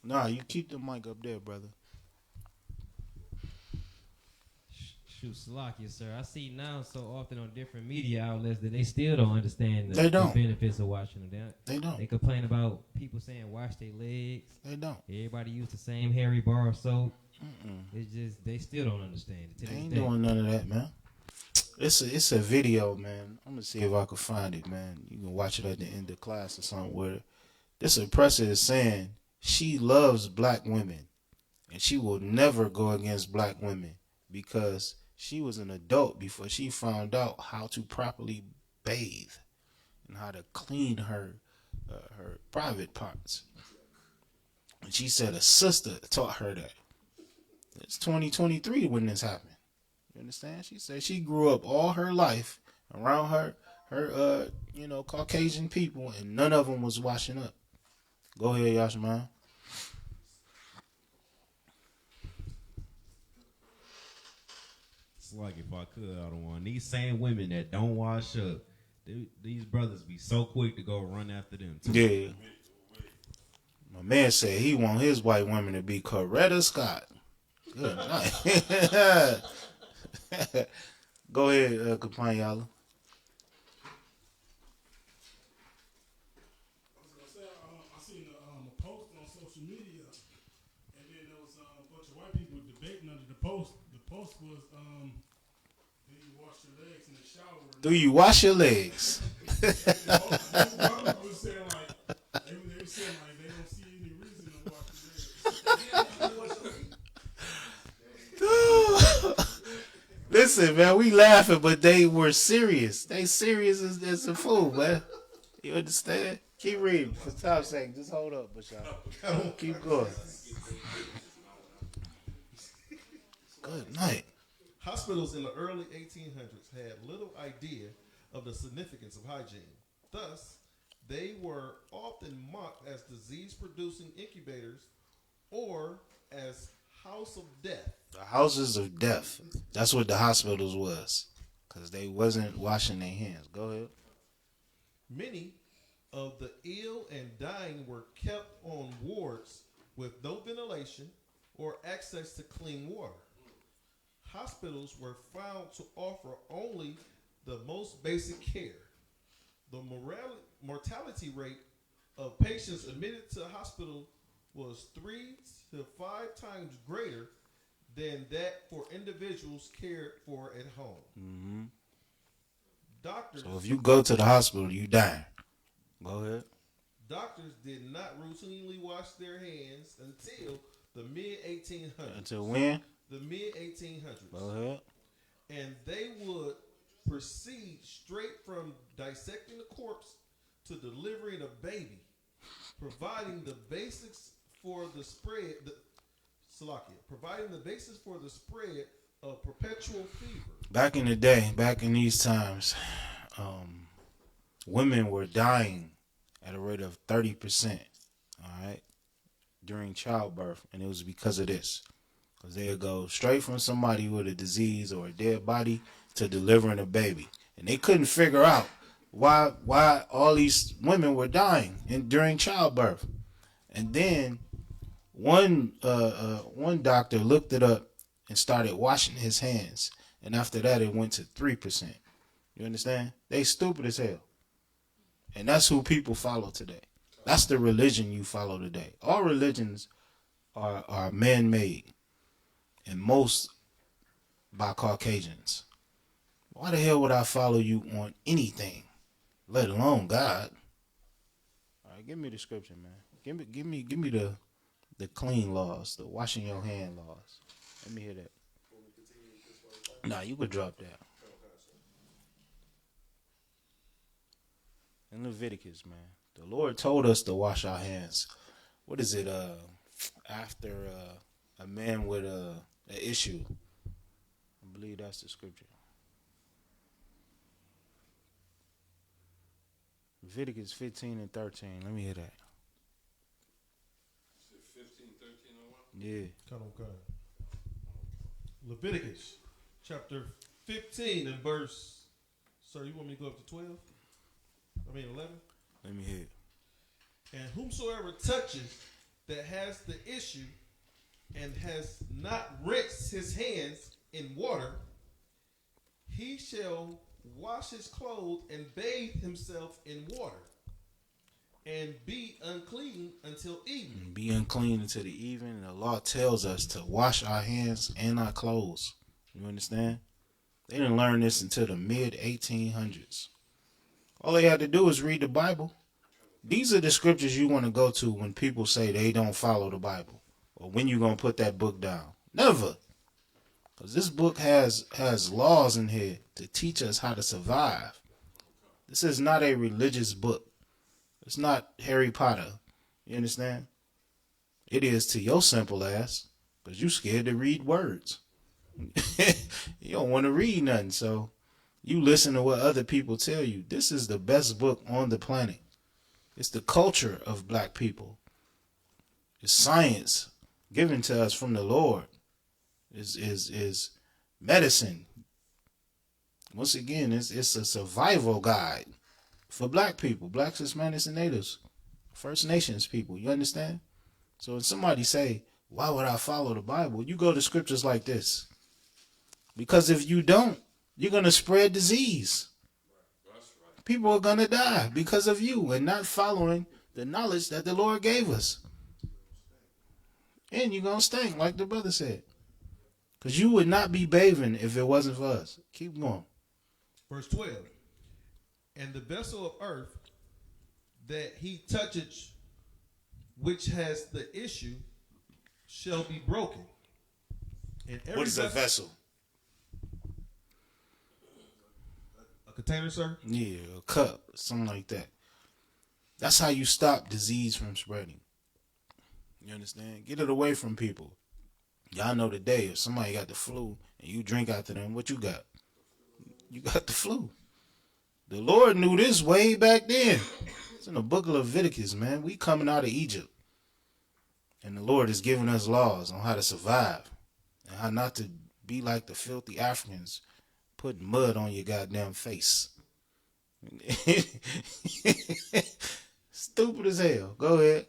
Nah, you keep the mic up there, brother. Shoot, Salakia, sir. I see now so often on different media outlets that they still don't understand the benefits of washing them. They don't. They complain about people saying wash their legs. They don't. Everybody use the same hairy bar of soap. It's just they still don't understand it. They ain't doing none of that, man. It's a video, man. I'm gonna see if I can find it, man. You can watch it at the end of class or something where This oppressor is saying she loves black women and she will never go against black women because she was an adult before she found out how to properly bathe and how to clean her private parts. And she said a sister taught her that. It's 2023 when this happened. You understand? She said she grew up all her life around her Caucasian people, and none of them was washing up. Go ahead, Yashima. It's like if I could, I don't want these same women that don't wash up. These brothers be so quick to go run after them too. Yeah. My man said he want his white women to be Coretta Scott. Good night. Go ahead, Kapanyala. I seen a post on social media, and then there was a bunch of white people debating under the post. The post was, do you wash your legs in the shower? Do you wash your legs? They were saying like they don't see any reason to wash their legs. Listen, man, we laughing, but they were serious. They serious as a fool, man. You understand? Keep reading. For time's sake, just hold up, y'all. Keep going. Good night. Hospitals in the early 1800s had little idea of the significance of hygiene. Thus, they were often mocked as disease-producing incubators or as house of death. The houses of death. That's what the hospitals was, because they wasn't washing their hands. Go ahead. Many of the ill and dying were kept on wards with no ventilation or access to clean water. Hospitals were found to offer only the most basic care. The mortality rate of patients admitted to the hospital was 3 to 5 times greater than that for individuals cared for at home. Mm-hmm. Doctors. So if you go to the hospital, you die. Go ahead. Doctors did not routinely wash their hands until the mid-1800s. Until when? The mid-1800s. Go ahead. And they would proceed straight from dissecting the corpse to delivering a baby, providing the basics for the spread. Providing the basis for the spread of perpetual fever. Back in the day, back in these times, women were dying at a rate of 30%, all right, during childbirth, and it was because of this. Because they would go straight from somebody with a disease or a dead body to delivering a baby. And they couldn't figure out why all these women were dying during childbirth. And then one doctor looked it up and started washing his hands. And after that, it went to 3%. You understand? They stupid as hell. And that's who people follow today. That's the religion you follow today. All religions are man-made, and most by Caucasians. Why the hell would I follow you on anything, let alone God? All right, give me the scripture, man. Give me the clean laws, the washing your hand laws. Let me hear that. Nah, you could drop that. In Leviticus, man, the Lord told us to wash our hands. What is it? After a man with an issue, I believe that's the scripture. Leviticus 15 and 13. Let me hear that. 15, 13, or what? Yeah. Come on. Leviticus chapter 15 and verse. Sir, you want me to go up to 12? 11? Let me hear it. And whomsoever touches that has the issue and has not rinsed his hands in water, he shall wash his clothes and bathe himself in water, and be unclean until evening. Be unclean until the evening. The law tells us to wash our hands and our clothes. You understand? They didn't learn this until the mid-1800s. All they had to do was read the Bible. These are the scriptures you want to go to when people say they don't follow the Bible, or when you gonna put that book down. Never. Because this book has laws in here to teach us how to survive. This is not a religious book. It's not Harry Potter. You understand? It is to your simple ass, because you scared to read words. You don't want to read nothing, so you listen to what other people tell you. This is the best book on the planet. It's the culture of black people. It's science given to us from the Lord. Is medicine. Once again, it's a survival guide for black people, blacks, Hispanics, and natives, First Nations people. You understand? So when somebody say, why would I follow the Bible? You go to scriptures like this. Because if you don't, you're going to spread disease. People are going to die because of you and not following the knowledge that the Lord gave us. And you're going to stink, like the brother said. Because you would not be bathing if it wasn't for us. Keep going. Verse 12. And the vessel of earth that he toucheth, which has the issue, shall be broken. And every what is a vessel? A container, sir? Yeah, a cup, something like that. That's how you stop disease from spreading. You understand? Get it away from people. Y'all know today, if somebody got the flu and you drink after them, what you got? You got the flu. The Lord knew this way back then. It's in the book of Leviticus, man. We coming out of Egypt. And the Lord is giving us laws on how to survive and how not to be like the filthy Africans, putting mud on your goddamn face. Stupid as hell. Go ahead.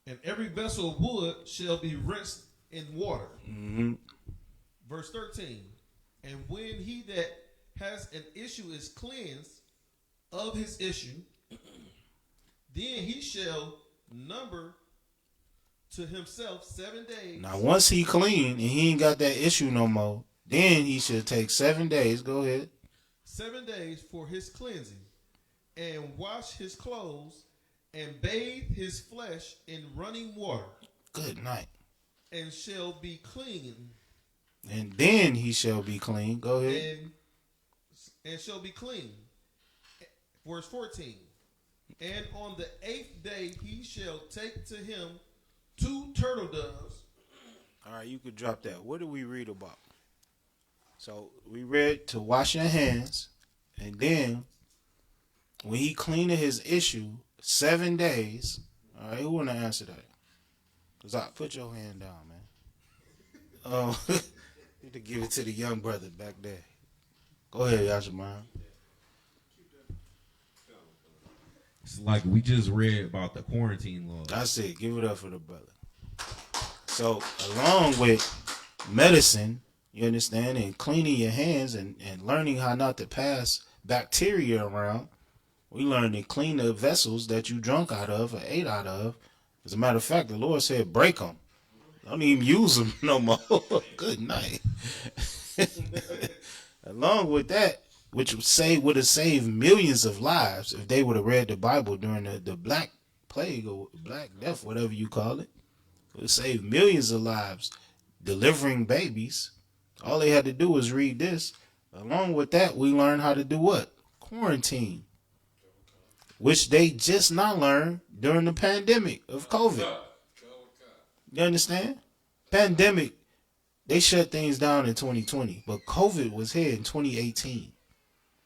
And every vessel of wood shall be rinsed in water. Mm-hmm. Verse 13. And when he that has an issue is cleansed of his issue, then he shall number to himself 7 days. Now, once he clean and he ain't got that issue no more, then he should take 7 days. Go ahead. 7 days for his cleansing, and wash his clothes, and bathe his flesh in running water. Good night. And shall be clean. And then he shall be clean. Go ahead. And shall be clean. Verse 14. And on the 8th day he shall take to him 2 turtle doves. All right, you could drop that. What do we read about? So we read to wash your hands, and then when he cleaned his issue, 7 days. All right, who want to answer that? Cause I put your hand down, man. Need to give it to the young brother back there. Go ahead, Yashaman. It's like we just read about the quarantine law. That's it. Give it up for the brother. So along with medicine, you understand, and cleaning your hands and learning how not to pass bacteria around, we learned to clean the vessels that you drunk out of or ate out of. As a matter of fact, the Lord said, break them. Don't even use them no more. Good night. Along with that, which would have saved millions of lives if they would have read the Bible during the Black Plague or Black Death, whatever you call it. It would have saved millions of lives delivering babies. All they had to do was read this. Along with that, we learned how to do what? Quarantine. Which they just not learned during the pandemic of COVID. You understand? Pandemic, they shut things down in 2020, but COVID was here in 2018.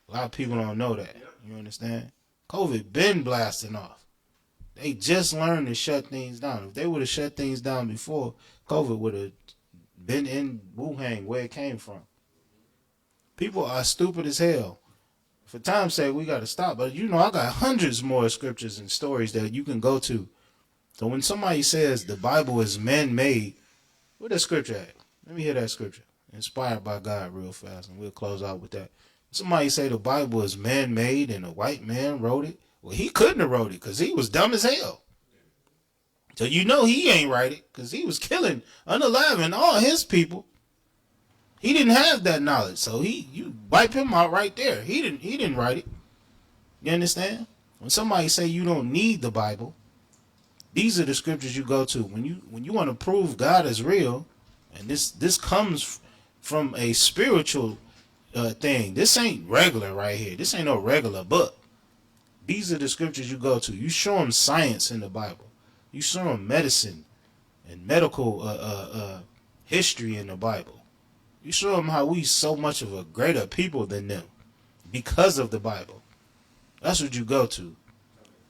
A lot of people don't know that. You understand? COVID been blasting off. They just learned to shut things down. If they would have shut things down before, COVID would have been in Wuhan, where it came from. People are stupid as hell. For time's sake, we got to stop. But you know, I got hundreds more scriptures and stories that you can go to. So when somebody says the Bible is man-made, where that scripture at? Let me hear that scripture. Inspired by God real fast, and we'll close out with that. Somebody say the Bible is man-made and a white man wrote it. Well, he couldn't have wrote it because he was dumb as hell. So you know he ain't write it because he was killing, unaliving all his people. He didn't have that knowledge, so you wipe him out right there. He didn't write it. You understand? When somebody say you don't need the Bible, these are the scriptures you go to. When you want to prove God is real, and this comes from a spiritual thing. This ain't regular right here. This ain't no regular book. These are the scriptures you go to. You show them science in the Bible. You show them medicine and medical history in the Bible. You show them how we so much of a greater people than them because of the Bible. That's what you go to.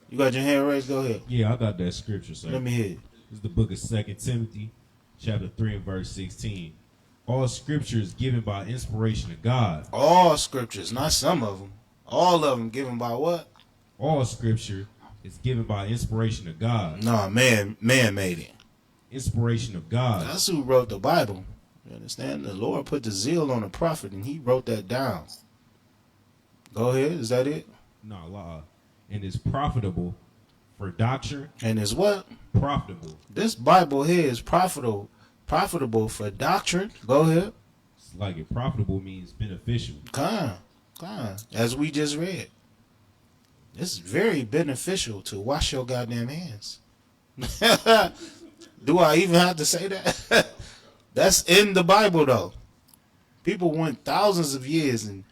You got your hand raised? Go ahead. Yeah, I got that scripture, sir. Let me hear it. This is the book of 2 Timothy, chapter 3 and verse 16. All scripture is given by inspiration of God. All scriptures, not some of them. All of them given by what? All scripture is given by inspiration of God. No, man made it. Inspiration of God. That's who wrote the Bible. You understand? The Lord put the zeal on the prophet, and he wrote that down. Go ahead. Is that it? No, and is profitable for doctrine. And is what? Profitable. This Bible here is profitable for doctrine. Go ahead. It's like it profitable means beneficial. Kind. As we just read. It's very beneficial to wash your goddamn hands. Do I even have to say that? That's in the Bible, though. People went thousands of years and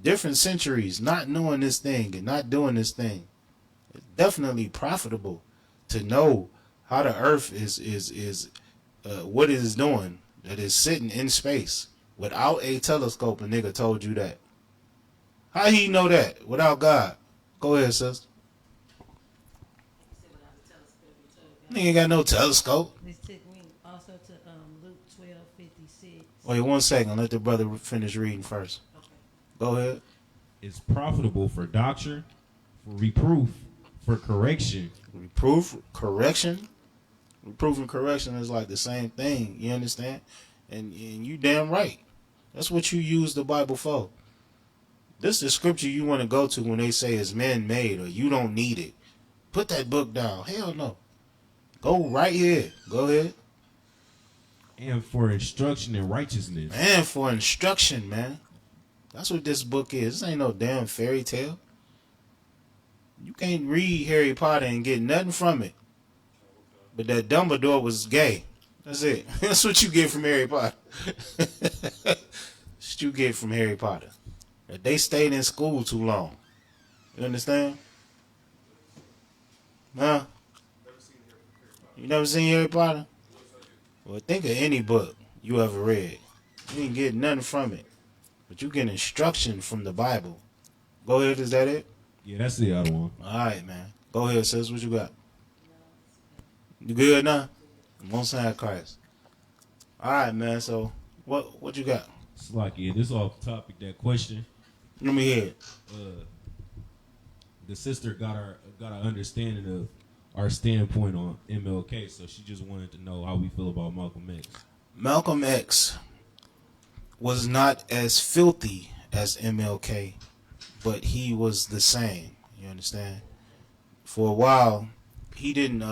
different centuries not knowing this thing and not doing this thing. It's definitely profitable to know how the earth is what it is doing, that is sitting in space without a telescope. A nigga told you that. How he know that without God? Go ahead, sister. Nigga ain't got no telescope. This took me also to Luke 12:56. Wait 1 second. Let the brother finish reading first. Okay. Go ahead. It's profitable for doctrine, for reproof, for correction. Reproof, correction. Reproof and correction is like the same thing. You understand? And you damn right. That's what you use the Bible for. This is the scripture you want to go to when they say it's man-made or you don't need it. Put that book down. Hell no. Go right here. Go ahead. And for instruction in righteousness. And for instruction, man. That's what this book is. This ain't no damn fairy tale. You can't read Harry Potter and get nothing from it. But that Dumbledore was gay. That's it. That's what you get from Harry Potter. That's what you get from Harry Potter. That they stayed in school too long. You understand? Huh? You never seen Harry Potter? Well, think of any book you ever read. You ain't get nothing from it. But you get instruction from the Bible. Go ahead, is that it? Yeah, that's the other one. All right, man. Go ahead, sis. What you got? You good now? Most High Christ. All right, man. So, what you got? It's like, yeah, this off topic, that question. Let me hear it. The sister got our understanding of our standpoint on MLK, so she just wanted to know how we feel about Malcolm X. Malcolm X was not as filthy as MLK, but he was the same. You understand? For a while, he didn't.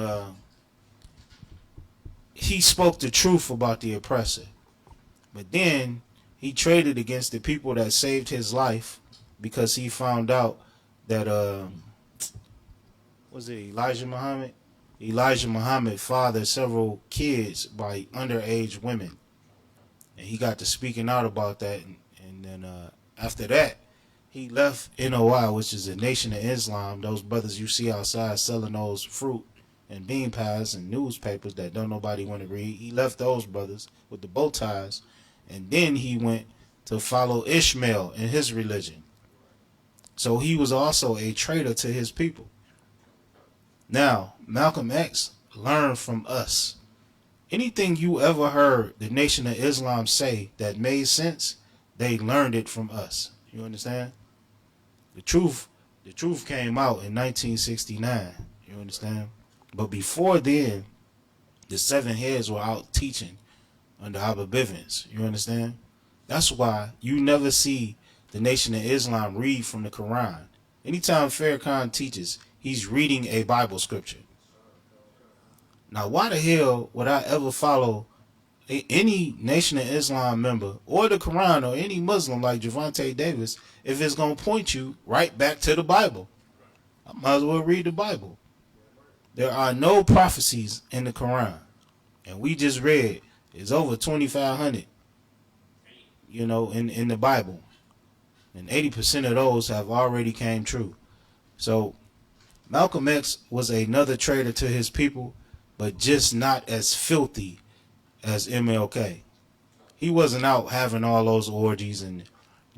He spoke the truth about the oppressor, but then he traded against the people that saved his life because he found out that was it Elijah Muhammad? Elijah Muhammad fathered several kids by underage women, and he got to speaking out about that. And then after that, he left NOI, which is a Nation of Islam. Those brothers you see outside selling those fruit and bean pies and newspapers that don't nobody want to read. He left those brothers with the bow ties, and then he went to follow Ishmael in his religion. So he was also a traitor to his people. Now, Malcolm X learned from us. Anything you ever heard the Nation of Islam say that made sense, they learned it from us. You understand? The truth came out in 1969. You understand? But before then, the seven heads were out teaching under Abba Bivens. You understand? That's why you never see the Nation of Islam read from the Quran. Anytime Farrakhan teaches, he's reading a Bible scripture. Now, why the hell would I ever follow any Nation of Islam member or the Quran or any Muslim like Javante Davis if it's going to point you right back to the Bible? I might as well read the Bible. There are no prophecies in the Quran. And we just read, it's over 2,500, in the Bible. And 80% of those have already came true. So Malcolm X was another traitor to his people, but just not as filthy as MLK. He wasn't out having all those orgies and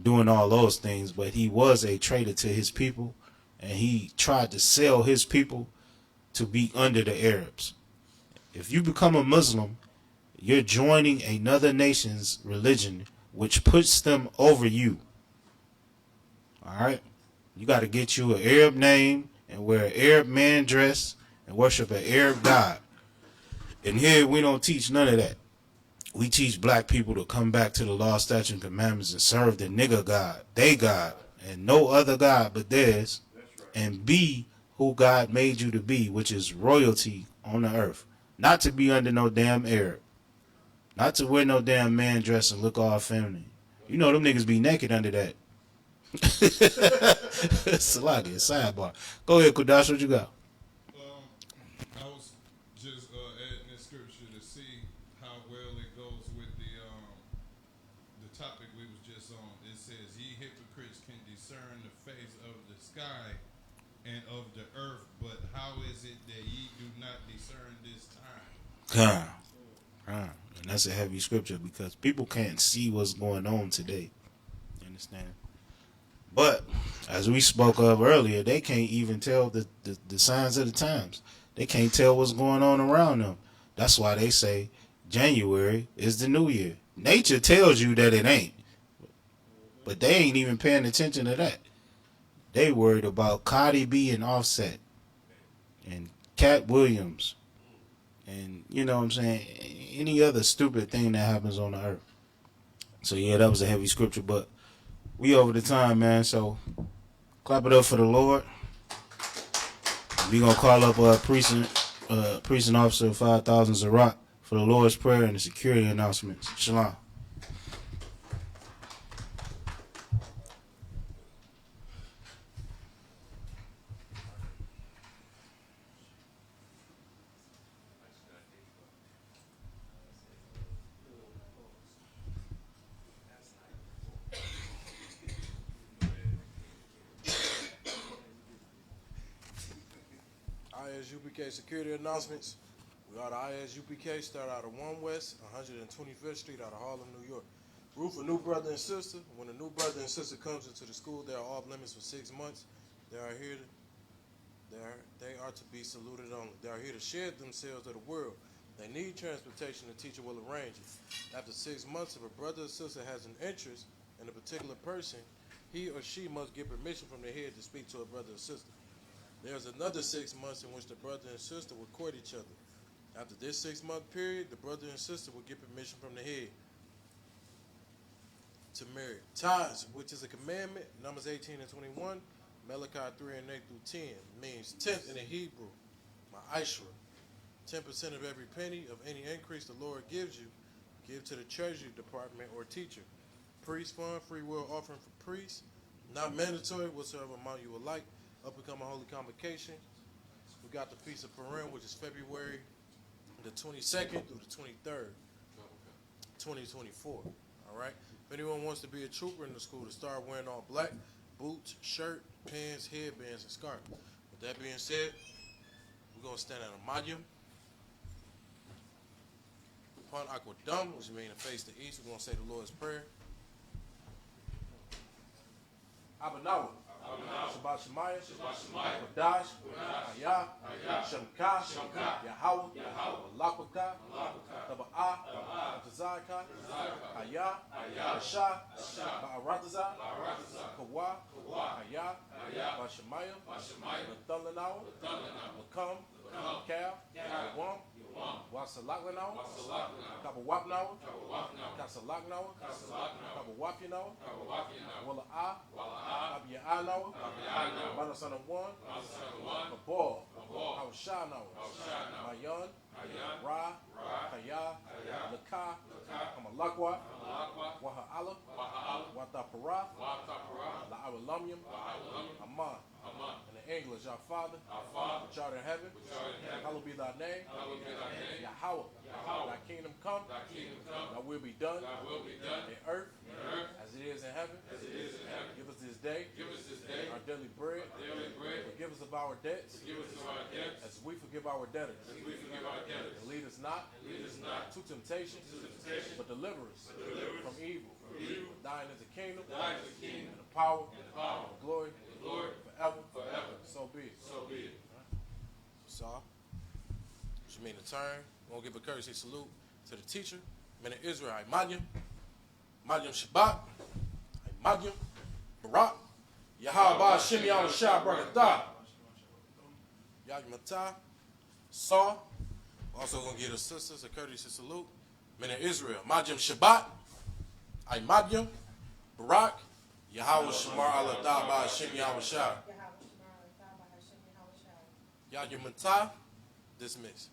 doing all those things, but he was a traitor to his people, and he tried to sell his people to be under the Arabs. If you become a Muslim, you're joining another nation's religion, which puts them over you. All right? You got to get you an Arab name and wear an Arab man dress and worship an Arab god. And here we don't teach none of that. We teach black people to come back to the law, statutes, and commandments and serve the nigga God, they God, and no other God but theirs, and be who God made you to be, which is royalty on the earth. Not to be under no damn Arab. Not to wear no damn man dress and look all feminine. You know them niggas be naked under that. Salaki, sidebar. Go ahead, Kudash, what you got? I was just adding this scripture to see how well it goes with the topic we was just on. It says, "Ye hypocrites can discern the face of the sky and of the earth, but how is it that ye do not discern this time?" And that's a heavy scripture because people can't see what's going on today. You understand? But as we spoke of earlier, they can't even tell the signs of the times. They can't tell what's going on around them. That's why they say January is the new year. Nature tells you that it ain't. But they ain't even paying attention to that. They worried about Cardi B and Offset and Cat Williams and, you know what I'm saying, any other stupid thing that happens on the earth. So yeah, that was a heavy scripture, but we over the time, man, so clap it up for the Lord. We gonna call up precinct officer 5000 Zarat for the Lord's Prayer and the security announcements. Shalom. ISUPK security announcements. We are the ISUPK, start out of 1 West, 125th Street out of Harlem, New York. Rule for new brother and sister. When a new brother and sister comes into the school, they are off limits for 6 months. They are to be saluted only. They are here to share themselves to the world. They need transportation. The teacher will arrange it. After 6 months, if a brother or sister has an interest in a particular person, he or she must get permission from the head to speak to a brother or sister. There's another 6 months in which the brother and sister will court each other. After this 6-month period, the brother and sister will get permission from the head to marry. Tithes, which is a commandment, Numbers 18 and 21, Malachi 3 and 8 through 10, means tenth in the Hebrew, ma'ashra. 10% of every penny of any increase the Lord gives you, give to the treasury department or teacher. Priest fund, free will offering for priests, not mandatory, whatsoever amount you would like. Up and come a holy convocation. We got the Feast of Purim, which is February the 22nd through the 23rd, 2024. All right. If anyone wants to be a trooper in the school, to start wearing all black, boots, shirt, pants, headbands, and scarf. With that being said, we're going to stand at a Mayim. Upon Aquadum, which means to face the east, we're going to say the Lord's Prayer. Abanawa. Shabbat Shemaya, Kodash, Hayah, Shemka, Yahweh, Lakwaka, Taba'ah, Tazaka, Hayah, Shah, Ba'arataza, Kawa, Hayah, Bashemaya, Nathalanawa, Makam, Kal, Yawam, Wasalakanawa, Kabawapnawa, Kasalaknawa, Kabawapyanawa, Wala'ah, Abiyanawa, Manasana 1, Kabal, Hawashanawa, Mayan, Ra, Kaya, Laka, Kamalakwa, Waha'ala, Watapara, La'awalamyam, Aman. And the English, our Father, which art in heaven, hallowed be thy name. Yahweh, thy kingdom come, thy will be done in earth as it is in heaven. Give us this day our daily bread. Forgive us of our debts as we forgive our debtors. And lead us not to temptation, but deliver us from evil. For thine is the kingdom, and the power, and the glory, forever. So be it. So, which mean to turn. We're going to give a courtesy salute to the teacher, men of Israel, Madyam Shabbat, Madyam, Barak, Yahweh Shem Yahweh Shah Barakatah, Yahweh Saw. Also going to give the sisters a courtesy salute, men of Israel, Madyam Shabbat, Madyam, Barak, Yahweh Shamar Allah Ba Shem Yahweh Shah. Yahweh Dismiss.